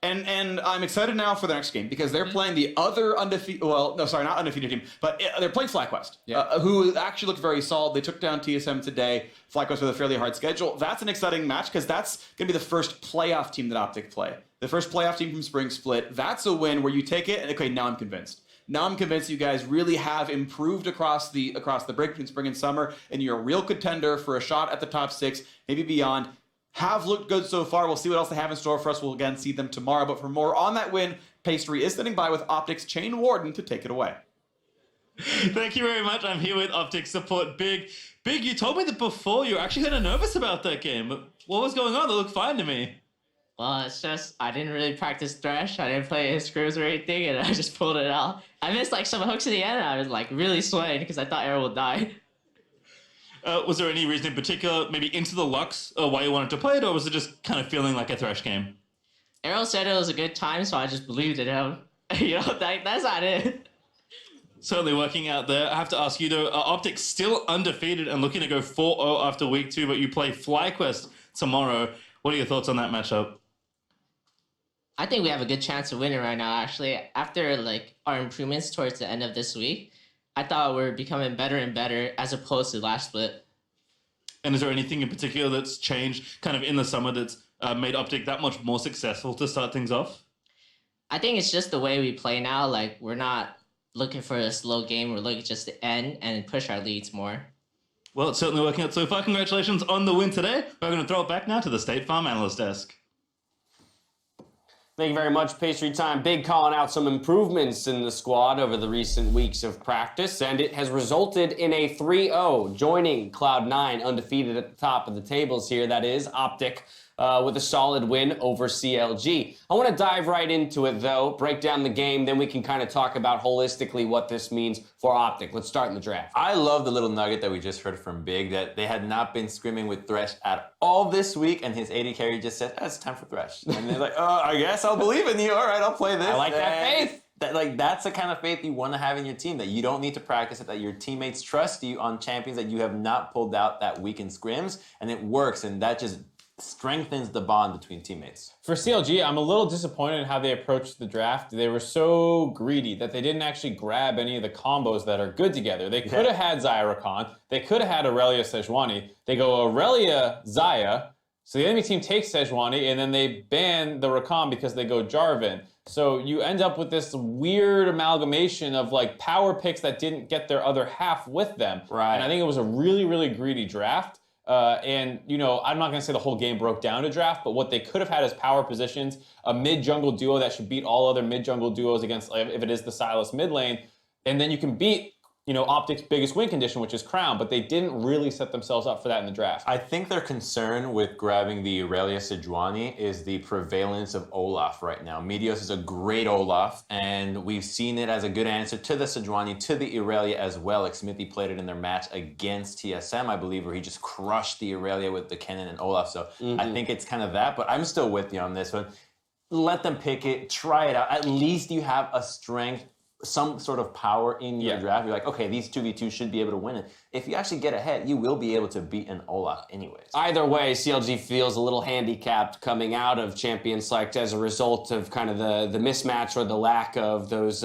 And I'm excited now for the next game because they're playing the other undefeated, well, no, sorry, not undefeated team, but they're playing FlyQuest, who actually looked very solid. They took down TSM today. FlyQuest with a fairly hard schedule. That's an exciting match because that's going to be the first playoff team that Optic play. The first playoff team from Spring Split. That's a win where you take it and, okay, now I'm convinced. Now I'm convinced you guys really have improved across the break between spring and summer, and you're a real contender for a shot at the top 6, maybe beyond. Have looked good so far. We'll see what else they have in store for us. We'll again see them tomorrow. But for more on that win, Pastry is standing by with Optic's Chain Warden to take it away. Thank you very much. I'm here with Optic support Big. Big, you told me that before you were actually kind of nervous about that game. But what was going on? It looked fine to me. Well, it's just, I didn't really practice Thresh. I didn't play his screws or anything, and I just pulled it out. I missed like some hooks in the end, and I was like really sweating because I thought Arrow would die. Was there any reason in particular, maybe into the Lux, why you wanted to play it, or was it just kind of feeling like a Thresh game? Arrow said it was a good time, so I just believed in him. That's not it. Certainly working out there. I have to ask you though, Optic still undefeated and looking to go 4-0 after week 2, but you play FlyQuest tomorrow. What are your thoughts on that matchup? I think we have a good chance of winning right now, actually. After our improvements towards the end of this week, I thought we were becoming better and better as opposed to last split. And is there anything in particular that's changed kind of in the summer that's made Optic that much more successful to start things off? I think it's just the way we play now. We're not looking for a slow game. We're looking just to end and push our leads more. Well, it's certainly working out so far. Congratulations on the win today. We're going to throw it back now to the State Farm Analyst Desk. Thank you very much, Pastry Time. Big calling out some improvements in the squad over the recent weeks of practice, and it has resulted in a 3-0, joining Cloud9 undefeated at the top of the tables here. That is Optic with a solid win over CLG. I want to dive right into it, though, break down the game, then we can kind of talk about holistically what this means for Optic. Let's start in the draft. I love the little nugget that we just heard from Big, that they had not been scrimming with Thresh at all this week, and his AD carry just said, it's time for Thresh. And they're like, I guess I'll believe in you. All right, I'll play this. I like that faith. That's the kind of faith you want to have in your team, that you don't need to practice it, that your teammates trust you on champions that you have not pulled out that week in scrims, and it works, and that just strengthens the bond between teammates. For CLG, I'm a little disappointed in how they approached the draft. They were so greedy that they didn't actually grab any of the combos that are good together. They could have had Xayah Rakan. They could have had Aurelia Sejuani. They go Aurelia Xayah. So the enemy team takes Sejuani, and then they ban the Rakan because they go Jarvan. So you end up with this weird amalgamation of power picks that didn't get their other half with them. Right. And I think it was a really, really greedy draft. And I'm not going to say the whole game broke down to draft, but what they could have had as power positions, a mid-jungle duo that should beat all other mid-jungle duos against, if it is the Sylas mid lane, and then you can beat, Optic's biggest win condition, which is Crown, but they didn't really set themselves up for that in the draft. I think their concern with grabbing the Aurelia Sejuani is the prevalence of Olaf right now. Meteos is a great Olaf, and we've seen it as a good answer to the Sejuani, to the Aurelia as well. Smithy played it in their match against TSM, I believe, where he just crushed the Aurelia with the Kennen and Olaf. So I think it's kind of that, but I'm still with you on this one. Let them pick it, try it out. At least you have a strength, some sort of power in your draft. You're like, okay, these 2v2 should be able to win it. If you actually get ahead, you will be able to beat an Olaf anyways. Either way, CLG feels a little handicapped coming out of Champion Select as a result of kind of the mismatch or the lack of those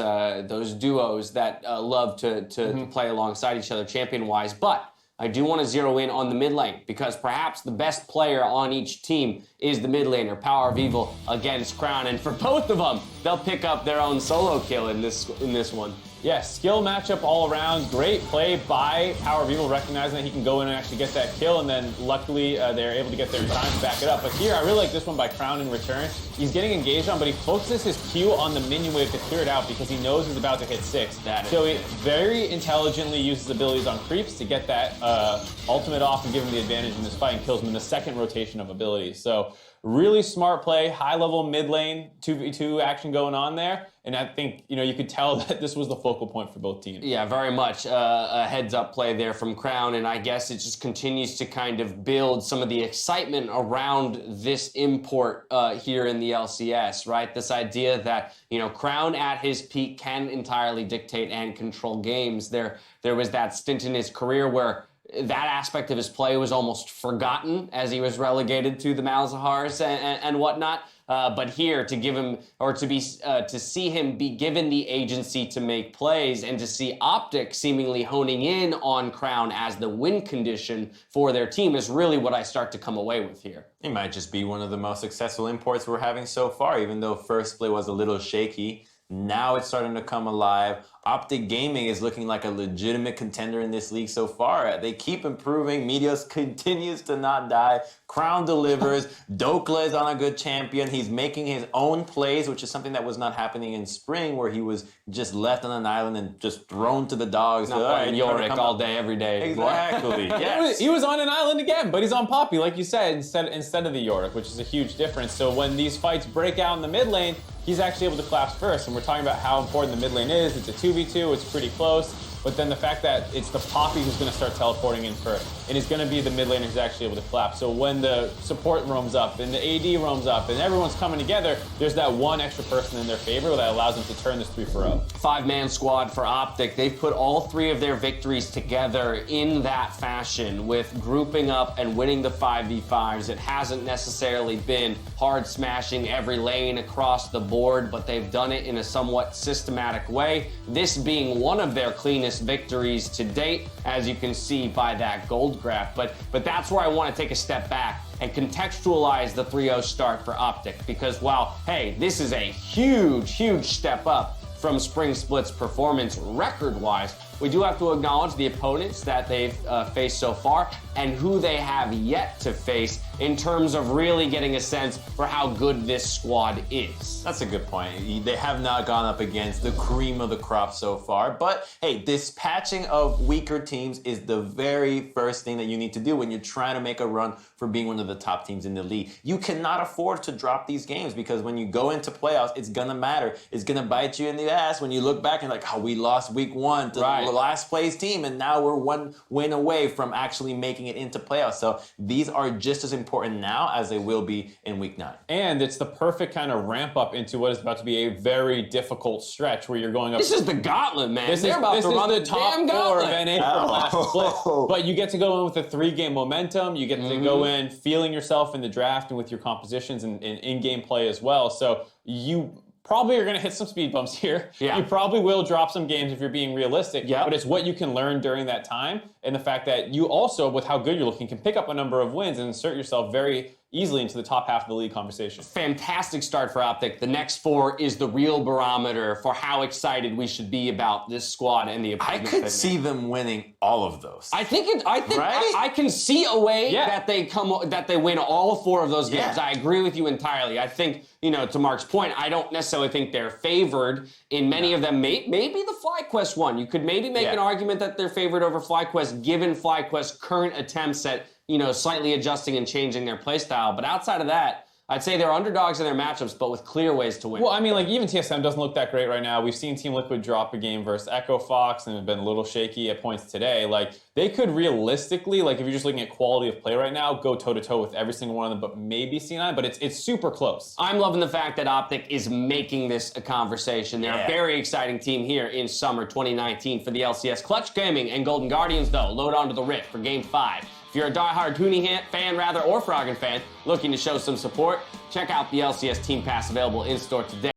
duos that love to play alongside each other champion-wise. But I do want to zero in on the mid lane, because perhaps the best player on each team is the mid laner, Power of Evil against Crown. And for both of them, they'll pick up their own solo kill in this one. Yeah, skill matchup all around. Great play by Power of Evil, recognizing that he can go in and actually get that kill, and then luckily they're able to get there in time to back it up. But here, I really like this one by Crown in return. He's getting engaged on, but he focuses his Q on the minion wave to clear it out because he knows he's about to hit 6. So he very intelligently uses abilities on creeps to get that ultimate off and give him the advantage in this fight, and kills him in the second rotation of abilities. So really smart play, high level mid lane 2v2 action going on there, and I think you could tell that this was the focal point for both teams. Yeah, very much a heads up play there from Crown, and I guess it just continues to kind of build some of the excitement around this import here in the LCS, right? This idea that Crown at his peak can entirely dictate and control games. There was that stint in his career where that aspect of his play was almost forgotten as he was relegated to the Malzahars and whatnot. But here, to give him, or to see him be given the agency to make plays, and to see Optic seemingly honing in on Crown as the win condition for their team, is really what I start to come away with here. It might just be one of the most successful imports we're having so far, even though first play was a little shaky. Now it's starting to come alive. Optic Gaming is looking like a legitimate contender in this league so far. They keep improving. Meteos continues to not die. Crown delivers. Dokla is on a good champion. He's making his own plays, which is something that was not happening in spring, where he was just left on an island and just thrown to the dogs. Not playing Yorick all day, every day. Exactly. Yes. He was on an island again, but he's on Poppy, like you said, instead of the Yorick, which is a huge difference. So when these fights break out in the mid lane, he's actually able to collapse first. And we're talking about how important the mid lane is. It's a 2v2, it's pretty close. but then the fact that it's the Poppy who's going to start teleporting in first, and it's going to be the mid laner who's actually able to collapse. So when the support roams up, and the AD roams up, and everyone's coming together, there's that one extra person in their favor that allows them to turn this 3-0. 5-man squad for Optic. They've put all 3 of their victories together in that fashion, with grouping up and winning the 5v5s. It hasn't necessarily been hard smashing every lane across the board, but they've done it in a somewhat systematic way. This being one of their cleanest victories to date, as you can see by that gold graph. But that's where I want to take a step back and contextualize the 3-0 start for Optic, because while, hey, this is a huge step up from Spring Split's performance record-wise, we do have to acknowledge the opponents that they've faced so far and who they have yet to face in terms of really getting a sense for how good this squad is. That's a good point. They have not gone up against the cream of the crop so far, but hey, dispatching of weaker teams is the very first thing that you need to do when you're trying to make a run for being one of the top teams in the league. You cannot afford to drop these games, because when you go into playoffs, it's gonna matter. It's gonna bite you in the ass when you look back and like, oh, we lost week 1 to the last place team, and now we're 1 win away from actually making it into playoffs. So these are just as important now as they will be in week 9. And it's the perfect kind of ramp up into what is about to be a very difficult stretch where you're going up. This is the gauntlet, man. This is the top 4 of NA from last split. But you get to go in with a 3-game momentum. You get to go in feeling yourself in the draft and with your compositions and in-game play as well. So you probably are going to hit some speed bumps here. Yeah. You probably will drop some games if you're being realistic. Yeah. But it's what you can learn during that time, and the fact that you also, with how good you're looking, can pick up a number of wins and insert yourself very easily into the top half of the league conversation. Fantastic start for Optic. The next 4 is the real barometer for how excited we should be about this squad and the I could see them winning all of those. I think I can see a way that they win all 4 of those games. I agree with you entirely. I think, to Mark's point, I don't necessarily think they're favored in many of them. Maybe the FlyQuest one. You could maybe make an argument that they're favored over FlyQuest, given FlyQuest's current attempts at slightly adjusting and changing their playstyle. But outside of that, I'd say they're underdogs in their matchups, but with clear ways to win. Well, I mean, like, even TSM doesn't look that great right now. We've seen Team Liquid drop a game versus Echo Fox and have been a little shaky at points today. Like, they could realistically, like, if you're just looking at quality of play right now, go toe-to-toe with every single one of them, but maybe C9, but it's super close. I'm loving the fact that Optic is making this a conversation. They're a very exciting team here in summer 2019 for the LCS. Clutch Gaming and Golden Guardians, though, load onto the Rift for Game 5. If you're a diehard Hoonie fan, or Froggen fan, looking to show some support, check out the LCS Team Pass available in-store today.